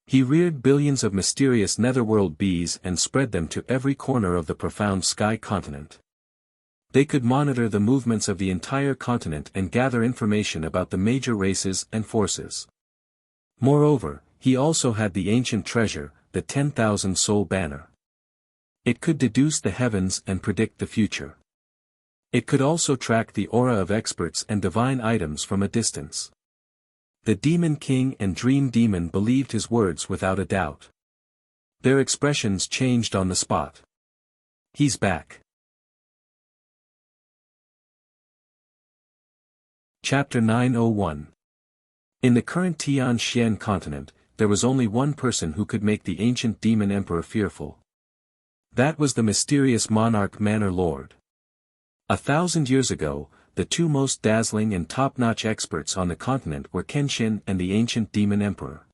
He reared billions of mysterious netherworld bees and spread them to every corner of the profound sky continent. They could monitor the movements of the entire continent and gather information about the major races and forces. Moreover, he also had the ancient treasure, the 10,000 soul banner. It could deduce the heavens and predict the future. It could also track the aura of experts and divine items from a distance. The Demon King and Dream Demon believed his words without a doubt. Their expressions changed on the spot. He's back. Chapter 901. In the current Tian-Xian continent, there was only one person who could make the ancient demon emperor fearful. That was the mysterious monarch Manor Lord. 1,000 years ago, the 2 most dazzling and top-notch experts on the continent were Kenshin and the ancient demon emperor.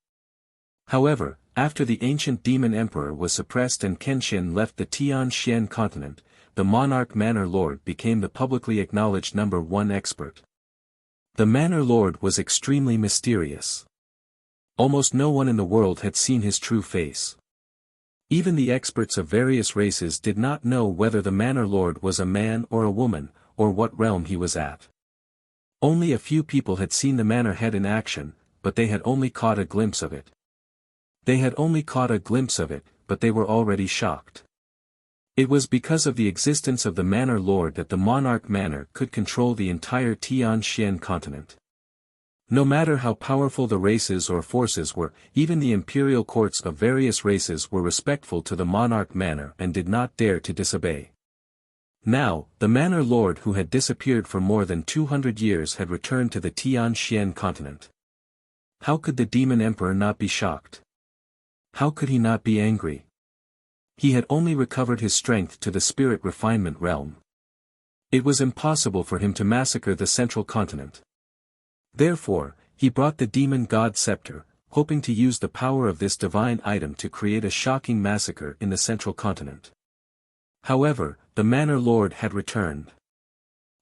However, after the ancient demon emperor was suppressed and Kenshin left the Tian-Xian continent, the monarch Manor Lord became the publicly acknowledged number 1 expert. The Manor Lord was extremely mysterious. Almost no one in the world had seen his true face. Even the experts of various races did not know whether the Manor Lord was a man or a woman, or what realm he was at. Only a few people had seen the Manor Head in action, but they had only caught a glimpse of it. But they were already shocked. It was because of the existence of the Manor Lord that the Monarch Manor could control the entire Tian-Xian continent. No matter how powerful the races or forces were, even the imperial courts of various races were respectful to the Monarch Manor and did not dare to disobey. Now, the Manor Lord who had disappeared for more than 200 years had returned to the Tian-Xian continent. How could the Demon Emperor not be shocked? How could he not be angry? He had only recovered his strength to the spirit refinement realm. It was impossible for him to massacre the central continent. Therefore, he brought the demon god scepter, hoping to use the power of this divine item to create a shocking massacre in the central continent. However, the Manor Lord had returned.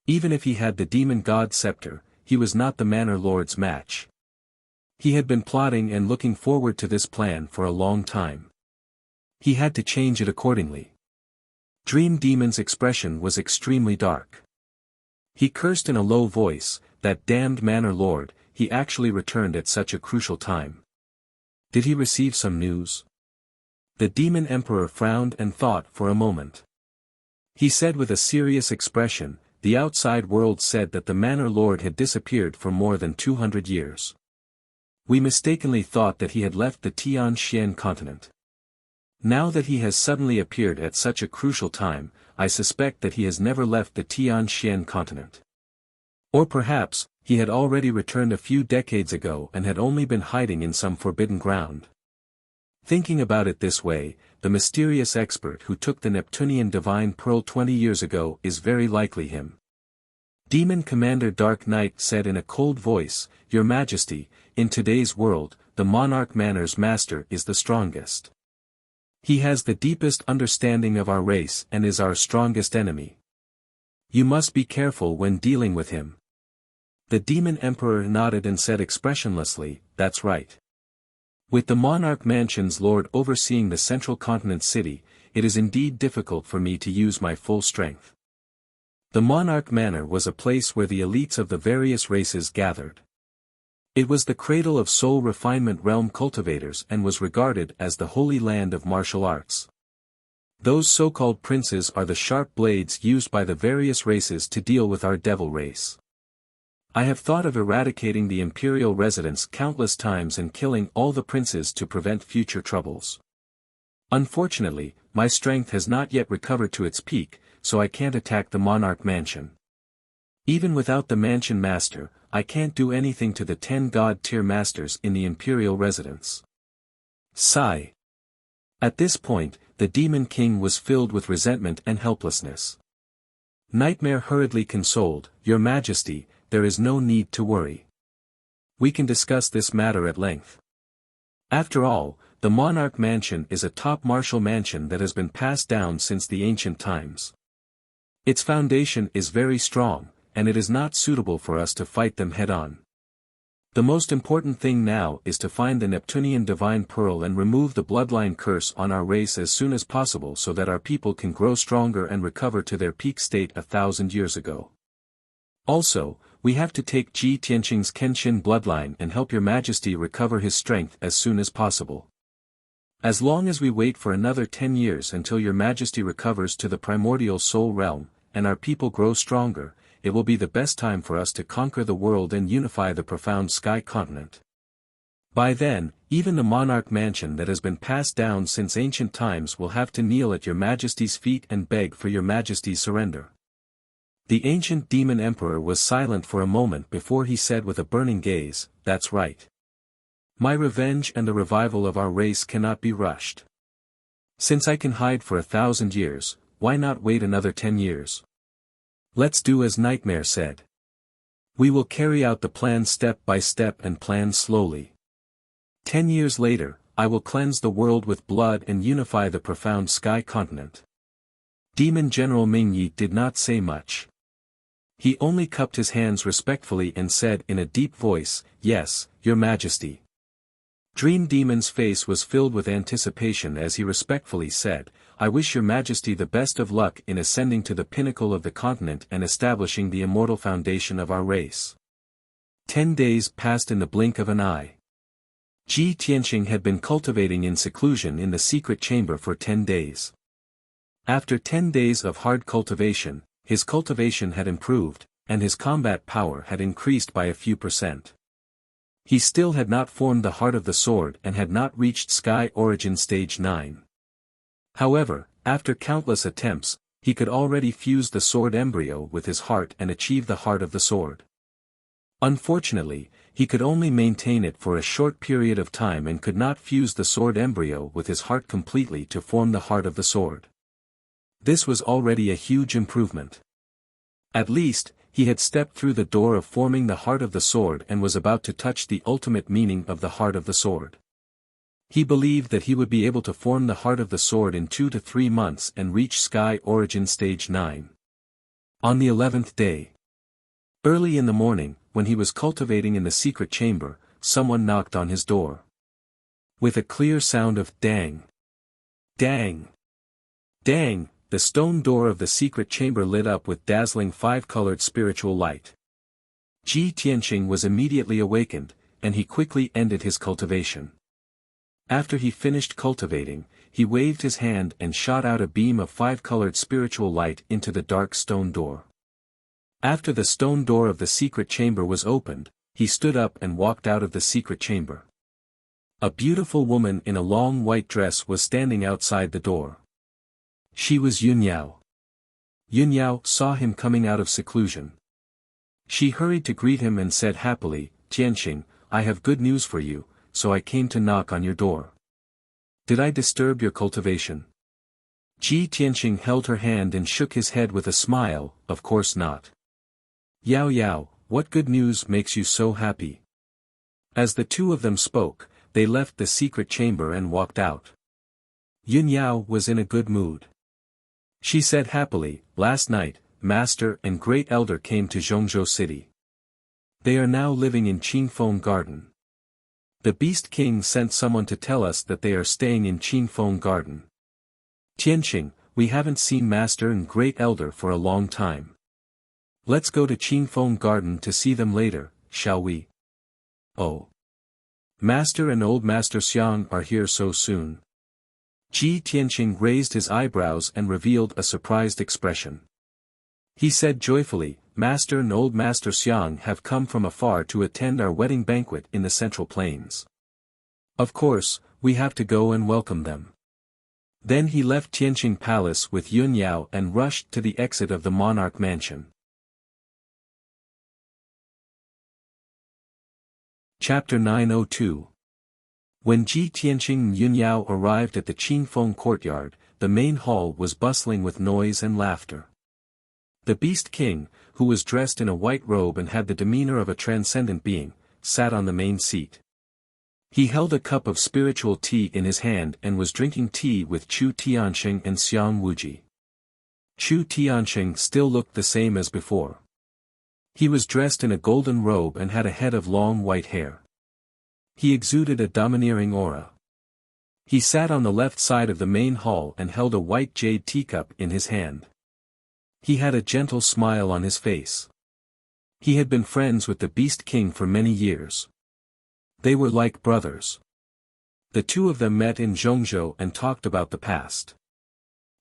Even if he had the demon god scepter, he was not the Manor Lord's match. He had been plotting and looking forward to this plan for a long time. He had to change it accordingly. Dream Demon's expression was extremely dark. He cursed in a low voice, "That damned Manor Lord, he actually returned at such a crucial time. Did he receive some news?" The Demon Emperor frowned and thought for a moment. He said with a serious expression, "The outside world said that the Manor Lord had disappeared for more than 200 years. We mistakenly thought that he had left the Tian-Xian continent. Now that he has suddenly appeared at such a crucial time, I suspect that he has never left the Tian-Xian continent. Or perhaps, he had already returned a few decades ago and had only been hiding in some forbidden ground." Thinking about it this way, the mysterious expert who took the Neptunian Divine Pearl 20 years ago is very likely him. Demon Commander Dark Knight said in a cold voice, "Your Majesty, in today's world, the Monarch Manor's master is the strongest. He has the deepest understanding of our race and is our strongest enemy. You must be careful when dealing with him." The Demon Emperor nodded and said expressionlessly, "That's right. With the Monarch Mansion's Lord overseeing the central continent city, it is indeed difficult for me to use my full strength." The Monarch Manor was a place where the elites of the various races gathered. It was the cradle of soul refinement realm cultivators and was regarded as the holy land of martial arts. Those so-called princes are the sharp blades used by the various races to deal with our devil race. I have thought of eradicating the imperial residence countless times and killing all the princes to prevent future troubles. Unfortunately, my strength has not yet recovered to its peak, so I can't attack the Monarch Mansion. Even without the Mansion Master, I can't do anything to the 10 God-tier masters in the imperial residence. Sigh. At this point, the Demon King was filled with resentment and helplessness. Nightmare hurriedly consoled, "Your Majesty, there is no need to worry. We can discuss this matter at length. After all, the Monarch Mansion is a top martial mansion that has been passed down since the ancient times. Its foundation is very strong, and it is not suitable for us to fight them head-on. The most important thing now is to find the Neptunian Divine Pearl and remove the bloodline curse on our race as soon as possible so that our people can grow stronger and recover to their peak state 1,000 years ago. Also, we have to take Ji Tianqing's Kenshin bloodline and help your Majesty recover his strength as soon as possible. As long as we wait for another 10 years until your Majesty recovers to the primordial soul realm, and our people grow stronger, it will be the best time for us to conquer the world and unify the profound sky continent. By then, even the Monarch Mansion that has been passed down since ancient times will have to kneel at your Majesty's feet and beg for your Majesty's surrender." The ancient demon emperor was silent for a moment before he said with a burning gaze, "That's right. My revenge and the revival of our race cannot be rushed. Since I can hide for 1,000 years, why not wait another 10 years? Let's do as Nightmare said. We will carry out the plan step by step and plan slowly. 10 years later, I will cleanse the world with blood and unify the profound sky continent." Demon General Ming Yi did not say much. He only cupped his hands respectfully and said in a deep voice, "Yes, Your Majesty." Dream Demon's face was filled with anticipation as he respectfully said, "I wish Your Majesty the best of luck in ascending to the pinnacle of the continent and establishing the immortal foundation of our race." 10 days passed in the blink of an eye. Ji Tianqing had been cultivating in seclusion in the secret chamber for 10 days. After 10 days of hard cultivation, his cultivation had improved, and his combat power had increased by a few %. He still had not formed the heart of the sword and had not reached Sky Origin Stage 9. However, after countless attempts, he could already fuse the sword embryo with his heart and achieve the heart of the sword. Unfortunately, he could only maintain it for a short period of time and could not fuse the sword embryo with his heart completely to form the heart of the sword. This was already a huge improvement. At least, he had stepped through the door of forming the heart of the sword and was about to touch the ultimate meaning of the heart of the sword. He believed that he would be able to form the heart of the sword in 2 to 3 months and reach Sky Origin Stage 9. On the 11th day, early in the morning, when he was cultivating in the secret chamber, someone knocked on his door. With a clear sound of dang, dang, dang, the stone door of the secret chamber lit up with dazzling 5-colored spiritual light. Ji Tianqing was immediately awakened, and he quickly ended his cultivation. After he finished cultivating, he waved his hand and shot out a beam of 5-colored spiritual light into the dark stone door. After the stone door of the secret chamber was opened, he stood up and walked out of the secret chamber. A beautiful woman in a long white dress was standing outside the door. She was Yunyao. Yunyao saw him coming out of seclusion. She hurried to greet him and said happily, "Tianqing, I have good news for you, so I came to knock on your door. Did I disturb your cultivation?" Ji Tianqing held her hand and shook his head with a smile, "Of course not. Yao Yao, what good news makes you so happy?" As the two of them spoke, they left the secret chamber and walked out. Yunyao was in a good mood. She said happily, "Last night, Master and Great Elder came to Zhongzhou City. They are now living in Qingfeng Garden. The Beast King sent someone to tell us that they are staying in Qingfeng Garden. Tianqing, we haven't seen Master and Great Elder for a long time. Let's go to Qingfeng Garden to see them later, shall we?" "Oh. Master and Old Master Xiang are here so soon?" Ji Tianqing raised his eyebrows and revealed a surprised expression. He said joyfully, "Master and Old Master Xiang have come from afar to attend our wedding banquet in the Central Plains. Of course, we have to go and welcome them." Then he left Tianqing Palace with Yunyao and rushed to the exit of the Monarch Mansion. Chapter 902. When Ji Tianqing and Yun Yao arrived at the Qingfeng courtyard, the main hall was bustling with noise and laughter. The Beast King, who was dressed in a white robe and had the demeanor of a transcendent being, sat on the main seat. He held a cup of spiritual tea in his hand and was drinking tea with Chu Tianqing and Xiang Wuji. Chu Tianqing still looked the same as before. He was dressed in a golden robe and had a head of long white hair. He exuded a domineering aura. He sat on the left side of the main hall and held a white jade teacup in his hand. He had a gentle smile on his face. He had been friends with the Beast King for many years. They were like brothers. The two of them met in Zhongzhou and talked about the past.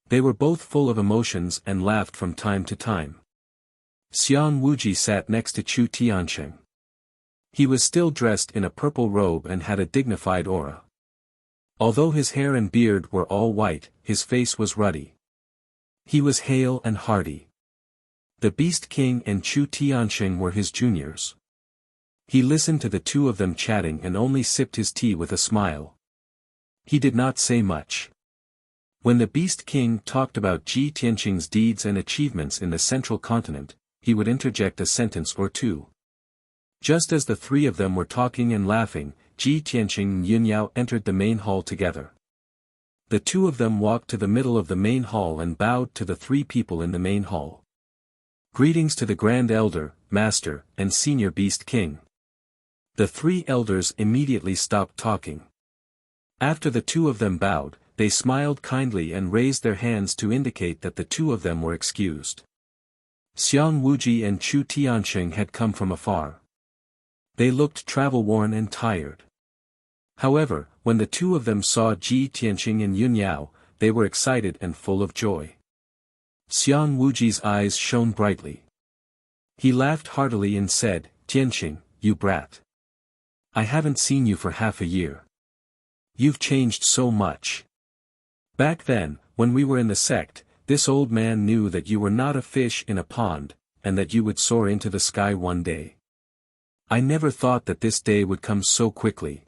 They were both full of emotions and laughed from time to time. Xiang Wuji sat next to Chu Tianqing. He was still dressed in a purple robe and had a dignified aura. Although his hair and beard were all white, his face was ruddy. He was hale and hearty. The Beast King and Chu Tianqing were his juniors. He listened to the two of them chatting and only sipped his tea with a smile. He did not say much. When the Beast King talked about Ji Tianqing's deeds and achievements in the central continent, he would interject a sentence or two. Just as the three of them were talking and laughing, Ji Tianqing and Yun Yao entered the main hall together. The two of them walked to the middle of the main hall and bowed to the three people in the main hall. Greetings to the Grand Elder, Master, and Senior Beast King. The three elders immediately stopped talking. After the two of them bowed, they smiled kindly and raised their hands to indicate that the two of them were excused. Xiang Wuji and Chu Tianqing had come from afar. They looked travel-worn and tired. However, when the two of them saw Ji Tianqing and Yun Yao, they were excited and full of joy. Xiang Wuji's eyes shone brightly. He laughed heartily and said, "Tianqing, you brat. I haven't seen you for half a year. You've changed so much. Back then, when we were in the sect, this old man knew that you were not a fish in a pond, and that you would soar into the sky one day. I never thought that this day would come so quickly."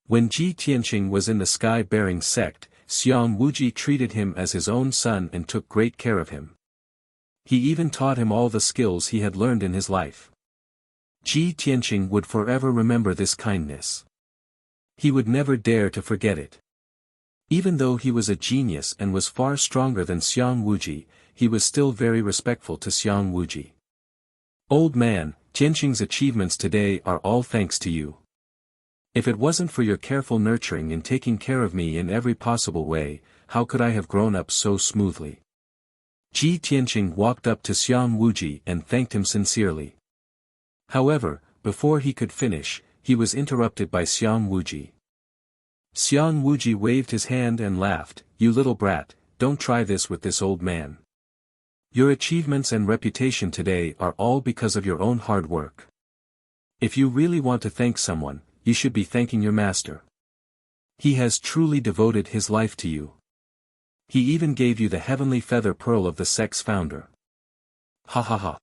When Ji Tianqing was in the sky-bearing sect, Xiang Wuji treated him as his own son and took great care of him. He even taught him all the skills he had learned in his life. Ji Tianqing would forever remember this kindness. He would never dare to forget it. Even though he was a genius and was far stronger than Xiang Wuji, he was still very respectful to Xiang Wuji. "Old man, Tianqing's achievements today are all thanks to you. If it wasn't for your careful nurturing and taking care of me in every possible way, how could I have grown up so smoothly?" Ji Tianqing walked up to Xiang Wuji and thanked him sincerely. However, before he could finish, he was interrupted by Xiang Wuji. Xiang Wuji waved his hand and laughed, "You little brat, don't try this with this old man. Your achievements and reputation today are all because of your own hard work. If you really want to thank someone, you should be thanking your master. He has truly devoted his life to you. He even gave you the heavenly feather pearl of the sect's founder." Ha ha ha.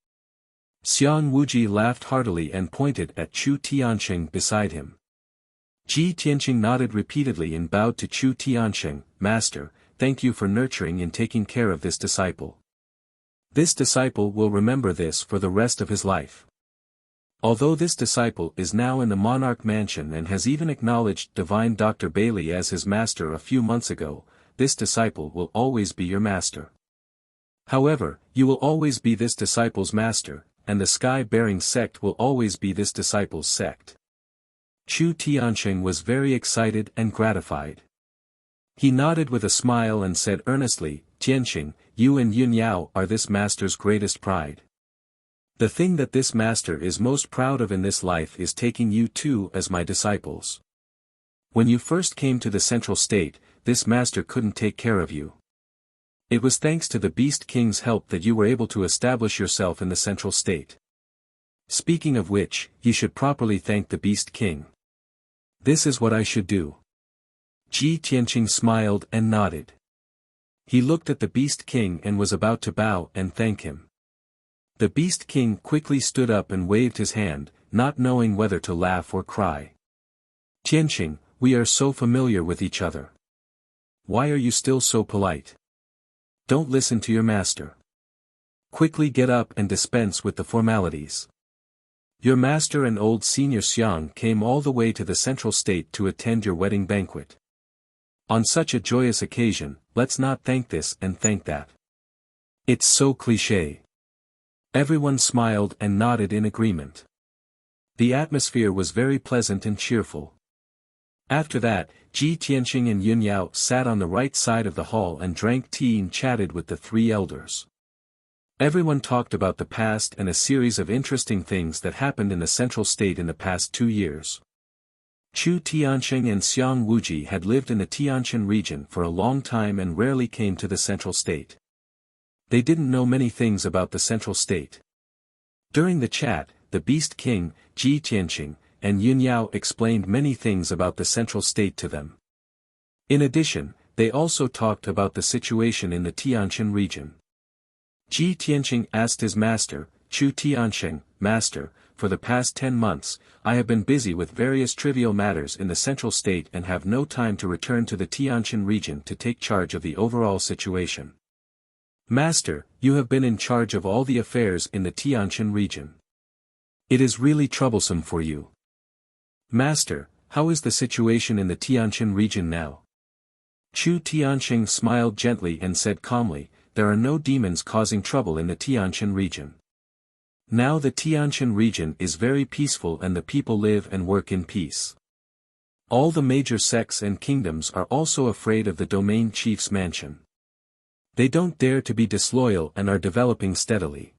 Xiang Wuji laughed heartily and pointed at Chu Tianqing beside him. Ji Tianqing nodded repeatedly and bowed to Chu Tianqing, "Master, thank you for nurturing and taking care of this disciple. This disciple will remember this for the rest of his life." Although this disciple is now in the monarch mansion and has even acknowledged divine Dr. Bailey as his master a few months ago, this disciple will always be your master. However, you will always be this disciple's master, and the sky-bearing sect will always be this disciple's sect. Chu Tianqing was very excited and gratified. He nodded with a smile and said earnestly, "Tianqing, you and Yun Yao are this master's greatest pride. The thing that this master is most proud of in this life is taking you two as my disciples. When you first came to the central state, this master couldn't take care of you. It was thanks to the Beast King's help that you were able to establish yourself in the central state. Speaking of which, you should properly thank the Beast King. This is what I should do." Ji Tianqing smiled and nodded. He looked at the Beast King and was about to bow and thank him. The Beast King quickly stood up and waved his hand, not knowing whether to laugh or cry. "Tianqing, We are so familiar with each other. Why are you still so polite? Don't listen to your master. Quickly get up and dispense with the formalities. Your master and old senior Xiang came all the way to the central state to attend your wedding banquet. On such a joyous occasion, let's not thank this and thank that. It's so cliché. Everyone smiled and nodded in agreement. The atmosphere was very pleasant and cheerful. After that, Ji Tianqing and Yun Yao sat on the right side of the hall and drank tea and chatted with the three elders. Everyone talked about the past and a series of interesting things that happened in the central state in the past 2 years. Chu Tianqing and Xiang Wuji had lived in the Tianqin region for a long time and rarely came to the central state. They didn't know many things about the central state. During the chat, the Beast King, Ji Tianqing, and Yun Yao explained many things about the central state to them. In addition, they also talked about the situation in the Tianqin region. Ji Tianqing asked his master, Chu Tianqing, Master, for the past 10 months, I have been busy with various trivial matters in the central state and have no time to return to the Tianqin region to take charge of the overall situation. Master, you have been in charge of all the affairs in the Tianqin region. It is really troublesome for you. Master, how is the situation in the Tianqin region now? Chu Tianqing smiled gently and said calmly, there are no demons causing trouble in the Tianqin region. Now the Tianqin region is very peaceful and the people live and work in peace. All the major sects and kingdoms are also afraid of the domain chief's mansion. They don't dare to be disloyal and are developing steadily.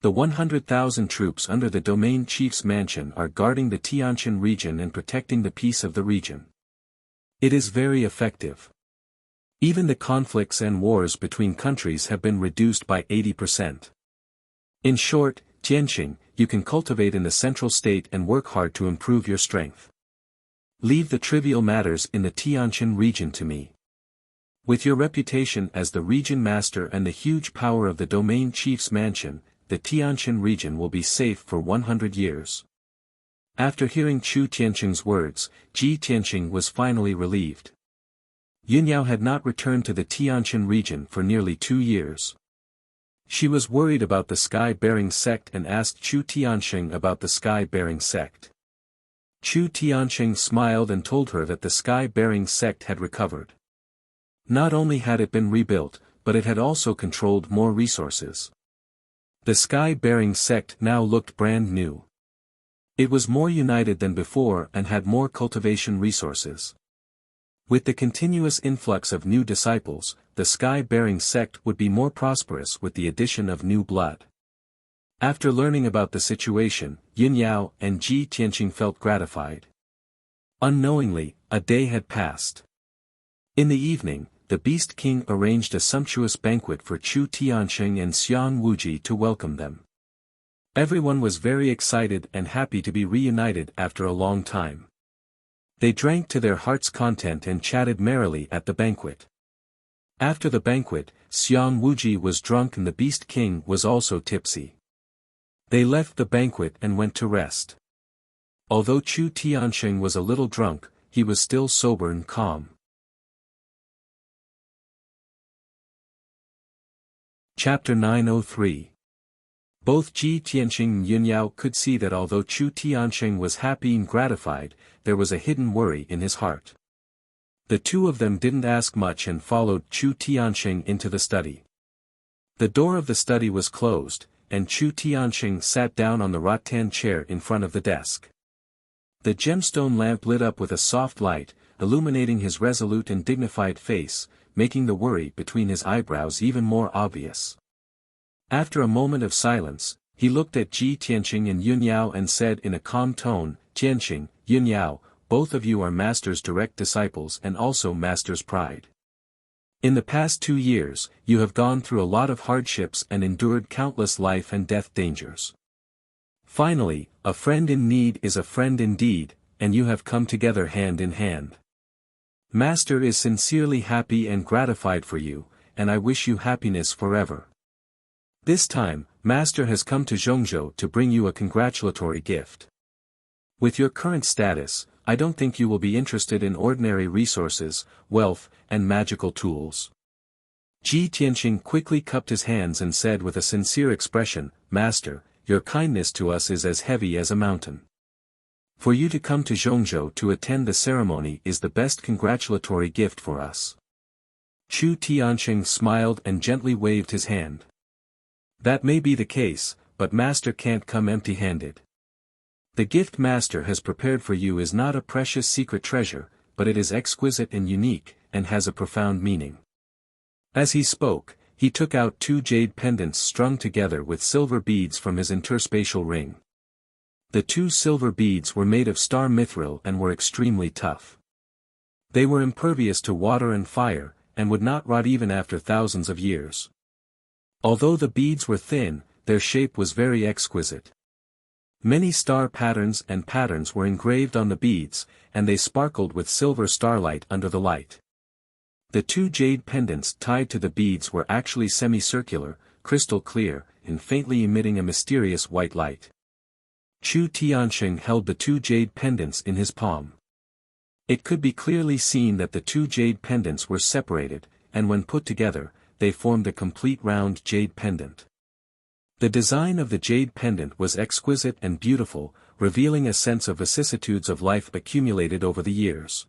The 100,000 troops under the domain chief's mansion are guarding the Tianqin region and protecting the peace of the region. It is very effective. Even the conflicts and wars between countries have been reduced by 80%. In short, Tianqing, you can cultivate in the central state and work hard to improve your strength. Leave the trivial matters in the Tianqin region to me. With your reputation as the region master and the huge power of the domain chief's mansion, the Tianqin region will be safe for 100 years. After hearing Chu Tianqing's words, Ji Tianqing was finally relieved. Yun Yao had not returned to the Tianqin region for nearly 2 years. She was worried about the sky-bearing sect and asked Chu Tianqing about the sky-bearing sect. Chu Tianqing smiled and told her that the sky-bearing sect had recovered. Not only had it been rebuilt, but it had also controlled more resources. The sky-bearing sect now looked brand new. It was more united than before and had more cultivation resources. With the continuous influx of new disciples, the sky-bearing sect would be more prosperous with the addition of new blood. After learning about the situation, Yun Yao and Ji Tianqing felt gratified. Unknowingly, a day had passed. In the evening, the Beast King arranged a sumptuous banquet for Chu Tianqing and Xiang Wuji to welcome them. Everyone was very excited and happy to be reunited after a long time. They drank to their heart's content and chatted merrily at the banquet. After the banquet, Xiang Wuji was drunk and the Beast King was also tipsy. They left the banquet and went to rest. Although Chu Tianqing was a little drunk, he was still sober and calm. Chapter 903. Both Ji Tianqing and Yun Yao could see that although Chu Tianqing was happy and gratified, there was a hidden worry in his heart. The two of them didn't ask much and followed Chu Tianqing into the study. The door of the study was closed, and Chu Tianqing sat down on the rattan chair in front of the desk. The gemstone lamp lit up with a soft light, illuminating his resolute and dignified face, making the worry between his eyebrows even more obvious. After a moment of silence, he looked at Ji Tianqing and Yun Yao and said in a calm tone, Tianqing, Yun Yao, both of you are Master's direct disciples and also Master's pride. In the past 2 years, you have gone through a lot of hardships and endured countless life and death dangers. Finally, a friend in need is a friend indeed, and you have come together hand in hand. Master is sincerely happy and gratified for you, and I wish you happiness forever. This time, Master has come to Zhongzhou to bring you a congratulatory gift. With your current status, I don't think you will be interested in ordinary resources, wealth, and magical tools. Ji Tianqing quickly cupped his hands and said with a sincere expression, Master, your kindness to us is as heavy as a mountain. For you to come to Zhongzhou to attend the ceremony is the best congratulatory gift for us. Chu Tianqing smiled and gently waved his hand. That may be the case, but Master can't come empty-handed. The gift Master has prepared for you is not a precious secret treasure, but it is exquisite and unique, and has a profound meaning. As he spoke, he took out 2 jade pendants strung together with silver beads from his interspatial ring. The 2 silver beads were made of star mithril and were extremely tough. They were impervious to water and fire, and would not rot even after thousands of years. Although the beads were thin, their shape was very exquisite. Many star patterns were engraved on the beads, and they sparkled with silver starlight under the light. The 2 jade pendants tied to the beads were actually semicircular, crystal clear, and faintly emitting a mysterious white light. Chu Tianqing held the 2 jade pendants in his palm. It could be clearly seen that the 2 jade pendants were separated, and when put together, they formed a complete round jade pendant. The design of the jade pendant was exquisite and beautiful, revealing a sense of vicissitudes of life accumulated over the years.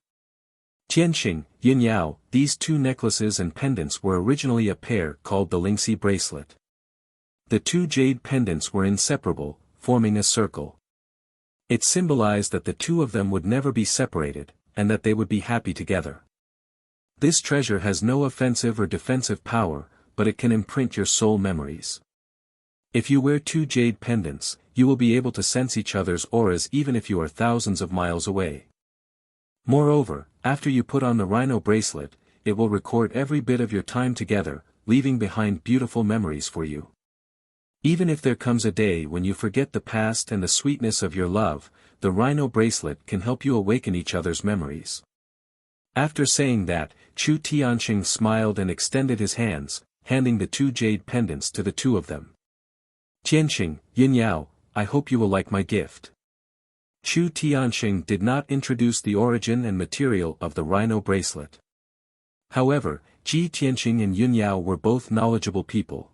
Tianqing, Yinyao, these 2 necklaces and pendants were originally a pair called the Lingxi bracelet. The 2 jade pendants were inseparable, forming a circle. It symbolized that the 2 of them would never be separated, and that they would be happy together. This treasure has no offensive or defensive power, but it can imprint your soul memories. If you wear 2 jade pendants, you will be able to sense each other's auras even if you are thousands of miles away. Moreover, after you put on the rhino bracelet, it will record every bit of your time together, leaving behind beautiful memories for you. Even if there comes a day when you forget the past and the sweetness of your love, the rhino bracelet can help you awaken each other's memories. After saying that, Chu Tianqing smiled and extended his hands, handing the 2 jade pendants to the 2 of them. Tianqing, Yinyao, I hope you will like my gift. Chu Tianqing did not introduce the origin and material of the rhino bracelet. However, Ji Tianqing and Yinyao were both knowledgeable people.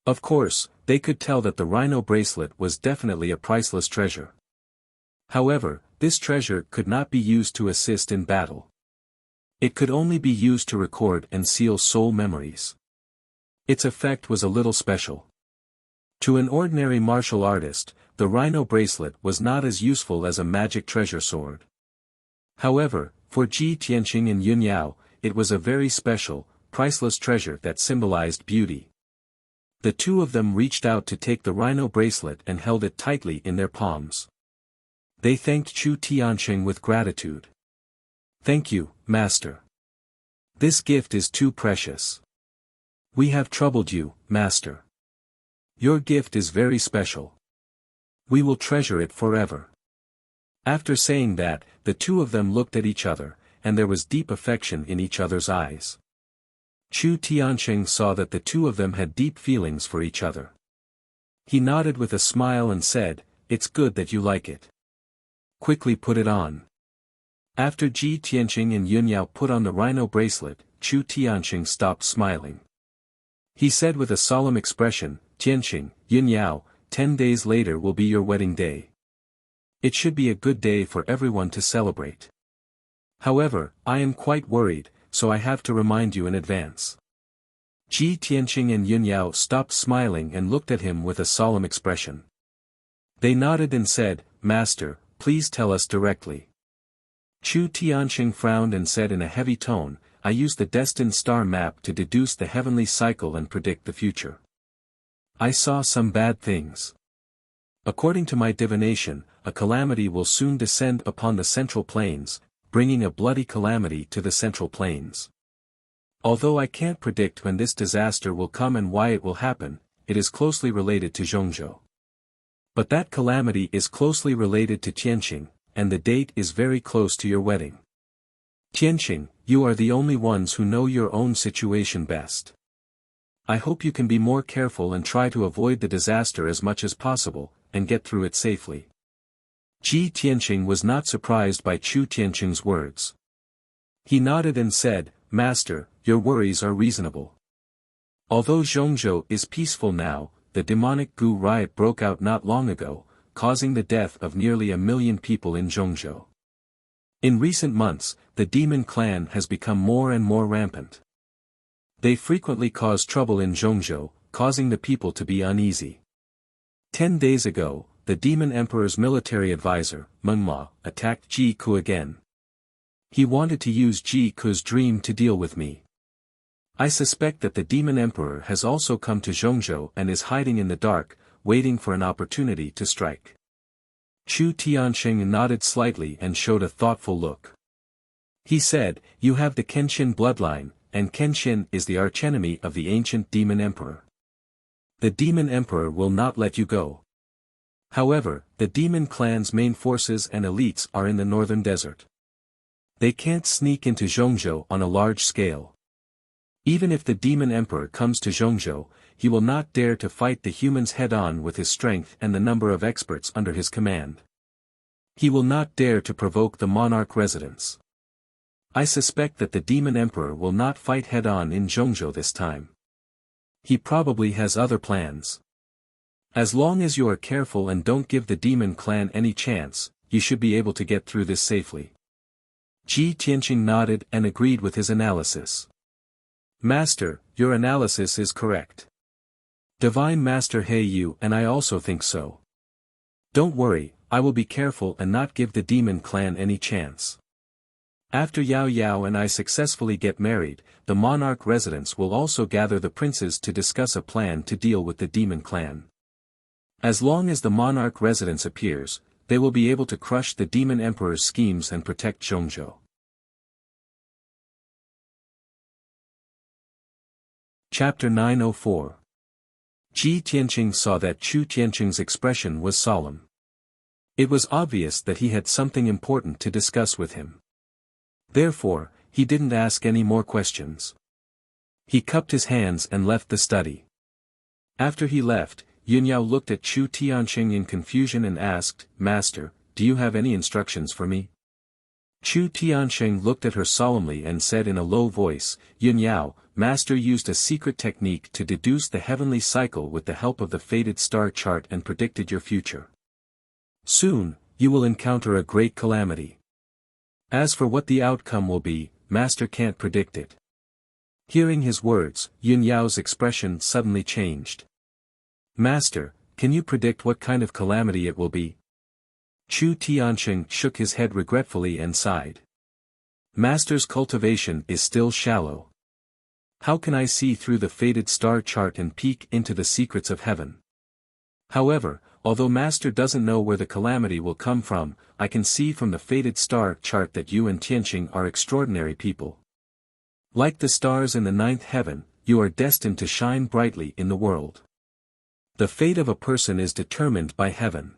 Of course, they could tell that the rhino bracelet was definitely a priceless treasure. However, this treasure could not be used to assist in battle. It could only be used to record and seal soul memories. Its effect was a little special. To an ordinary martial artist, the rhino bracelet was not as useful as a magic treasure sword. However, for Ji Tianqing and Yinyao, it was a very special, priceless treasure that symbolized beauty. The 2 of them reached out to take the rhino bracelet and held it tightly in their palms. They thanked Chu Tianqing with gratitude. Thank you, Master. This gift is too precious. We have troubled you, Master. Your gift is very special. We will treasure it forever. After saying that, the 2 of them looked at each other, and there was deep affection in each other's eyes. Chu Tianqing saw that the 2 of them had deep feelings for each other. He nodded with a smile and said, It's good that you like it. Quickly put it on. After Ji Tianqing and Yinyao put on the rhino bracelet, Chu Tianqing stopped smiling. He said with a solemn expression, Tianqing, Yinyao, 10 days later will be your wedding day. It should be a good day for everyone to celebrate. However, I am quite worried, so I have to remind you in advance. Ji Tianqing and Yinyao stopped smiling and looked at him with a solemn expression. They nodded and said, Master, please tell us directly. Chu Tianqing frowned and said in a heavy tone, I use the destined star map to deduce the heavenly cycle and predict the future. I saw some bad things. According to my divination, a calamity will soon descend upon the Central Plains, bringing a bloody calamity to the Central Plains. Although I can't predict when this disaster will come and why it will happen, it is closely related to Zhongzhou. But that calamity is closely related to Tianqing, and the date is very close to your wedding. Tianqing, you are the only ones who know your own situation best. I hope you can be more careful and try to avoid the disaster as much as possible, and get through it safely. Ji Tianqing was not surprised by Chu Tianqing's words. He nodded and said, Master, your worries are reasonable. Although Zhongzhou is peaceful now, the demonic Gu riot broke out not long ago, causing the death of nearly 1 million people in Zhongzhou. In recent months, the demon clan has become more and more rampant. They frequently cause trouble in Zhongzhou, causing the people to be uneasy. 10 days ago, the demon emperor's military advisor, Meng Ma, attacked Ji Ku again. He wanted to use Ji Ku's dream to deal with me. I suspect that the demon emperor has also come to Zhongzhou and is hiding in the dark, waiting for an opportunity to strike. Chu Tianqing nodded slightly and showed a thoughtful look. He said, You have the Kenshin bloodline, and Kenshin is the archenemy of the ancient demon emperor. The demon emperor will not let you go. However, the demon clan's main forces and elites are in the northern desert. They can't sneak into Zhongzhou on a large scale. Even if the demon emperor comes to Zhongzhou, he will not dare to fight the humans head-on with his strength and the number of experts under his command. He will not dare to provoke the monarch residents. I suspect that the demon emperor will not fight head-on in Zhongzhou this time. He probably has other plans. As long as you are careful and don't give the demon clan any chance, you should be able to get through this safely. Ji Tianqing nodded and agreed with his analysis. Master, your analysis is correct. Divine Master He Yu and I also think so. Don't worry, I will be careful and not give the demon clan any chance. After Yao Yao and I successfully get married, the monarch residents will also gather the princes to discuss a plan to deal with the demon clan. As long as the monarch residence appears, they will be able to crush the demon emperor's schemes and protect Zhongzhou. Chapter 904. Ji Tianqing saw that Chu Tianqing's expression was solemn. It was obvious that he had something important to discuss with him. Therefore, he didn't ask any more questions. He cupped his hands and left the study. After he left, Yunyao looked at Chu Tianqing in confusion and asked, Master, do you have any instructions for me? Chu Tianqing looked at her solemnly and said in a low voice, Yunyao, Master used a secret technique to deduce the heavenly cycle with the help of the fated star chart and predicted your future. Soon, you will encounter a great calamity. As for what the outcome will be, Master can't predict it. Hearing his words, Yunyao's expression suddenly changed. Master, can you predict what kind of calamity it will be? Chu Tianqing shook his head regretfully and sighed. Master's cultivation is still shallow. How can I see through the fated star chart and peek into the secrets of heaven? However, although Master doesn't know where the calamity will come from, I can see from the fated star chart that you and Tianqing are extraordinary people. Like the stars in the ninth heaven, you are destined to shine brightly in the world. The fate of a person is determined by heaven.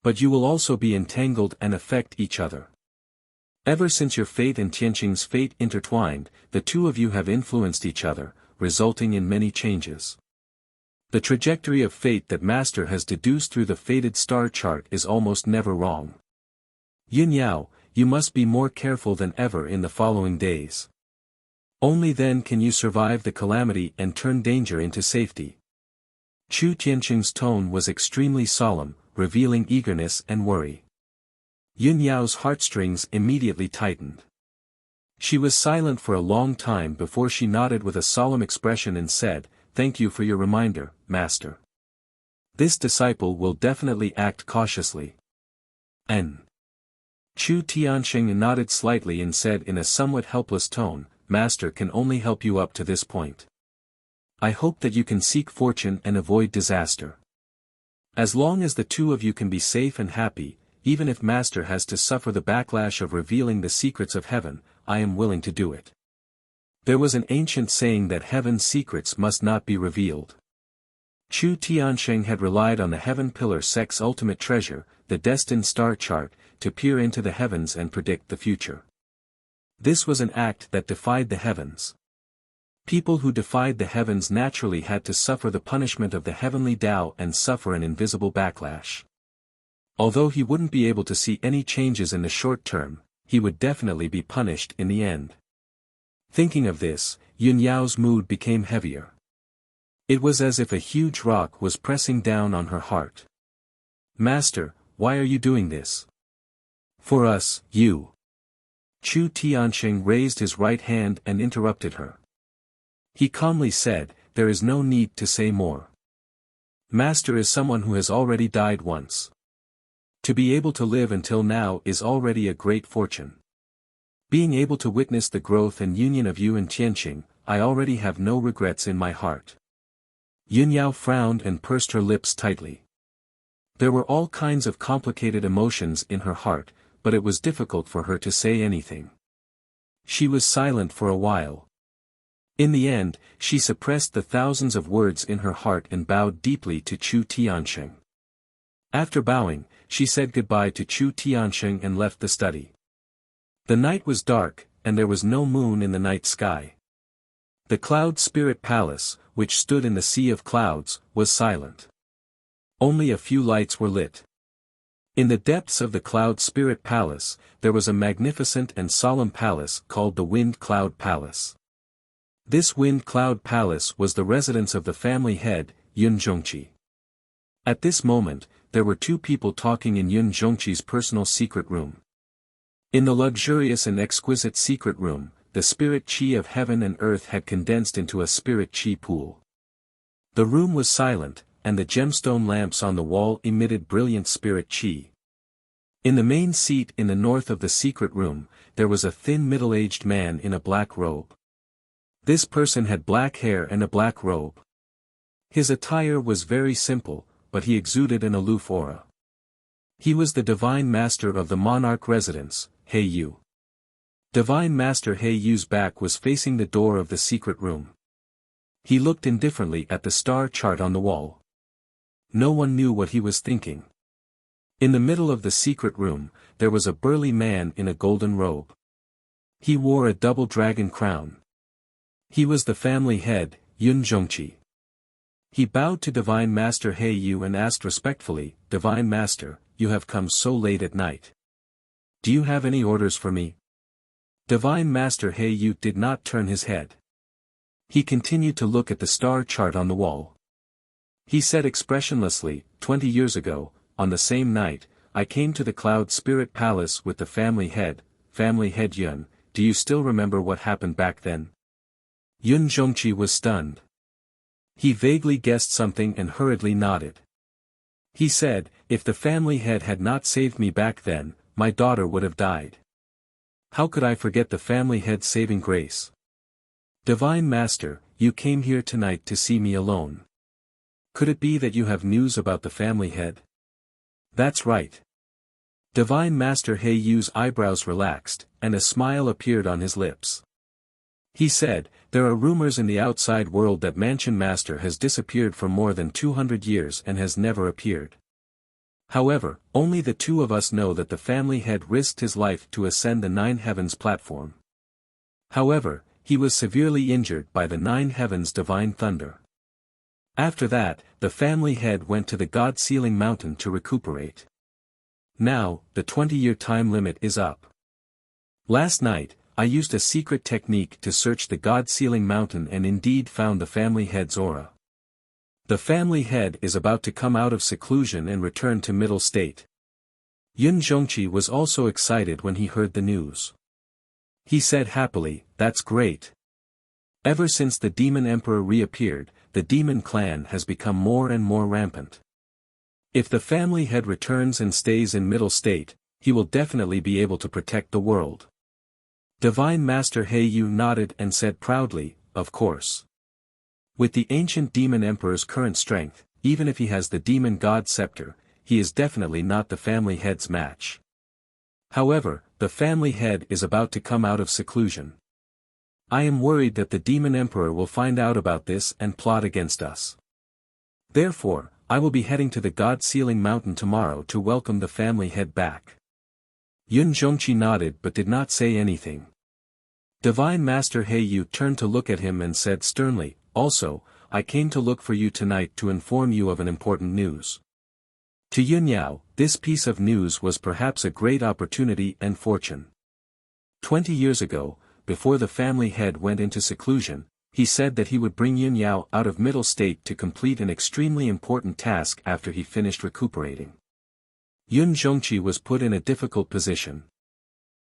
But you will also be entangled and affect each other. Ever since your fate and Tianqing's fate intertwined, the two of you have influenced each other, resulting in many changes. The trajectory of fate that Master has deduced through the fated star chart is almost never wrong. Yin Yao, you must be more careful than ever in the following days. Only then can you survive the calamity and turn danger into safety. Chu Tianqing's tone was extremely solemn, revealing eagerness and worry. Yin Yao's heartstrings immediately tightened. She was silent for a long time before she nodded with a solemn expression and said, Thank you for your reminder, Master. This disciple will definitely act cautiously. N. Chu Tianqing nodded slightly and said in a somewhat helpless tone, Master can only help you up to this point. I hope that you can seek fortune and avoid disaster. As long as the two of you can be safe and happy, even if Master has to suffer the backlash of revealing the secrets of heaven, I am willing to do it. There was an ancient saying that heaven's secrets must not be revealed. Chu Tianqing had relied on the heaven pillar sect's ultimate treasure, the destined star chart, to peer into the heavens and predict the future. This was an act that defied the heavens. People who defied the heavens naturally had to suffer the punishment of the heavenly Tao and suffer an invisible backlash. Although he wouldn't be able to see any changes in the short term, he would definitely be punished in the end. Thinking of this, Yun Yao's mood became heavier. It was as if a huge rock was pressing down on her heart. Master, why are you doing this? For us, you. Chu Tianqing raised his right hand and interrupted her. He calmly said, there is no need to say more. Master is someone who has already died once. To be able to live until now is already a great fortune. Being able to witness the growth and union of you and Tianqing, I already have no regrets in my heart. Yun Yao frowned and pursed her lips tightly. There were all kinds of complicated emotions in her heart, but it was difficult for her to say anything. She was silent for a while. In the end, she suppressed the thousands of words in her heart and bowed deeply to Chu Tianqing. After bowing, she said goodbye to Chu Tianqing and left the study. The night was dark, and there was no moon in the night sky. The Cloud Spirit Palace, which stood in the sea of clouds, was silent. Only a few lights were lit. In the depths of the Cloud Spirit Palace, there was a magnificent and solemn palace called the Wind Cloud Palace. This Wind Cloud Palace was the residence of the family head, Yun Zhongqi. At this moment, there were two people talking in Yun Zhongqi's personal secret room. In the luxurious and exquisite secret room, the spirit qi of heaven and earth had condensed into a spirit qi pool. The room was silent, and the gemstone lamps on the wall emitted brilliant spirit qi. In the main seat in the north of the secret room, there was a thin middle-aged man in a black robe. This person had black hair and a black robe. His attire was very simple, but he exuded an aloof aura. He was the Divine Master of the Monarch Residence, He Yu. Divine Master He Yu's back was facing the door of the secret room. He looked indifferently at the star chart on the wall. No one knew what he was thinking. In the middle of the secret room, there was a burly man in a golden robe. He wore a double dragon crown. He was the family head, Yun Zhongqi. He bowed to Divine Master He Yu and asked respectfully, Divine Master, you have come so late at night. Do you have any orders for me? Divine Master He Yu did not turn his head. He continued to look at the star chart on the wall. He said expressionlessly, 20 years ago, on the same night, I came to the Cloud Spirit Palace with the family head Yun. Do you still remember what happened back then? Yun Zhongqi was stunned. He vaguely guessed something and hurriedly nodded. He said, if the family head had not saved me back then, my daughter would have died. How could I forget the family head's saving grace? Divine Master, you came here tonight to see me alone. Could it be that you have news about the family head? That's right. Divine Master He Yu's eyebrows relaxed, and a smile appeared on his lips. He said, there are rumors in the outside world that Mansion Master has disappeared for more than 200 years and has never appeared. However, only the two of us know that the family head risked his life to ascend the Nine Heavens platform. However, he was severely injured by the Nine Heavens divine thunder. After that, the family head went to the God-Sealing Mountain to recuperate. Now, the 20-year time limit is up. Last night, I used a secret technique to search the God-Sealing Mountain and indeed found the family head's aura. The family head is about to come out of seclusion and return to middle state. Yun Zhongqi was also excited when he heard the news. He said happily, that's great. Ever since the Demon Emperor reappeared, the Demon Clan has become more and more rampant. If the family head returns and stays in middle state, he will definitely be able to protect the world. Divine Master He Yu nodded and said proudly, of course. With the ancient Demon Emperor's current strength, even if he has the Demon God Scepter, he is definitely not the family head's match. However, the family head is about to come out of seclusion. I am worried that the Demon Emperor will find out about this and plot against us. Therefore, I will be heading to the God-Sealing Mountain tomorrow to welcome the family head back. Yun Zhongqi nodded but did not say anything. Divine Master He Yu turned to look at him and said sternly, also, I came to look for you tonight to inform you of an important news. To Yunyao, this piece of news was perhaps a great opportunity and fortune. 20 years ago, before the family head went into seclusion, he said that he would bring Yunyao out of middle state to complete an extremely important task after he finished recuperating. Yun Zhongqi was put in a difficult position.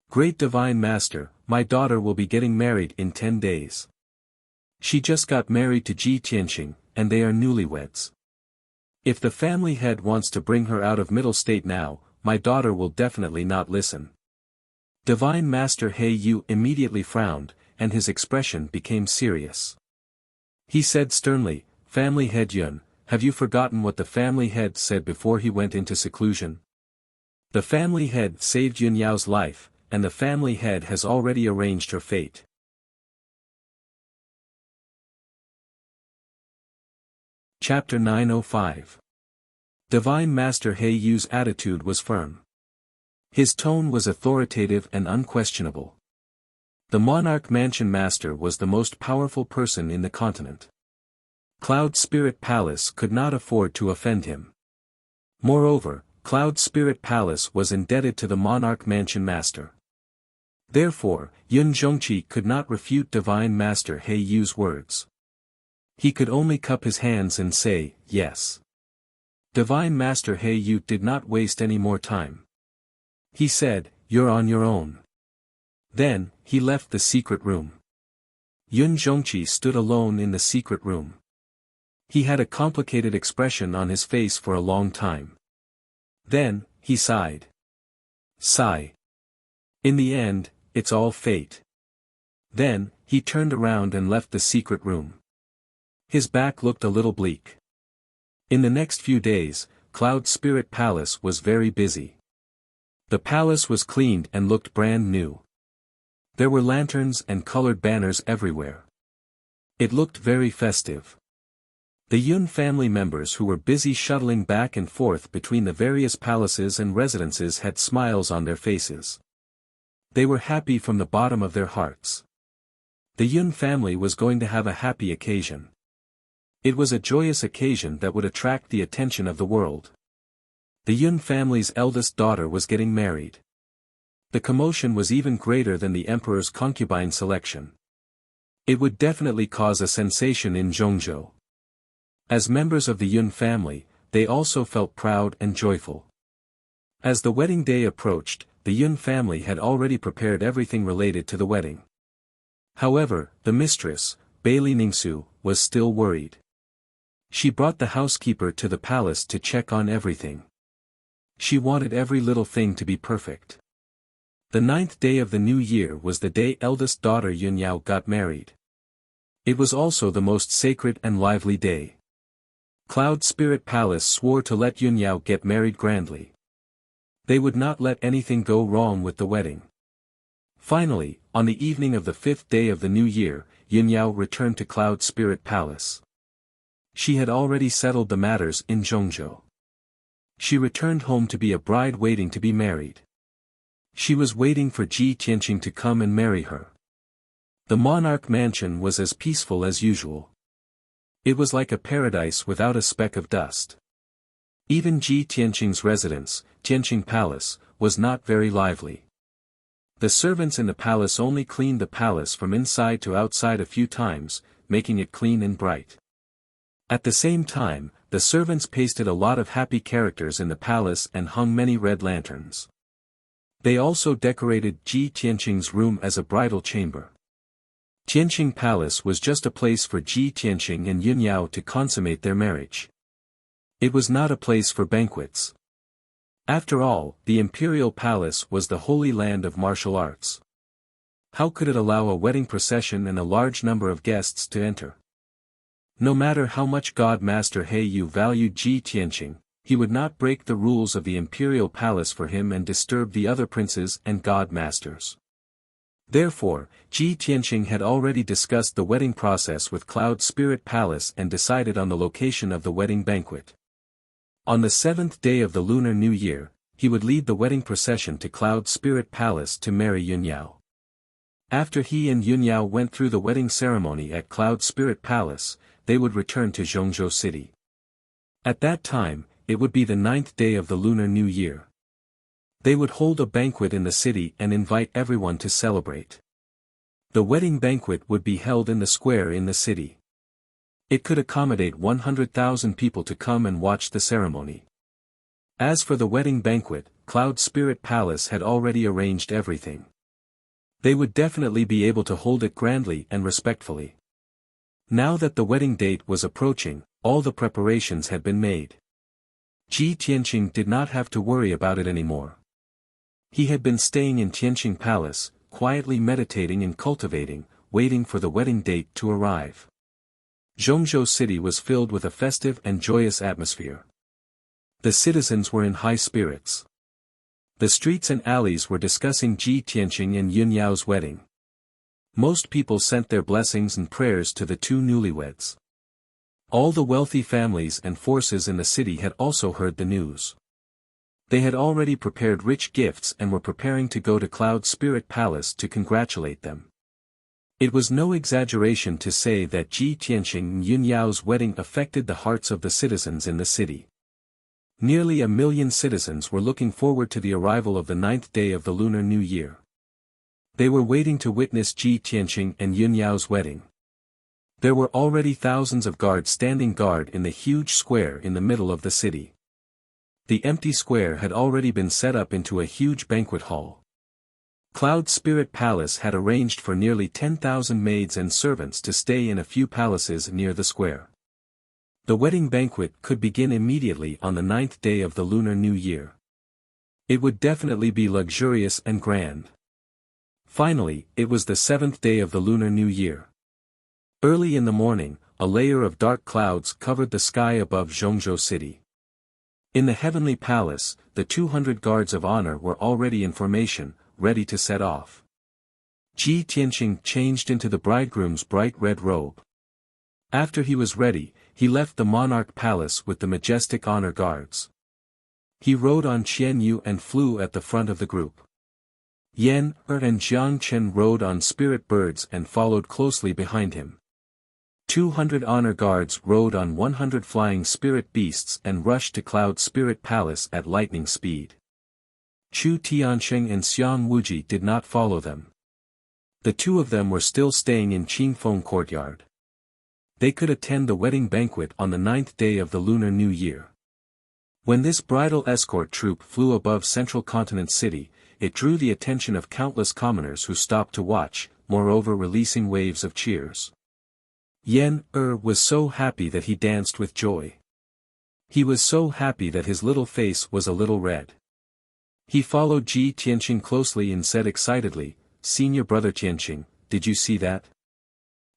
Great Divine Master, my daughter will be getting married in 10 days. She just got married to Ji Tianqing, and they are newlyweds. If the family head wants to bring her out of middle state now, my daughter will definitely not listen. Divine Master He Yu immediately frowned, and his expression became serious. He said sternly, Family head Yun, have you forgotten what the family head said before he went into seclusion? The family head saved Yunyao's life, and the family head has already arranged her fate. Chapter 905. Divine Master He Yu's attitude was firm. His tone was authoritative and unquestionable. The Monarch Mansion Master was the most powerful person in the continent. Cloud Spirit Palace could not afford to offend him. Moreover, Cloud Spirit Palace was indebted to the Monarch Mansion Master. Therefore, Yun Zhongqi could not refute Divine Master He Yu's words. He could only cup his hands and say, yes. Divine Master He Yu did not waste any more time. He said, you're on your own. Then, he left the secret room. Yun Zhongqi stood alone in the secret room. He had a complicated expression on his face for a long time. Then, he sighed. Sigh. In the end, it's all fate. Then, he turned around and left the secret room. His back looked a little bleak. In the next few days, Cloud Spirit Palace was very busy. The palace was cleaned and looked brand new. There were lanterns and colored banners everywhere. It looked very festive. The Yun family members who were busy shuttling back and forth between the various palaces and residences had smiles on their faces. They were happy from the bottom of their hearts. The Yun family was going to have a happy occasion. It was a joyous occasion that would attract the attention of the world. The Yun family's eldest daughter was getting married. The commotion was even greater than the emperor's concubine selection. It would definitely cause a sensation in Zhongzhou. As members of the Yun family, they also felt proud and joyful. As the wedding day approached, the Yun family had already prepared everything related to the wedding. However, the mistress, Bailey Ningsu, was still worried. She brought the housekeeper to the palace to check on everything. She wanted every little thing to be perfect. The 9th day of the new year was the day eldest daughter Yunyao got married. It was also the most sacred and lively day. Cloud Spirit Palace swore to let Yunyao get married grandly. They would not let anything go wrong with the wedding. Finally, on the evening of the 5th day of the new year, Yunyao returned to Cloud Spirit Palace. She had already settled the matters in Zhongzhou. She returned home to be a bride waiting to be married. She was waiting for Ji Tianqing to come and marry her. The monarch mansion was as peaceful as usual. It was like a paradise without a speck of dust. Even Ji Tianqing's residence, Tianqing Palace, was not very lively. The servants in the palace only cleaned the palace from inside to outside a few times, making it clean and bright. At the same time, the servants pasted a lot of happy characters in the palace and hung many red lanterns. They also decorated Ji Tianqing's room as a bridal chamber. Tianqing Palace was just a place for Ji Tianqing and Yunyao to consummate their marriage. It was not a place for banquets. After all, the imperial palace was the holy land of martial arts. How could it allow a wedding procession and a large number of guests to enter? No matter how much God Master He Yu valued Ji Tianqing, he would not break the rules of the imperial palace for him and disturb the other princes and God Masters. Therefore, Ji Tianqing had already discussed the wedding process with Cloud Spirit Palace and decided on the location of the wedding banquet. On the 7th day of the Lunar New Year, he would lead the wedding procession to Cloud Spirit Palace to marry Yunyao. After he and Yunyao went through the wedding ceremony at Cloud Spirit Palace, they would return to Zhongzhou City. At that time, it would be the 9th day of the Lunar New Year. They would hold a banquet in the city and invite everyone to celebrate. The wedding banquet would be held in the square in the city. It could accommodate 100,000 people to come and watch the ceremony. As for the wedding banquet, Cloud Spirit Palace had already arranged everything. They would definitely be able to hold it grandly and respectfully. Now that the wedding date was approaching, all the preparations had been made. Ji Tianqing did not have to worry about it anymore. He had been staying in Tianqing Palace, quietly meditating and cultivating, waiting for the wedding date to arrive. Zhongzhou City was filled with a festive and joyous atmosphere. The citizens were in high spirits. The streets and alleys were discussing Ji Tianqing and Yun Yao's wedding. Most people sent their blessings and prayers to the two newlyweds. All the wealthy families and forces in the city had also heard the news. They had already prepared rich gifts and were preparing to go to Cloud Spirit Palace to congratulate them. It was no exaggeration to say that Ji Tianqing and Yun Yao's wedding affected the hearts of the citizens in the city. Nearly 1 million citizens were looking forward to the arrival of the 9th day of the Lunar New Year. They were waiting to witness Ji Tianqing and Yun Yao's wedding. There were already thousands of guards standing guard in the huge square in the middle of the city. The empty square had already been set up into a huge banquet hall. Cloud Spirit Palace had arranged for nearly 10,000 maids and servants to stay in a few palaces near the square. The wedding banquet could begin immediately on the 9th day of the Lunar New Year. It would definitely be luxurious and grand. Finally, it was the 7th day of the Lunar New Year. Early in the morning, a layer of dark clouds covered the sky above Zhongzhou City. In the heavenly palace, the 200 guards of honor were already in formation, ready to set off. Ji Tianqing changed into the bridegroom's bright red robe. After he was ready, he left the monarch palace with the majestic honor guards. He rode on Qian Yu and flew at the front of the group. Yan, and Jiang Chen rode on spirit birds and followed closely behind him. 200 honor guards rode on 100 flying spirit beasts and rushed to Cloud Spirit Palace at lightning speed. Chu Tiansheng and Xiang Wuji did not follow them. The two of them were still staying in Qingfeng Courtyard. They could attend the wedding banquet on the 9th day of the Lunar New Year. When this bridal escort troop flew above Central Continent City, it drew the attention of countless commoners who stopped to watch, moreover releasing waves of cheers. Yan was so happy that he danced with joy. He was so happy that his little face was a little red. He followed Ji Tianqing closely and said excitedly, "Senior brother Tianqing, did you see that?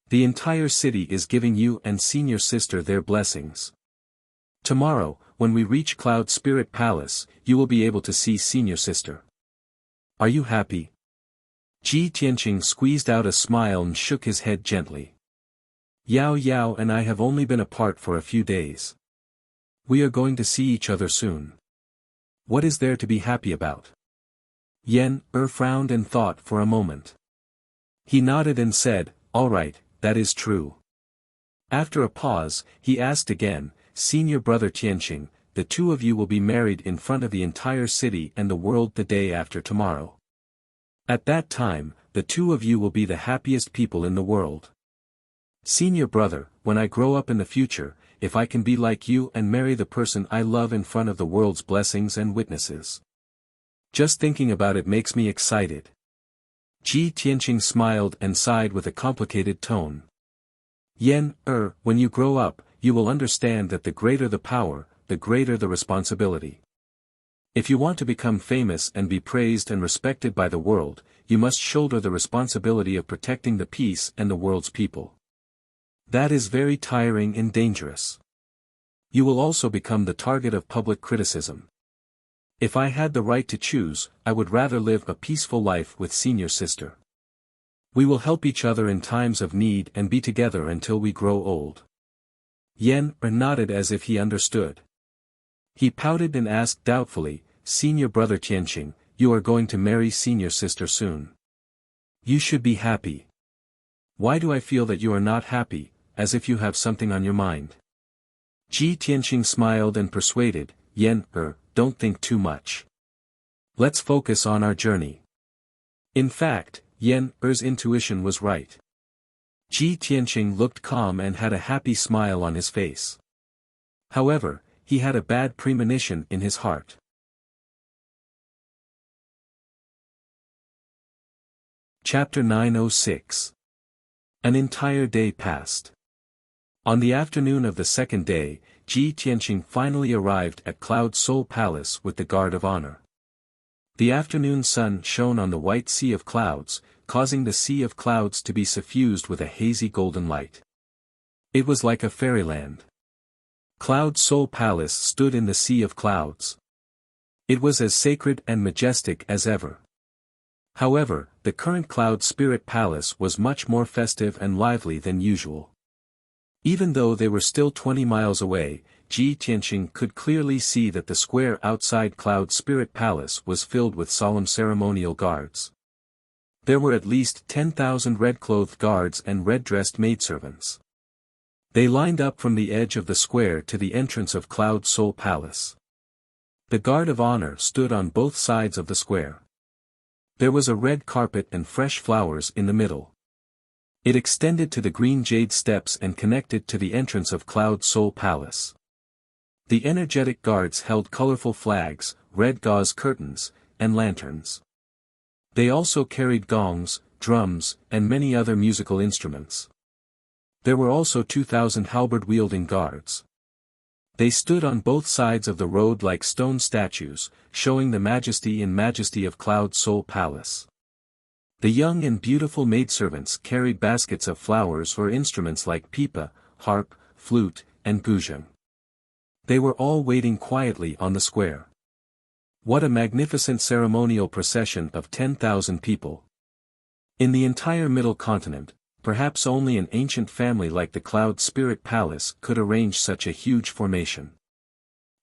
The entire city is giving you and senior sister their blessings. Tomorrow, when we reach Cloud Spirit Palace, you will be able to see senior sister. Are you happy?" Ji Tianqing squeezed out a smile and shook his head gently. "Yao Yao and I have only been apart for a few days. We are going to see each other soon. What is there to be happy about?" Yan frowned and thought for a moment. He nodded and said, "All right, that is true." After a pause, he asked again, "Senior brother Tianqing, the two of you will be married in front of the entire city and the world the day after tomorrow. At that time, the two of you will be the happiest people in the world. Senior brother, when I grow up in the future, if I can be like you and marry the person I love in front of the world's blessings and witnesses. Just thinking about it makes me excited." Ji Tianqing smiled and sighed with a complicated tone. "Yan, when you grow up, you will understand that the greater the power, the greater the responsibility. If you want to become famous and be praised and respected by the world, you must shoulder the responsibility of protecting the peace and the world's people. That is very tiring and dangerous. You will also become the target of public criticism. If I had the right to choose, I would rather live a peaceful life with senior sister. We will help each other in times of need and be together until we grow old." Yan nodded as if he understood. He pouted and asked doubtfully, "Senior brother Tianqing, you are going to marry senior sister soon. You should be happy. Why do I feel that you are not happy, as if you have something on your mind?" Ji Tianqing smiled and persuaded, Yen, don't think too much. Let's focus on our journey. In fact, Yen-er's intuition was right. Ji Tianqing looked calm and had a happy smile on his face. However, he had a bad premonition in his heart. Chapter 906. An entire day passed. On the afternoon of the second day, Ji Tianqing finally arrived at Cloud Soul Palace with the Guard of Honor. The afternoon sun shone on the white sea of clouds, causing the sea of clouds to be suffused with a hazy golden light. It was like a fairyland. Cloud Soul Palace stood in the sea of clouds. It was as sacred and majestic as ever. However, the current Cloud Spirit Palace was much more festive and lively than usual. Even though they were still 20 miles away, Ji Tianqing could clearly see that the square outside Cloud Spirit Palace was filled with solemn ceremonial guards. There were at least 10,000 red-clothed guards and red-dressed maidservants. They lined up from the edge of the square to the entrance of Cloud Soul Palace. The Guard of Honor stood on both sides of the square. There was a red carpet and fresh flowers in the middle. It extended to the green jade steps and connected to the entrance of Cloud Soul Palace. The energetic guards held colorful flags, red gauze curtains, and lanterns. They also carried gongs, drums, and many other musical instruments. There were also 2,000 halberd-wielding guards. They stood on both sides of the road like stone statues, showing the majesty of Cloud Soul Palace. The young and beautiful maidservants carried baskets of flowers or instruments like pipa, harp, flute, and guzheng. They were all waiting quietly on the square. What a magnificent ceremonial procession of 10,000 people. In the entire Middle Continent, perhaps only an ancient family like the Cloud Spirit Palace could arrange such a huge formation.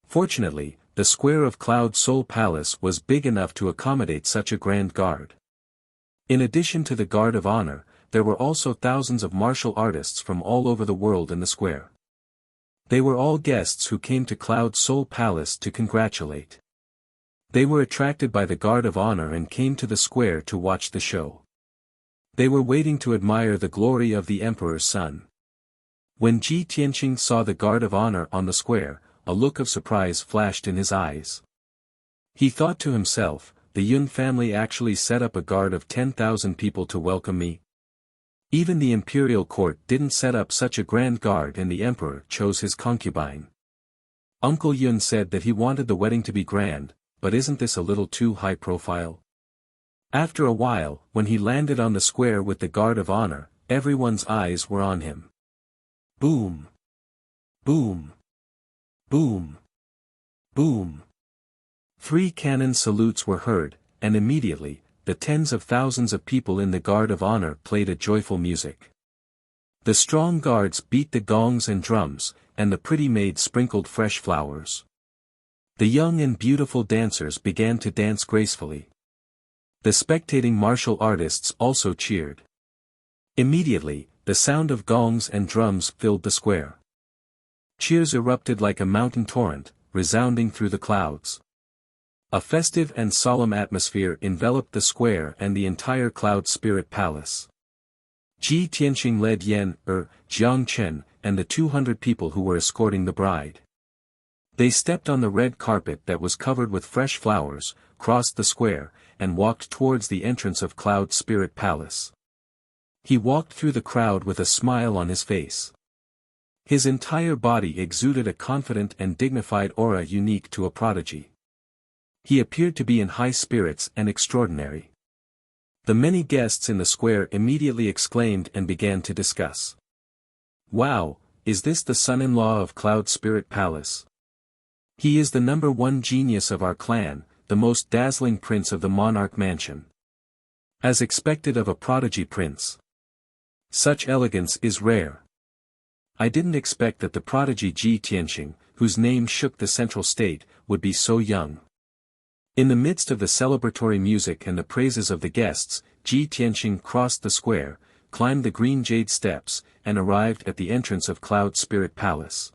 Fortunately, the square of Cloud Soul Palace was big enough to accommodate such a grand guard. In addition to the Guard of Honor, there were also thousands of martial artists from all over the world in the square. They were all guests who came to Cloud Soul Palace to congratulate. They were attracted by the Guard of Honor and came to the square to watch the show. They were waiting to admire the glory of the Emperor's son. When Ji Tianqing saw the Guard of Honor on the square, a look of surprise flashed in his eyes. He thought to himself, the Yun family actually set up a guard of 10,000 people to welcome me? Even the imperial court didn't set up such a grand guard and the emperor chose his concubine. Uncle Yun said that he wanted the wedding to be grand, but isn't this a little too high profile? After a while, when he landed on the square with the Guard of Honor, everyone's eyes were on him. Boom! Boom! Boom! Boom! 3 cannon salutes were heard, and immediately, the tens of thousands of people in the Guard of Honor played a joyful music. The strong guards beat the gongs and drums, and the pretty maids sprinkled fresh flowers. The young and beautiful dancers began to dance gracefully. The spectating martial artists also cheered. Immediately, the sound of gongs and drums filled the square. Cheers erupted like a mountain torrent, resounding through the clouds. A festive and solemn atmosphere enveloped the square and the entire Cloud Spirit Palace. Ji Tianqing led Jiang Chen, and the 200 people who were escorting the bride. They stepped on the red carpet that was covered with fresh flowers, crossed the square, and walked towards the entrance of Cloud Spirit Palace. He walked through the crowd with a smile on his face. His entire body exuded a confident and dignified aura unique to a prodigy. He appeared to be in high spirits and extraordinary. The many guests in the square immediately exclaimed and began to discuss. Wow, is this the son-in-law of Cloud Spirit Palace? He is the #1 genius of our clan, the most dazzling prince of the monarch mansion. As expected of a prodigy prince. Such elegance is rare. I didn't expect that the prodigy Ji Tianqing, whose name shook the central state, would be so young. In the midst of the celebratory music and the praises of the guests, Ji Tianqing crossed the square, climbed the green jade steps, and arrived at the entrance of Cloud Spirit Palace.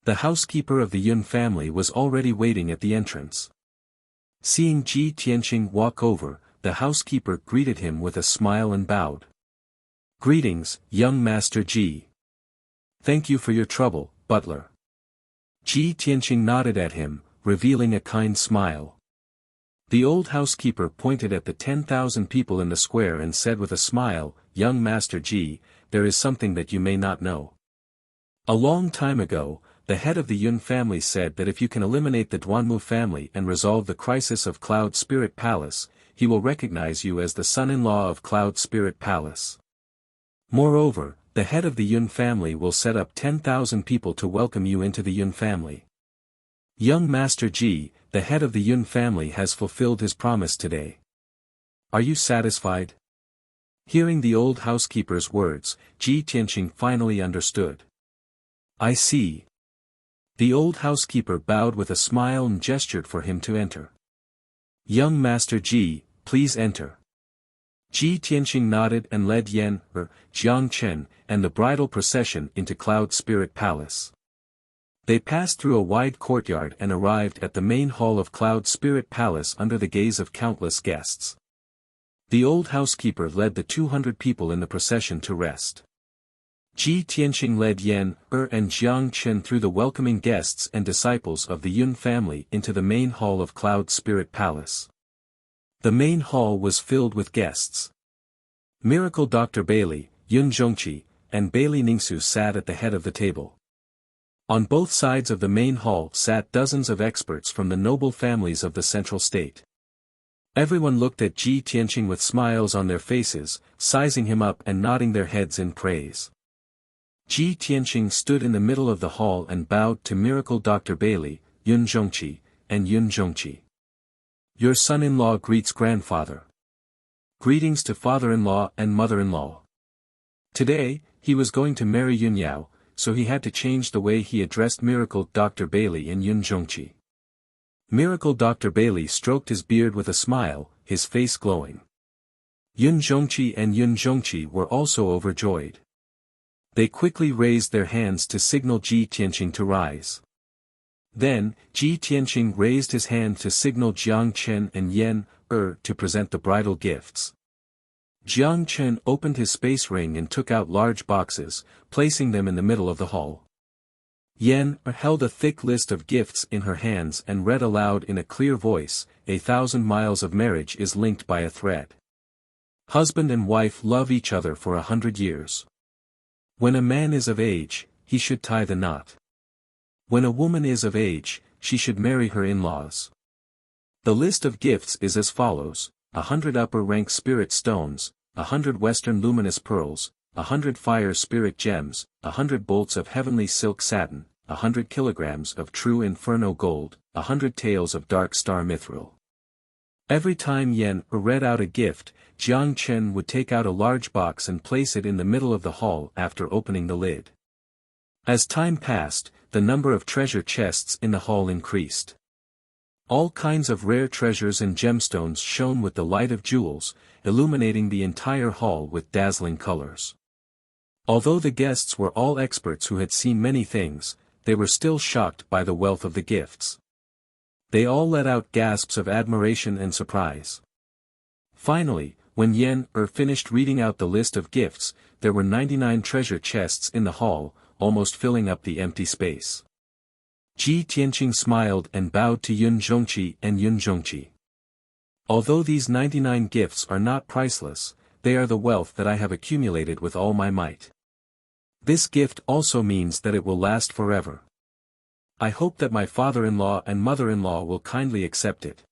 The housekeeper of the Yun family was already waiting at the entrance. Seeing Ji Tianqing walk over, the housekeeper greeted him with a smile and bowed. "Greetings, young Master Ji. Thank you for your trouble, butler." Ji Tianqing nodded at him, revealing a kind smile. The old housekeeper pointed at the 10,000 people in the square and said with a smile, "Young Master Ji, there is something that you may not know. A long time ago, the head of the Yun family said that if you can eliminate the Duanmu family and resolve the crisis of Cloud Spirit Palace, he will recognize you as the son-in-law of Cloud Spirit Palace. Moreover, the head of the Yun family will set up 10,000 people to welcome you into the Yun family. Young Master Ji, the head of the Yun family has fulfilled his promise today. Are you satisfied?" Hearing the old housekeeper's words, Ji Tianqing finally understood. "I see." The old housekeeper bowed with a smile and gestured for him to enter. "Young Master Ji, please enter." Ji Tianqing nodded and led Yan, Jiang Chen, and the bridal procession into Cloud Spirit Palace. They passed through a wide courtyard and arrived at the main hall of Cloud Spirit Palace under the gaze of countless guests. The old housekeeper led the 200 people in the procession to rest. Ji Tianqing led Yan, and Jiang Chen through the welcoming guests and disciples of the Yun family into the main hall of Cloud Spirit Palace. The main hall was filled with guests. Miracle Dr. Bailey, Yun Zhongqi, and Bailey Ningsu sat at the head of the table. On both sides of the main hall sat dozens of experts from the noble families of the central state. Everyone looked at Ji Tianqing with smiles on their faces, sizing him up and nodding their heads in praise. Ji Tianqing stood in the middle of the hall and bowed to Miracle Dr. Bailey, Yun Zhongqi, and Yun Zhongqi. "Your son-in-law greets grandfather. Greetings to father-in-law and mother-in-law." Today, he was going to marry Yun Yao, so he had to change the way he addressed Miracle Dr. Bailey and Yun Zhongqi. Miracle Dr. Bailey stroked his beard with a smile, his face glowing. Yun Zhongqi and Yun Zhongqi were also overjoyed. They quickly raised their hands to signal Ji Tianqing to rise. Then, Ji Tianqing raised his hand to signal Jiang Chen and Yan, to present the bridal gifts. Jiang Chen opened his space ring and took out large boxes, placing them in the middle of the hall. Yan held a thick list of gifts in her hands and read aloud in a clear voice, 1,000 miles of marriage is linked by a thread. Husband and wife love each other for 100 years. When a man is of age, he should tie the knot. When a woman is of age, she should marry her in-laws. The list of gifts is as follows: 100 upper-rank spirit stones, 100 western luminous pearls, 100 fire spirit gems, 100 bolts of heavenly silk satin, 100 kilograms of true inferno gold, 100 taels of dark star mithril. Every time Yan read out a gift, Jiang Chen would take out a large box and place it in the middle of the hall after opening the lid. As time passed, the number of treasure chests in the hall increased. All kinds of rare treasures and gemstones shone with the light of jewels, illuminating the entire hall with dazzling colors. Although the guests were all experts who had seen many things, they were still shocked by the wealth of the gifts. They all let out gasps of admiration and surprise. Finally, when Yan finished reading out the list of gifts, there were 99 treasure chests in the hall, almost filling up the empty space. Ji Tianqing smiled and bowed to Yun Zhongqi and Yun Zhongqi. "Although these 99 gifts are not priceless, they are the wealth that I have accumulated with all my might. This gift also means that it will last forever. I hope that my father-in-law and mother-in-law will kindly accept it."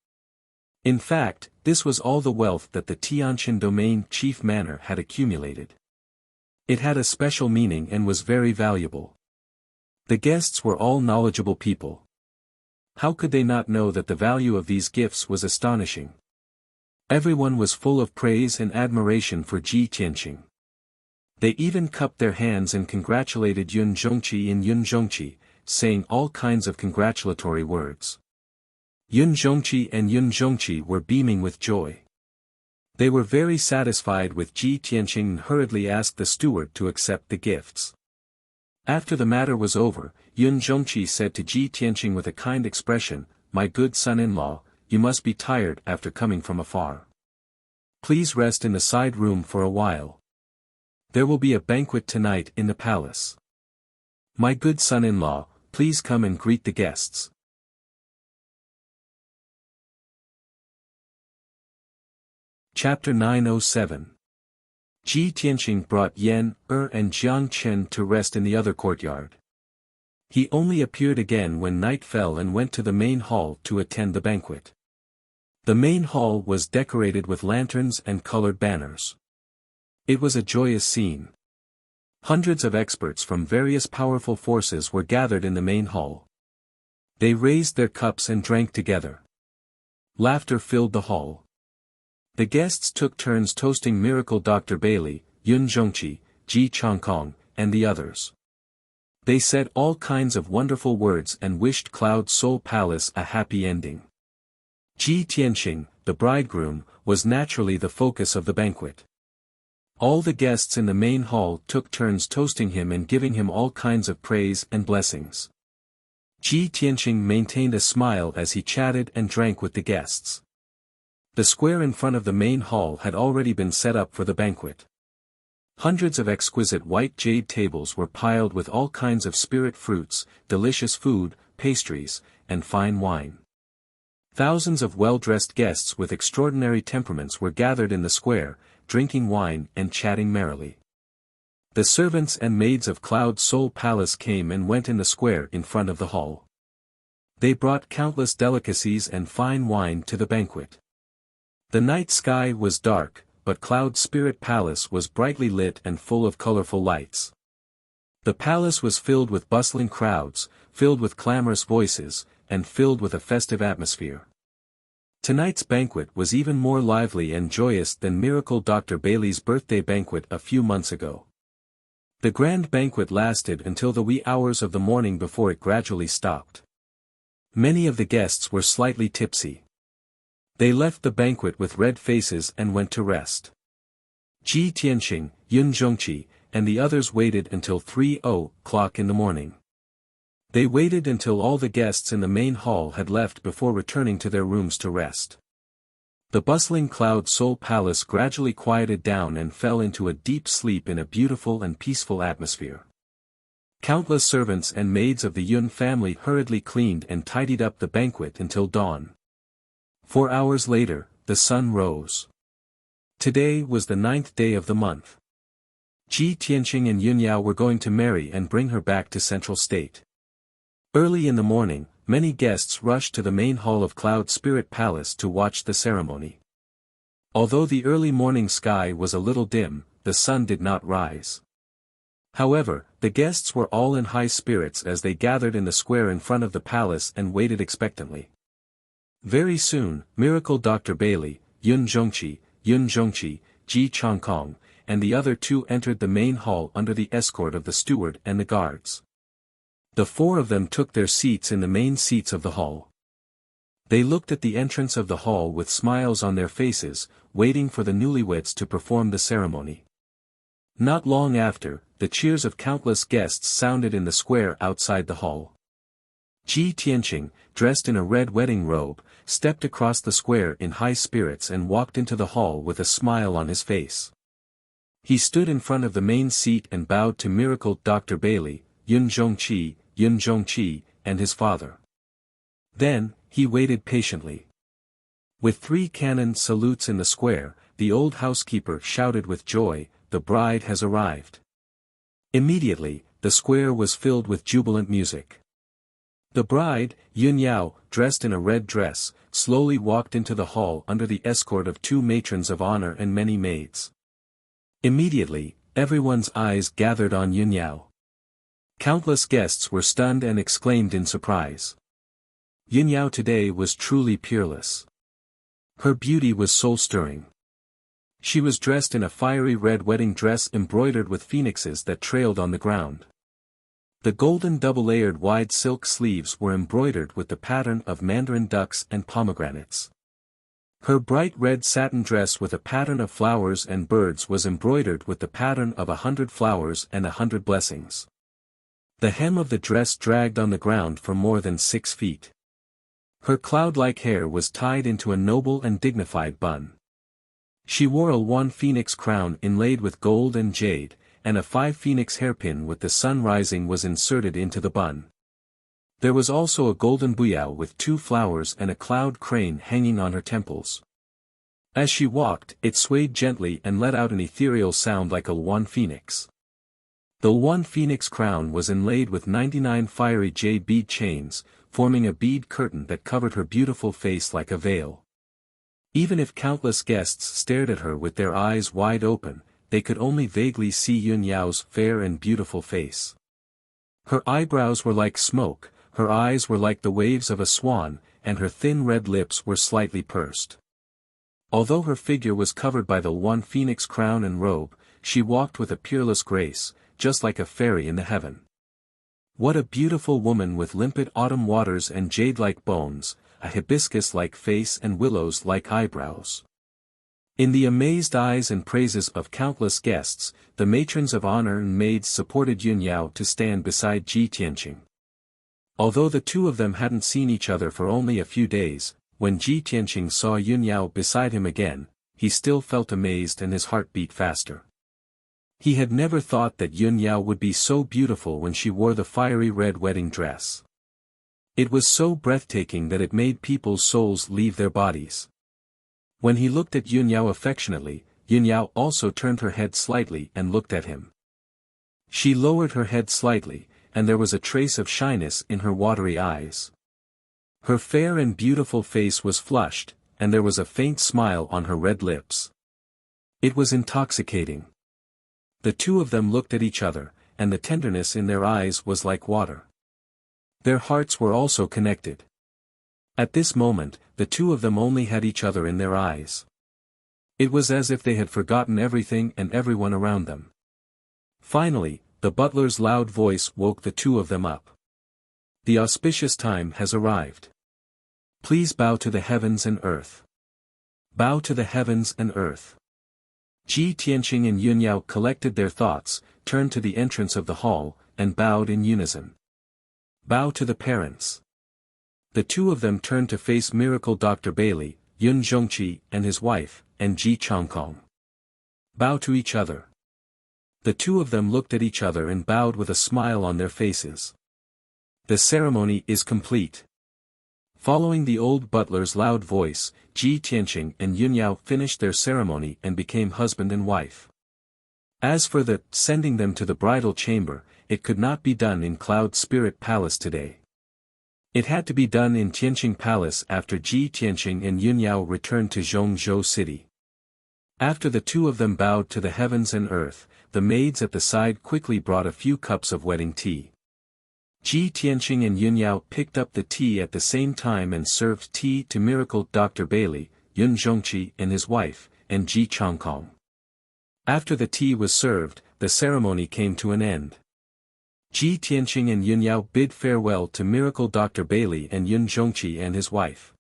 In fact, this was all the wealth that the Tianqin domain chief manor had accumulated. It had a special meaning and was very valuable. The guests were all knowledgeable people. How could they not know that the value of these gifts was astonishing? Everyone was full of praise and admiration for Ji Tianqing. They even cupped their hands and congratulated Yun Zhongqi and Yun Zhongqi, saying all kinds of congratulatory words. Yun Zhongqi and Yun Zhongqi were beaming with joy. They were very satisfied with Ji Tianqing and hurriedly asked the steward to accept the gifts. After the matter was over, Yun Zhongqi said to Ji Tianqing with a kind expression, "My good son-in-law, you must be tired after coming from afar. Please rest in the side room for a while. There will be a banquet tonight in the palace. My good son-in-law, please come and greet the guests." Chapter 907. Ji Tianqing brought Yan, and Jiang Chen to rest in the other courtyard. He only appeared again when night fell and went to the main hall to attend the banquet. The main hall was decorated with lanterns and colored banners. It was a joyous scene. Hundreds of experts from various powerful forces were gathered in the main hall. They raised their cups and drank together. Laughter filled the hall. The guests took turns toasting Miracle Dr. Bailey, Yun Zhongqi, Ji Changkong, and the others. They said all kinds of wonderful words and wished Cloud Soul Palace a happy ending. Ji Tianqing, the bridegroom, was naturally the focus of the banquet. All the guests in the main hall took turns toasting him and giving him all kinds of praise and blessings. Ji Tianqing maintained a smile as he chatted and drank with the guests. The square in front of the main hall had already been set up for the banquet. Hundreds of exquisite white jade tables were piled with all kinds of spirit fruits, delicious food, pastries, and fine wine. Thousands of well-dressed guests with extraordinary temperaments were gathered in the square, drinking wine and chatting merrily. The servants and maids of Cloud Soul Palace came and went in the square in front of the hall. They brought countless delicacies and fine wine to the banquet. The night sky was dark, but Cloud Spirit Palace was brightly lit and full of colorful lights. The palace was filled with bustling crowds, filled with clamorous voices, and filled with a festive atmosphere. Tonight's banquet was even more lively and joyous than Miracle Dr. Bailey's birthday banquet a few months ago. The grand banquet lasted until the wee hours of the morning before it gradually stopped. Many of the guests were slightly tipsy. They left the banquet with red faces and went to rest. Ji Tianqing, Yun Zhongqi, and the others waited until 3:00 in the morning. They waited until all the guests in the main hall had left before returning to their rooms to rest. The bustling Cloud Soul Palace gradually quieted down and fell into a deep sleep in a beautiful and peaceful atmosphere. Countless servants and maids of the Yun family hurriedly cleaned and tidied up the banquet until dawn. 4 hours later, the sun rose. Today was the 9th day of the month. Ji Tianqing and Yun Yao were going to marry and bring her back to Central State. Early in the morning, many guests rushed to the main hall of Cloud Spirit Palace to watch the ceremony. Although the early morning sky was a little dim, the sun did not rise. However, the guests were all in high spirits as they gathered in the square in front of the palace and waited expectantly. Very soon, Miracle Dr. Bailey, Yun Zhongqi, Ji Changkong, and the other two entered the main hall under the escort of the steward and the guards. The four of them took their seats in the main seats of the hall. They looked at the entrance of the hall with smiles on their faces, waiting for the newlyweds to perform the ceremony. Not long after, the cheers of countless guests sounded in the square outside the hall. Ji Tianqing, dressed in a red wedding robe, stepped across the square in high spirits and walked into the hall with a smile on his face. He stood in front of the main seat and bowed to Miracle Dr. Bailey, Yun Zhongqi, and his father. Then, he waited patiently. With 3 cannon salutes in the square, the old housekeeper shouted with joy, "The bride has arrived." Immediately, the square was filled with jubilant music. The bride, Yun Yao, dressed in a red dress, slowly walked into the hall under the escort of 2 matrons of honor and many maids. Immediately, everyone's eyes gathered on Yun Yao. Countless guests were stunned and exclaimed in surprise. Yun Yao today was truly peerless. Her beauty was soul-stirring. She was dressed in a fiery red wedding dress embroidered with phoenixes that trailed on the ground. The golden double-layered wide silk sleeves were embroidered with the pattern of mandarin ducks and pomegranates. Her bright red satin dress with a pattern of flowers and birds was embroidered with the pattern of 100 flowers and 100 blessings. The hem of the dress dragged on the ground for more than 6 feet. Her cloud-like hair was tied into a noble and dignified bun. She wore a 1 phoenix crown inlaid with gold and jade, and a 5 phoenix hairpin with the sun rising was inserted into the bun. There was also a golden buyao with 2 flowers and a cloud crane hanging on her temples. As she walked, it swayed gently and let out an ethereal sound like a 1 phoenix. The 1 phoenix crown was inlaid with 99 fiery jade bead chains, forming a bead curtain that covered her beautiful face like a veil. Even if countless guests stared at her with their eyes wide open, they could only vaguely see Yun Yao's fair and beautiful face. Her eyebrows were like smoke, her eyes were like the waves of a swan, and her thin red lips were slightly pursed. Although her figure was covered by the 1 phoenix crown and robe, she walked with a peerless grace, just like a fairy in the heaven. What a beautiful woman with limpid autumn waters and jade-like bones, a hibiscus-like face and willows-like eyebrows. In the amazed eyes and praises of countless guests, the matrons of honor and maids supported Yun Yao to stand beside Ji Tianqing. Although the two of them hadn't seen each other for only a few days, when Ji Tianqing saw Yun Yao beside him again, he still felt amazed and his heart beat faster. He had never thought that Yun Yao would be so beautiful when she wore the fiery red wedding dress. It was so breathtaking that it made people's souls leave their bodies. When he looked at Yun Yao affectionately, Yun Yao also turned her head slightly and looked at him. She lowered her head slightly, and there was a trace of shyness in her watery eyes. Her fair and beautiful face was flushed, and there was a faint smile on her red lips. It was intoxicating. The two of them looked at each other, and the tenderness in their eyes was like water. Their hearts were also connected. At this moment, the two of them only had each other in their eyes. It was as if they had forgotten everything and everyone around them. Finally, the butler's loud voice woke the two of them up. The auspicious time has arrived. Please bow to the heavens and earth. Bow to the heavens and earth. Ji Tianqing and Yun Yao collected their thoughts, turned to the entrance of the hall, and bowed in unison. Bow to the parents. The two of them turned to face Miracle Dr. Bailey, Yun Zhongqi and his wife, and Ji Changkong. Bow to each other. The two of them looked at each other and bowed with a smile on their faces. The ceremony is complete. Following the old butler's loud voice, Ji Tianqing and Yun Yao finished their ceremony and became husband and wife. As for the sending them to the bridal chamber, it could not be done in Cloud Spirit Palace today. It had to be done in Tianqing Palace after Ji Tianqing and Yun Yao returned to Zhongzhou City. After the two of them bowed to the heavens and earth, the maids at the side quickly brought a few cups of wedding tea. Ji Tianqing and Yun Yao picked up the tea at the same time and served tea to Miracle Dr. Bailey, Yun Zhongqi and his wife, and Ji Changkong. After the tea was served, the ceremony came to an end. Ji Tianqing and Yun Yao bid farewell to Miracle Dr. Bailey and Yun Zhongqi and his wife.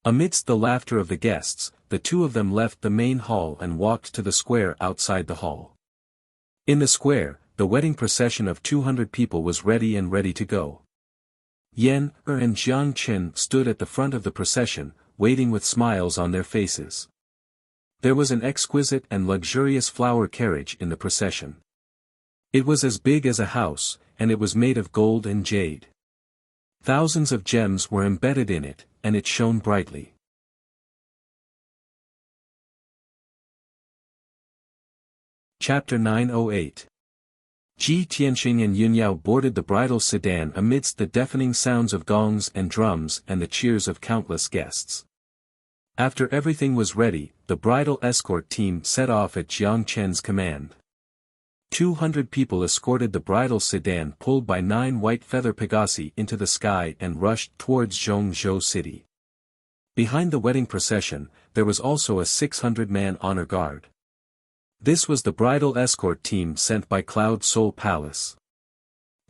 Amidst the laughter of the guests, the two of them left the main hall and walked to the square outside the hall. In the square, the wedding procession of 200 people was ready to go. Yan and Jiang Chen stood at the front of the procession, waiting with smiles on their faces. There was an exquisite and luxurious flower carriage in the procession. It was as big as a house, and it was made of gold and jade. Thousands of gems were embedded in it, and it shone brightly. Chapter 908. Ji Tianqing and Yun Yao boarded the bridal sedan amidst the deafening sounds of gongs and drums and the cheers of countless guests. After everything was ready, the bridal escort team set off at Jiang Chen's command. 200 people escorted the bridal sedan pulled by 9 white feather pegasi into the sky and rushed towards Zhongzhou City. Behind the wedding procession, there was also a 600-man honor guard. This was the bridal escort team sent by Cloud Soul Palace.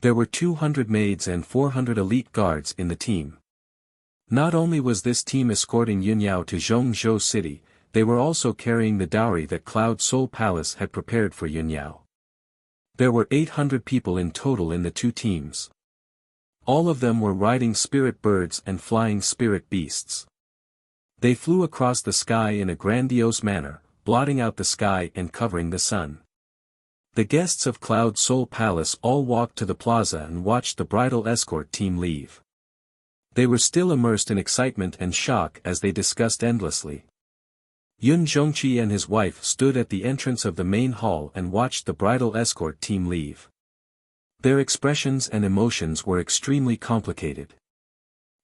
There were 200 maids and 400 elite guards in the team. Not only was this team escorting Yun Yao to Zhongzhou City, they were also carrying the dowry that Cloud Soul Palace had prepared for Yun Yao. There were 800 people in total in the two teams. All of them were riding spirit birds and flying spirit beasts. They flew across the sky in a grandiose manner, blotting out the sky and covering the sun. The guests of Cloud Soul Palace all walked to the plaza and watched the bridal escort team leave. They were still immersed in excitement and shock as they discussed endlessly. Yun Zhongqi and his wife stood at the entrance of the main hall and watched the bridal escort team leave. Their expressions and emotions were extremely complicated.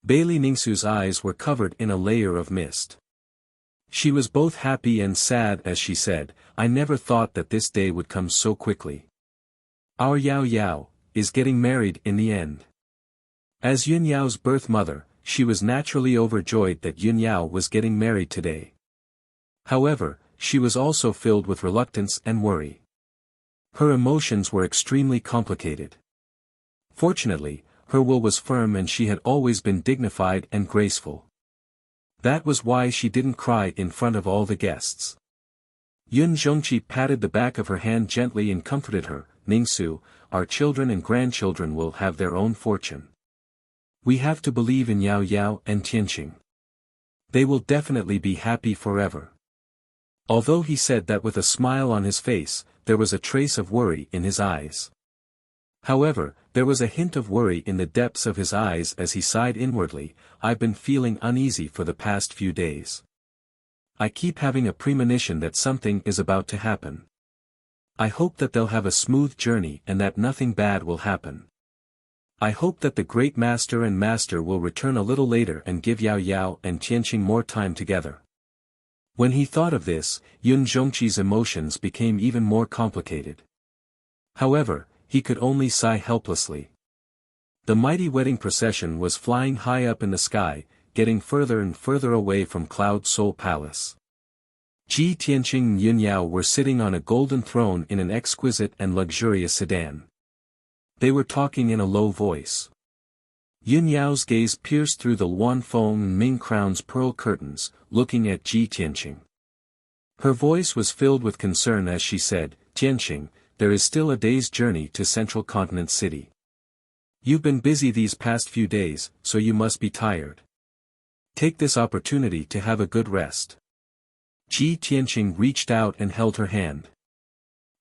Bailey Ningsu's eyes were covered in a layer of mist. She was both happy and sad as she said, "I never thought that this day would come so quickly. Our Yao Yao is getting married in the end." As Yun Yao's birth mother, she was naturally overjoyed that Yun Yao was getting married today. However, she was also filled with reluctance and worry. Her emotions were extremely complicated. Fortunately, her will was firm and she had always been dignified and graceful. That was why she didn't cry in front of all the guests. Yun Zhongqi patted the back of her hand gently and comforted her, "Ningsu, our children and grandchildren will have their own fortune. We have to believe in Yao Yao and Tianqing. They will definitely be happy forever." Although he said that with a smile on his face, there was a trace of worry in his eyes. However, there was a hint of worry in the depths of his eyes as he sighed inwardly, "I've been feeling uneasy for the past few days. I keep having a premonition that something is about to happen. I hope that they'll have a smooth journey and that nothing bad will happen. I hope that the great master and master will return a little later and give Yao Yao and Tianqing more time together." When he thought of this, Yun Zhongqi's emotions became even more complicated. However, he could only sigh helplessly. The mighty wedding procession was flying high up in the sky, getting further and further away from Cloud Soul Palace. Ji Tianqing and Yun Yao were sitting on a golden throne in an exquisite and luxurious sedan. They were talking in a low voice. Yun Yao's gaze pierced through the Luan Feng and Ming Crown's pearl curtains, looking at Ji Tianqing. Her voice was filled with concern as she said, "Tianqing, there is still a day's journey to Central Continent City. You've been busy these past few days, so you must be tired. Take this opportunity to have a good rest." Ji Tianqing reached out and held her hand.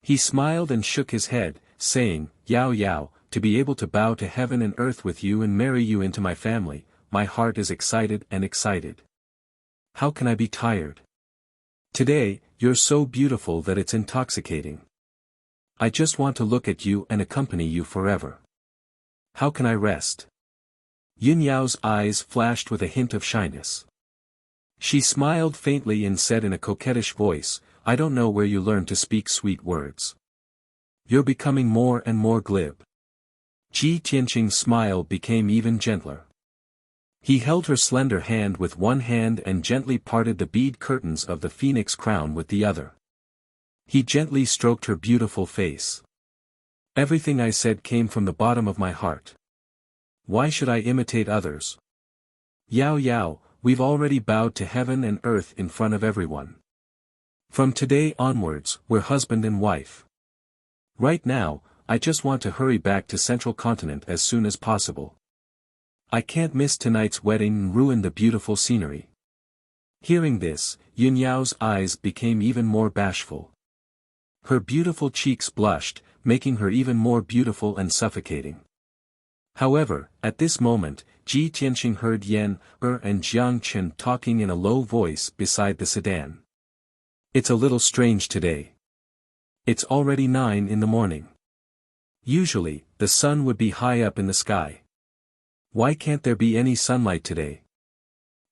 He smiled and shook his head, saying, "Yao Yao, to be able to bow to heaven and earth with you and marry you into my family, my heart is excited and excited. How can I be tired? Today, you're so beautiful that it's intoxicating. I just want to look at you and accompany you forever. How can I rest?" Yun Yao's eyes flashed with a hint of shyness. She smiled faintly and said in a coquettish voice, "I don't know where you learned to speak sweet words. You're becoming more and more glib." Ji Tianqing's smile became even gentler. He held her slender hand with one hand and gently parted the bead curtains of the phoenix crown with the other. He gently stroked her beautiful face. "Everything I said came from the bottom of my heart. Why should I imitate others? Yao Yao, we've already bowed to heaven and earth in front of everyone. From today onwards, we're husband and wife. Right now, I just want to hurry back to Central Continent as soon as possible. I can't miss tonight's wedding and ruin the beautiful scenery." Hearing this, Yun Yao's eyes became even more bashful. Her beautiful cheeks blushed, making her even more beautiful and suffocating. However, at this moment, Ji Tianqing heard Yan, and Jiang Chen talking in a low voice beside the sedan. "It's a little strange today. It's already 9 in the morning. Usually, the sun would be high up in the sky. Why can't there be any sunlight today?"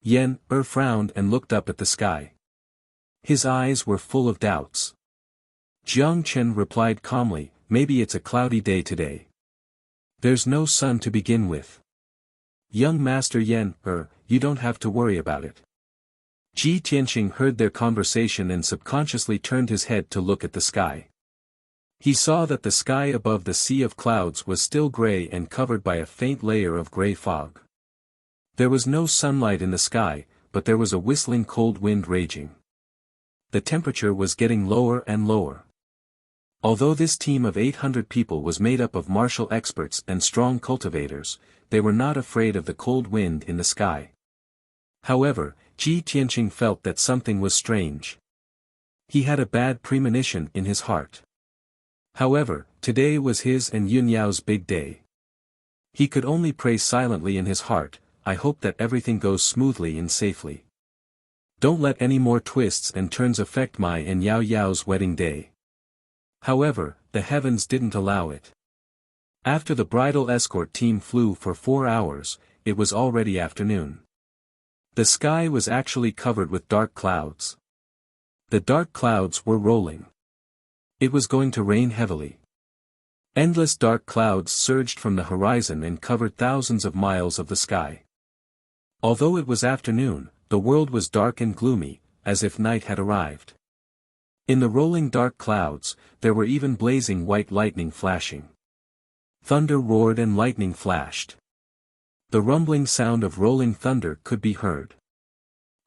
Yan, frowned and looked up at the sky. His eyes were full of doubts. Jiang Chen replied calmly, "Maybe it's a cloudy day today. There's no sun to begin with. Young Master Yan, you don't have to worry about it." Ji Tianqing heard their conversation and subconsciously turned his head to look at the sky. He saw that the sky above the sea of clouds was still gray and covered by a faint layer of gray fog. There was no sunlight in the sky, but there was a whistling cold wind raging. The temperature was getting lower and lower. Although this team of 800 people was made up of martial experts and strong cultivators, they were not afraid of the cold wind in the sky. However, Ji Tianqing felt that something was strange. He had a bad premonition in his heart. However, today was his and Yun Yao's big day. He could only pray silently in his heart, I hope that everything goes smoothly and safely. Don't let any more twists and turns affect my and Yao Yao's wedding day. However, the heavens didn't allow it. After the bridal escort team flew for 4 hours, it was already afternoon. The sky was actually covered with dark clouds. The dark clouds were rolling. It was going to rain heavily. Endless dark clouds surged from the horizon and covered thousands of miles of the sky. Although it was afternoon, the world was dark and gloomy, as if night had arrived. In the rolling dark clouds, there were even blazing white lightning flashing. Thunder roared and lightning flashed. The rumbling sound of rolling thunder could be heard.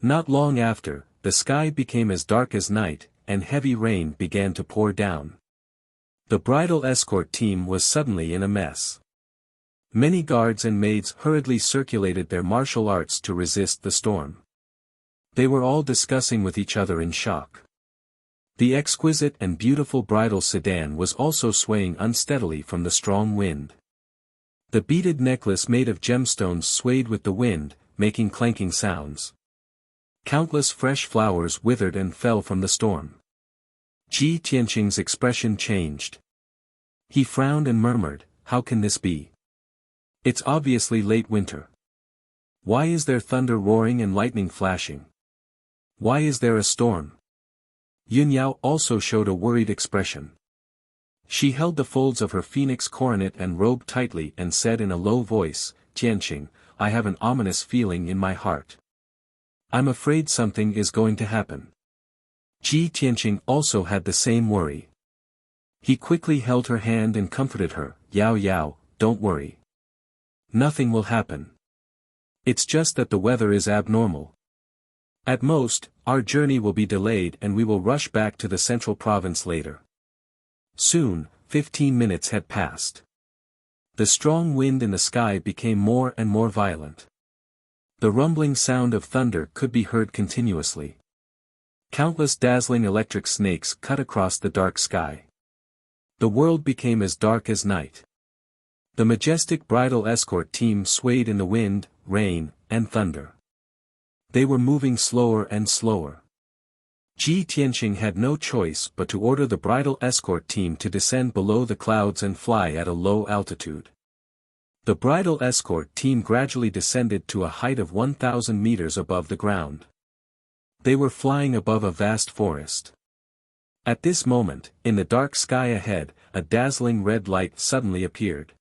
Not long after, the sky became as dark as night, and heavy rain began to pour down. The bridal escort team was suddenly in a mess. Many guards and maids hurriedly circulated their martial arts to resist the storm. They were all discussing with each other in shock. The exquisite and beautiful bridal sedan was also swaying unsteadily from the strong wind. The beaded necklace made of gemstones swayed with the wind, making clanking sounds. Countless fresh flowers withered and fell from the storm. Ji Tianqing's expression changed. He frowned and murmured, how can this be? It's obviously late winter. Why is there thunder roaring and lightning flashing? Why is there a storm? Yun Yao also showed a worried expression. She held the folds of her phoenix coronet and robe tightly and said in a low voice, Tianqing, I have an ominous feeling in my heart. I'm afraid something is going to happen. Ji Tianqing also had the same worry. He quickly held her hand and comforted her, Yao Yao, don't worry. Nothing will happen. It's just that the weather is abnormal. At most, our journey will be delayed and we will rush back to the central province later. Soon, 15 minutes had passed. The strong wind in the sky became more and more violent. The rumbling sound of thunder could be heard continuously. Countless dazzling electric snakes cut across the dark sky. The world became as dark as night. The majestic bridal escort team swayed in the wind, rain, and thunder. They were moving slower and slower. Ji Tianqing had no choice but to order the bridal escort team to descend below the clouds and fly at a low altitude. The bridal escort team gradually descended to a height of 1,000 meters above the ground. They were flying above a vast forest. At this moment, in the dark sky ahead, a dazzling red light suddenly appeared.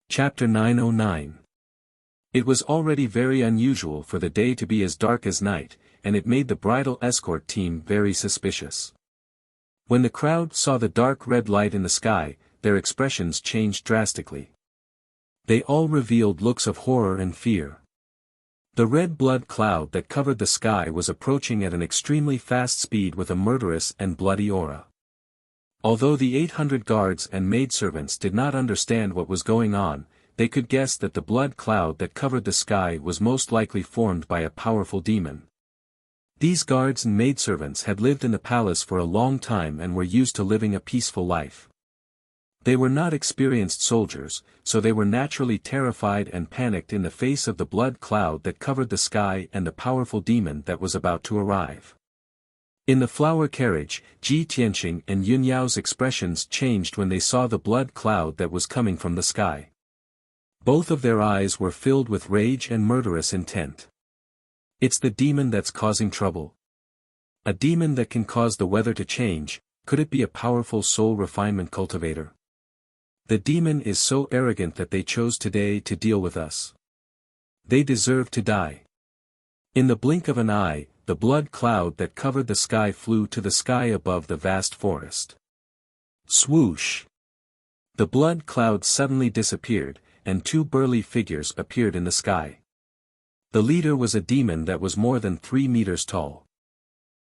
Chapter 909. It was already very unusual for the day to be as dark as night, and it made the bridal escort team very suspicious. When the crowd saw the dark red light in the sky, their expressions changed drastically. They all revealed looks of horror and fear. The red blood cloud that covered the sky was approaching at an extremely fast speed with a murderous and bloody aura. Although the 800 guards and maidservants did not understand what was going on, they could guess that the blood cloud that covered the sky was most likely formed by a powerful demon. These guards and maidservants had lived in the palace for a long time and were used to living a peaceful life. They were not experienced soldiers, so they were naturally terrified and panicked in the face of the blood cloud that covered the sky and the powerful demon that was about to arrive. In the flower carriage, Ji Tianqing and Yun Yao's expressions changed when they saw the blood cloud that was coming from the sky. Both of their eyes were filled with rage and murderous intent. It's the demon that's causing trouble. A demon that can cause the weather to change, could it be a powerful soul refinement cultivator? The demon is so arrogant that they chose today to deal with us. They deserve to die. In the blink of an eye, the blood cloud that covered the sky flew to the sky above the vast forest. Swoosh! The blood cloud suddenly disappeared, and 2 burly figures appeared in the sky. The leader was a demon that was more than 3 meters tall.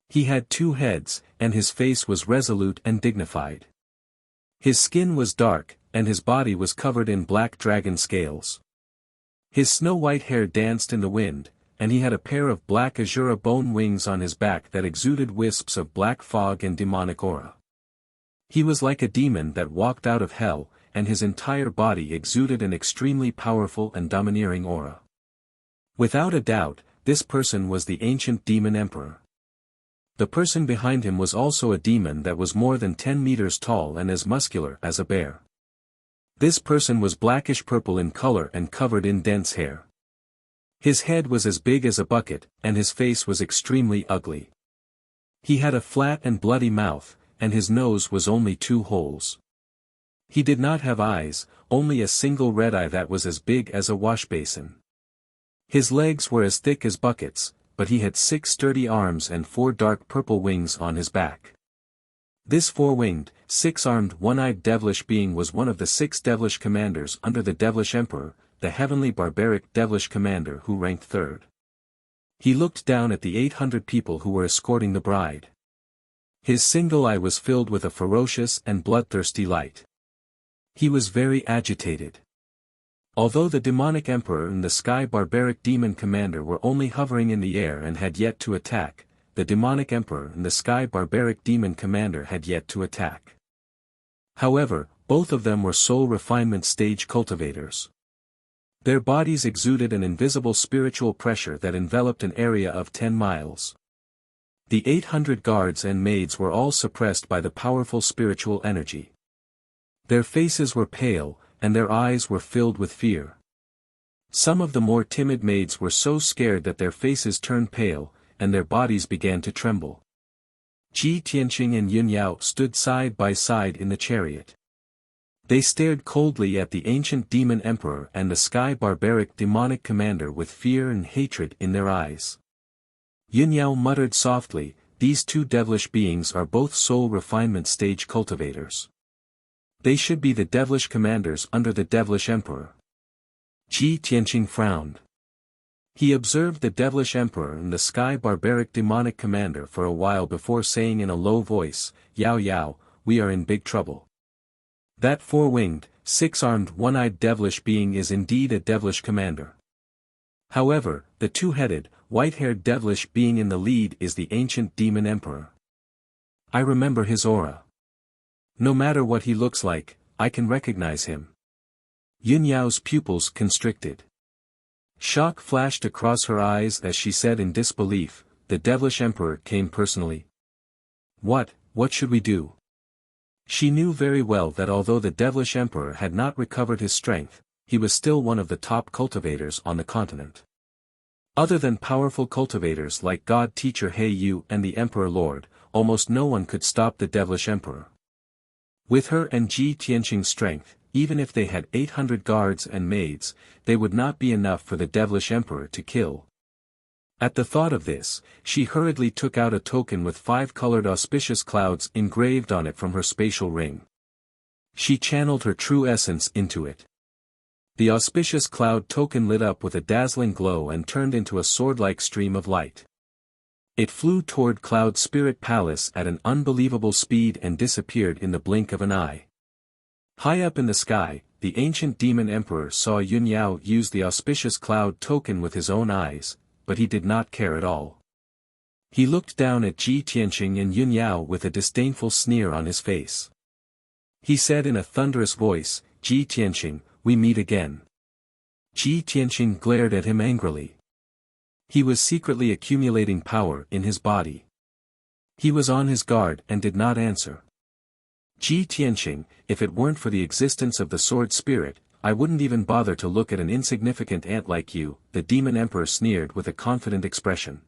He had 2 heads, and his face was resolute and dignified. His skin was dark, and his body was covered in black dragon scales. His snow-white hair danced in the wind, and he had a pair of black azure bone wings on his back that exuded wisps of black fog and demonic aura. He was like a demon that walked out of hell, and his entire body exuded an extremely powerful and domineering aura. Without a doubt, this person was the ancient demon emperor. The person behind him was also a demon that was more than 10 meters tall and as muscular as a bear. This person was blackish-purple in color and covered in dense hair. His head was as big as a bucket, and his face was extremely ugly. He had a flat and bloody mouth, and his nose was only 2 holes. He did not have eyes, only a single red eye that was as big as a wash basin. His legs were as thick as buckets, but he had 6 sturdy arms and 4 dark purple wings on his back. This 4-winged, 6-armed one-eyed devilish being was one of the 6 devilish commanders under the devilish emperor, the heavenly barbaric devilish commander who ranked 3rd. He looked down at the 800 people who were escorting the bride. His single eye was filled with a ferocious and bloodthirsty light. He was very agitated. Although the demonic emperor and the sky barbaric demon commander were only hovering in the air and had yet to attack, the demonic emperor and the sky barbaric demon commander had yet to attack. However, both of them were soul refinement stage cultivators. Their bodies exuded an invisible spiritual pressure that enveloped an area of 10 miles. The 800 guards and maids were all suppressed by the powerful spiritual energy. Their faces were pale, and their eyes were filled with fear. Some of the more timid maids were so scared that their faces turned pale, and their bodies began to tremble. Ji Tianqing and Yun Yao stood side by side in the chariot. They stared coldly at the ancient demon emperor and the sky barbaric demonic commander with fear and hatred in their eyes. Yun Yao muttered softly, "These 2 devilish beings are both soul refinement stage cultivators. They should be the devilish commanders under the devilish emperor." Ji Tianqing frowned. He observed the devilish emperor and the sky barbaric demonic commander for a while before saying in a low voice, "Yao Yao, we are in big trouble. That 4-winged, 6-armed one-eyed devilish being is indeed a devilish commander. However, the 2-headed, white-haired devilish being in the lead is the ancient demon emperor. I remember his aura. No matter what he looks like, I can recognize him." Yun Yao's pupils constricted. Shock flashed across her eyes as she said in disbelief, "The devilish emperor came personally. What should we do?" She knew very well that although the devilish emperor had not recovered his strength, he was still one of the top cultivators on the continent. Other than powerful cultivators like God Teacher He Yu and the Emperor Lord, almost no one could stop the devilish emperor. With her and Ji Tianqing's strength, even if they had 800 guards and maids, they would not be enough for the devilish emperor to kill. At the thought of this, she hurriedly took out a token with 5-colored auspicious clouds engraved on it from her spatial ring. She channeled her true essence into it. The auspicious cloud token lit up with a dazzling glow and turned into a sword-like stream of light. It flew toward Cloud Spirit Palace at an unbelievable speed and disappeared in the blink of an eye. High up in the sky, the ancient demon emperor saw Yun Yao use the auspicious cloud token with his own eyes, but he did not care at all. He looked down at Ji Tianqing and Yun Yao with a disdainful sneer on his face. He said in a thunderous voice, "Ji Tianqing, we meet again." Ji Tianqing glared at him angrily. He was secretly accumulating power in his body. He was on his guard and did not answer. "Ji Tianqing, if it weren't for the existence of the sword spirit, I wouldn't even bother to look at an insignificant ant like you," the demon emperor sneered with a confident expression.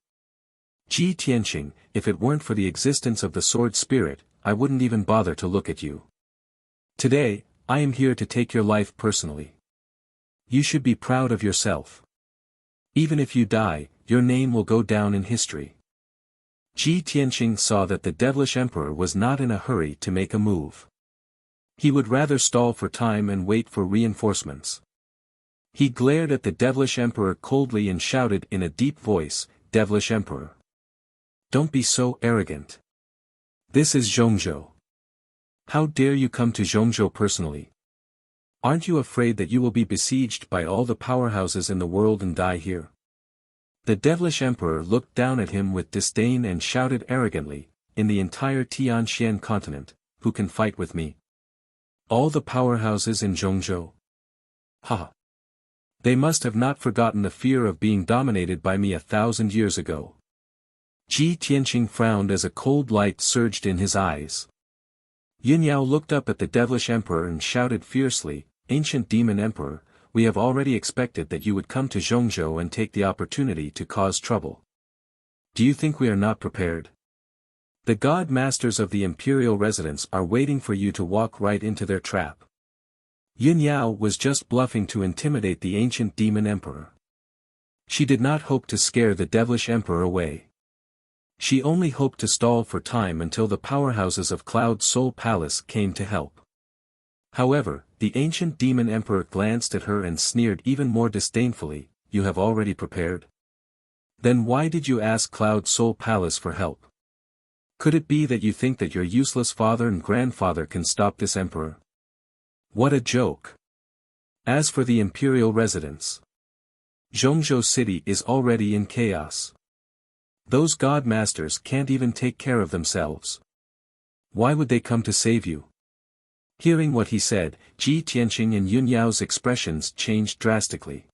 "Ji Tianqing, if it weren't for the existence of the sword spirit, I wouldn't even bother to look at you. Today, I am here to take your life personally. You should be proud of yourself. Even if you die, your name will go down in history." Ji Tianqing saw that the devilish emperor was not in a hurry to make a move. He would rather stall for time and wait for reinforcements. He glared at the devilish emperor coldly and shouted in a deep voice, "Devilish emperor! Don't be so arrogant. This is Zhongzhou. How dare you come to Zhongzhou personally? Aren't you afraid that you will be besieged by all the powerhouses in the world and die here? The devilish emperor looked down at him with disdain and shouted arrogantly, in the entire Tianxian continent, who can fight with me? All the powerhouses in Zhongzhou? Ha! They must have not forgotten the fear of being dominated by me 1,000 years ago. Ji Tianqing frowned as a cold light surged in his eyes. Yun Yao looked up at the devilish emperor and shouted fiercely, "Ancient demon emperor, we have already expected that you would come to Zhongzhou and take the opportunity to cause trouble. Do you think we are not prepared? The god masters of the imperial residence are waiting for you to walk right into their trap." Yun Yao was just bluffing to intimidate the ancient demon emperor. She did not hope to scare the devilish emperor away. She only hoped to stall for time until the powerhouses of Cloud Soul Palace came to help. However, the ancient demon emperor glanced at her and sneered even more disdainfully, "You have already prepared? Then why did you ask Cloud Soul Palace for help? Could it be that you think that your useless father and grandfather can stop this emperor? What a joke! As for the imperial residence, Zhongzhou city is already in chaos. Those god masters can't even take care of themselves. Why would they come to save you?" Hearing what he said, Ji Tianqing and Yun Yao's expressions changed drastically.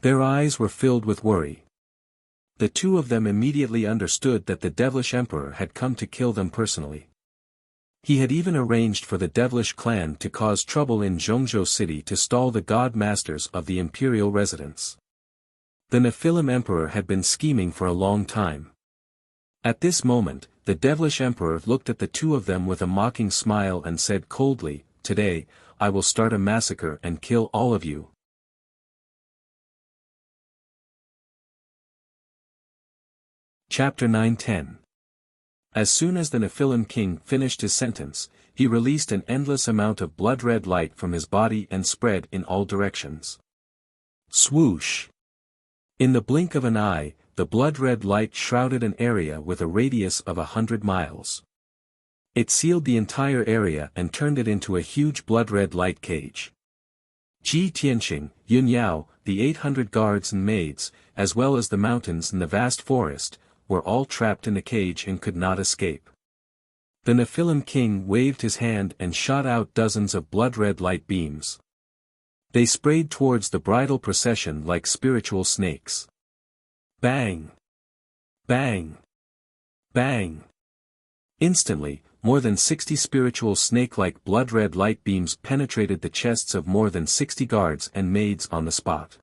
Their eyes were filled with worry. The two of them immediately understood that the devilish emperor had come to kill them personally. He had even arranged for the devilish clan to cause trouble in Zhongzhou city to stall the god masters of the imperial residence. The Nephilim emperor had been scheming for a long time. At this moment, the devilish emperor looked at the two of them with a mocking smile and said coldly, "Today, I will start a massacre and kill all of you." Chapter 9:10. As soon as the Nephilim king finished his sentence, he released an endless amount of blood-red light from his body and spread in all directions. Swoosh! In the blink of an eye, the blood-red light shrouded an area with a radius of 100 miles. It sealed the entire area and turned it into a huge blood-red light cage. Ji Tianqing, Yun Yao, the 800 guards and maids, as well as the mountains and the vast forest, were all trapped in the cage and could not escape. The Nephilim king waved his hand and shot out dozens of blood-red light beams. They sprayed towards the bridal procession like spiritual snakes. Bang! Bang! Bang! Instantly, more than 60 spiritual snake-like blood-red light beams penetrated the chests of more than 60 guards and maids on the spot.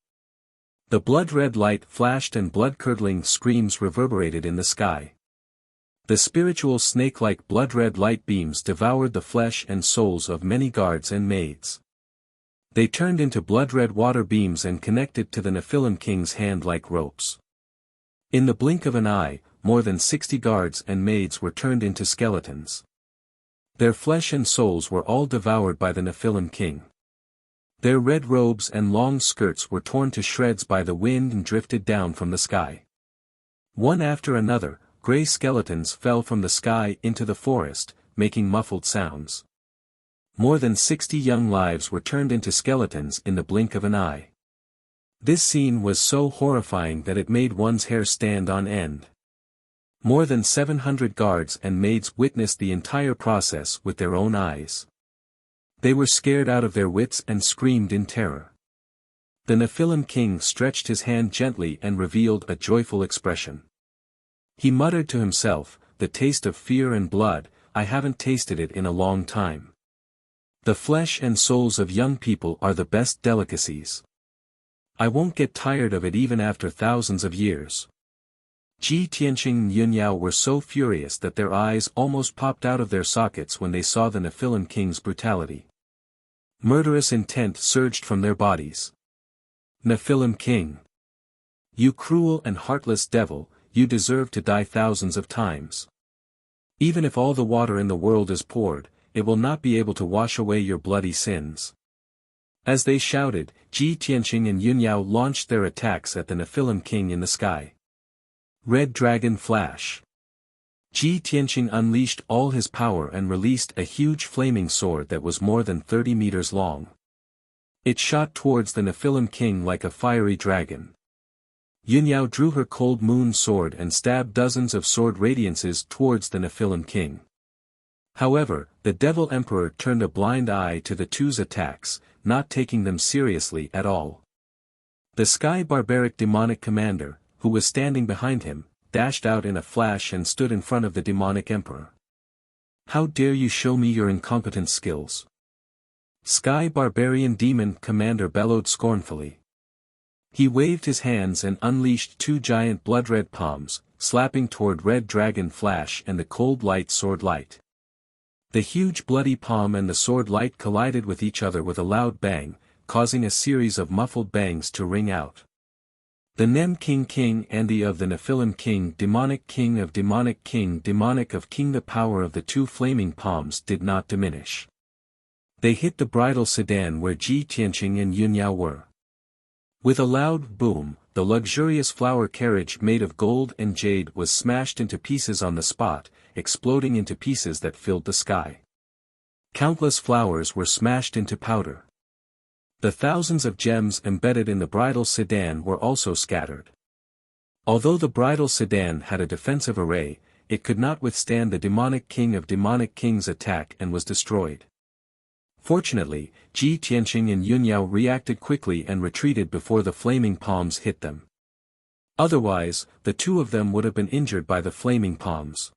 The blood-red light flashed and blood-curdling screams reverberated in the sky. The spiritual snake-like blood-red light beams devoured the flesh and souls of many guards and maids. They turned into blood-red water beams and connected to the Nephilim king's hand like ropes. In the blink of an eye, more than 60 guards and maids were turned into skeletons. Their flesh and souls were all devoured by the Nephilim king. Their red robes and long skirts were torn to shreds by the wind and drifted down from the sky. One after another, gray skeletons fell from the sky into the forest, making muffled sounds. More than 60 young lives were turned into skeletons in the blink of an eye. This scene was so horrifying that it made one's hair stand on end. More than 700 guards and maids witnessed the entire process with their own eyes. They were scared out of their wits and screamed in terror. The Nephilim king stretched his hand gently and revealed a joyful expression. He muttered to himself, "The taste of fear and blood, I haven't tasted it in a long time. The flesh and souls of young people are the best delicacies. I won't get tired of it even after thousands of years." Ji Tianqing and Yun Yao were so furious that their eyes almost popped out of their sockets when they saw the Nephilim king's brutality. Murderous intent surged from their bodies. "Nephilim king! You cruel and heartless devil, you deserve to die thousands of times. Even if all the water in the world is poured, it will not be able to wash away your bloody sins." As they shouted, Ji Tianqing and Yun Yao launched their attacks at the Nephilim king in the sky. Red Dragon Flash. Ji Tianqing unleashed all his power and released a huge flaming sword that was more than 30 meters long. It shot towards the Nephilim king like a fiery dragon. Yunyao drew her cold moon sword and stabbed dozens of sword radiances towards the Nephilim king. However, the Devil Emperor turned a blind eye to the two's attacks, not taking them seriously at all. The Sky Barbaric demonic commander, who was standing behind him, dashed out in a flash and stood in front of the demonic emperor. "How dare you show me your incompetent skills?" Sky Barbarian demon commander bellowed scornfully. He waved his hands and unleashed two giant blood-red palms, slapping toward Red Dragon Flash and the Cold Light Sword Light. The huge bloody palm and the sword light collided with each other with a loud bang, causing a series of muffled bangs to ring out. The Nem King and the of the Nephilim King of Demonic King demonic of King. The power of the two flaming palms did not diminish. They hit the bridal sedan where Ji Tianqing and Yunyao were. With a loud boom, the luxurious flower carriage made of gold and jade was smashed into pieces on the spot, exploding into pieces that filled the sky. Countless flowers were smashed into powder. The thousands of gems embedded in the bridal sedan were also scattered. Although the bridal sedan had a defensive array, it could not withstand the demonic king of demonic kings' attack and was destroyed. Fortunately, Ji Tianqing and Yunyao reacted quickly and retreated before the flaming palms hit them. Otherwise, the two of them would have been injured by the flaming palms.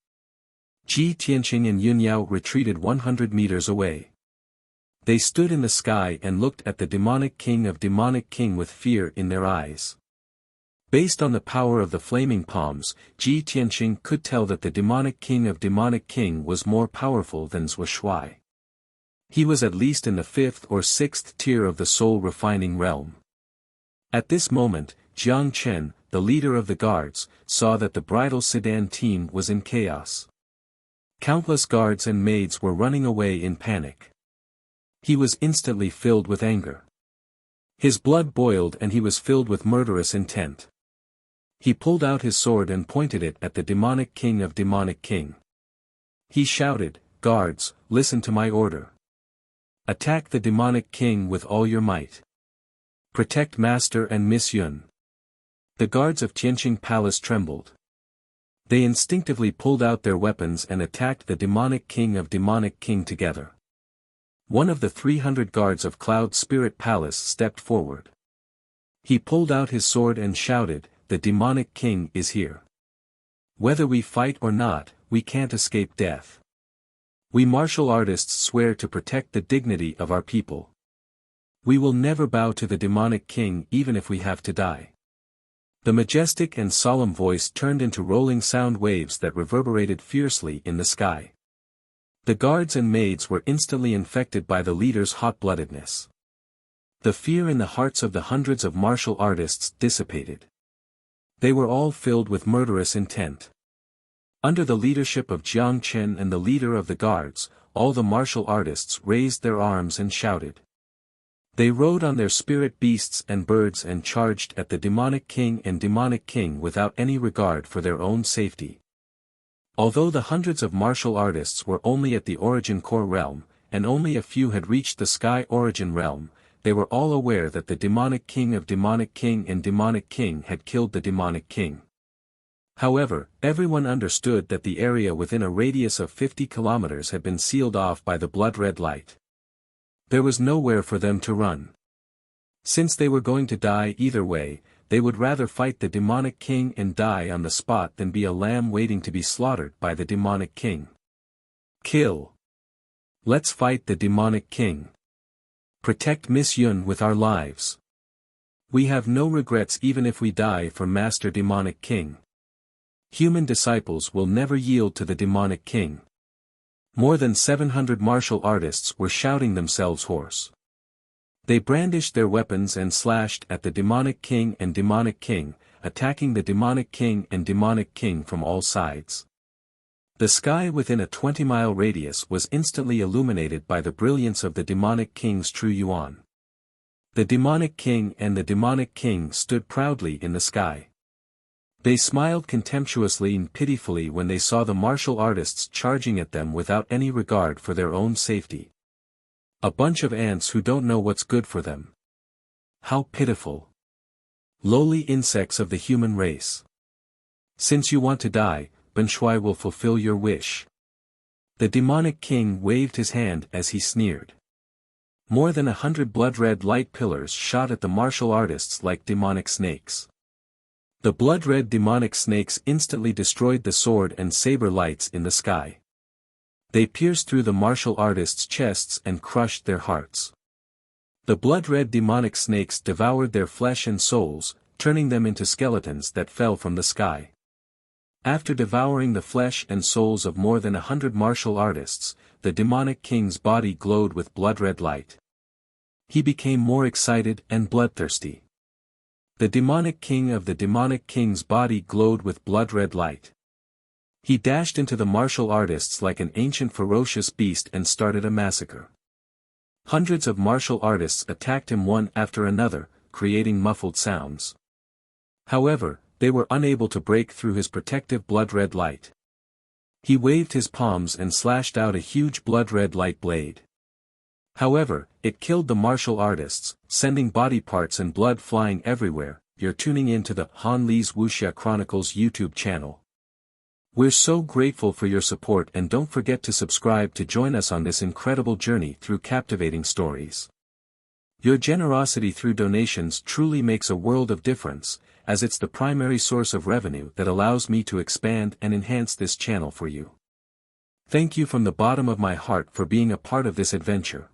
Ji Tianqing and Yunyao retreated 100 meters away. They stood in the sky and looked at the demonic king of demonic king with fear in their eyes. Based on the power of the flaming palms, Ji Tianqing could tell that the demonic king of demonic king was more powerful than Zhou Shuai. He was at least in the 5th or 6th tier of the soul-refining realm. At this moment, Jiang Chen, the leader of the guards, saw that the bridal sedan team was in chaos. Countless guards and maids were running away in panic. He was instantly filled with anger. His blood boiled and he was filled with murderous intent. He pulled out his sword and pointed it at the demonic king of demonic king. He shouted, "Guards, listen to my order. Attack the demonic king with all your might. Protect Master and Miss Yun." The guards of Tianqing Palace trembled. They instinctively pulled out their weapons and attacked the demonic king of demonic king together. One of the 300 guards of Cloud Spirit Palace stepped forward. He pulled out his sword and shouted, "The demonic king is here. Whether we fight or not, we can't escape death. We martial artists swear to protect the dignity of our people. We will never bow to the demonic king even if we have to die." The majestic and solemn voice turned into rolling sound waves that reverberated fiercely in the sky. The guards and maids were instantly infected by the leader's hot-bloodedness. The fear in the hearts of the hundreds of martial artists dissipated. They were all filled with murderous intent. Under the leadership of Jiang Chen and the leader of the guards, all the martial artists raised their arms and shouted. They rode on their spirit beasts and birds and charged at the demonic king and demonic king without any regard for their own safety. Although the hundreds of martial artists were only at the origin core realm, and only a few had reached the sky origin realm, they were all aware that the demonic king of demonic king and demonic king had killed the demonic king. However, everyone understood that the area within a radius of 50 kilometers had been sealed off by the blood-red light. There was nowhere for them to run. Since they were going to die either way, they would rather fight the demonic king and die on the spot than be a lamb waiting to be slaughtered by the demonic king. Kill. Let's fight the demonic king. Protect Miss Yun with our lives. We have no regrets even if we die for Master Demonic King. Human disciples will never yield to the demonic king. More than 700 martial artists were shouting themselves hoarse. They brandished their weapons and slashed at the demonic king and demonic king, attacking the demonic king and demonic king from all sides. The sky within a 20-mile radius was instantly illuminated by the brilliance of the demonic king's true yuan. The demonic king and the demonic king stood proudly in the sky. They smiled contemptuously and pitifully when they saw the martial artists charging at them without any regard for their own safety. A bunch of ants who don't know what's good for them. How pitiful. Lowly insects of the human race. Since you want to die, Ben Shui will fulfill your wish. The demonic king waved his hand as he sneered. More than 100 blood-red light pillars shot at the martial artists like demonic snakes. The blood-red demonic snakes instantly destroyed the sword and saber lights in the sky. They pierced through the martial artists' chests and crushed their hearts. The blood-red demonic snakes devoured their flesh and souls, turning them into skeletons that fell from the sky. After devouring the flesh and souls of more than 100 martial artists, the demonic king's body glowed with blood-red light. He became more excited and bloodthirsty. The demonic king of the demonic king's body glowed with blood-red light. He dashed into the martial artists like an ancient ferocious beast and started a massacre. Hundreds of martial artists attacked him one after another, creating muffled sounds. However, they were unable to break through his protective blood-red light. He waved his palms and slashed out a huge blood-red light blade. However, it killed the martial artists, sending body parts and blood flying everywhere. You're tuning in to the Han Li's Wuxia Chronicles YouTube channel. We're so grateful for your support, and don't forget to subscribe to join us on this incredible journey through captivating stories. Your generosity through donations truly makes a world of difference, as it's the primary source of revenue that allows me to expand and enhance this channel for you. Thank you from the bottom of my heart for being a part of this adventure.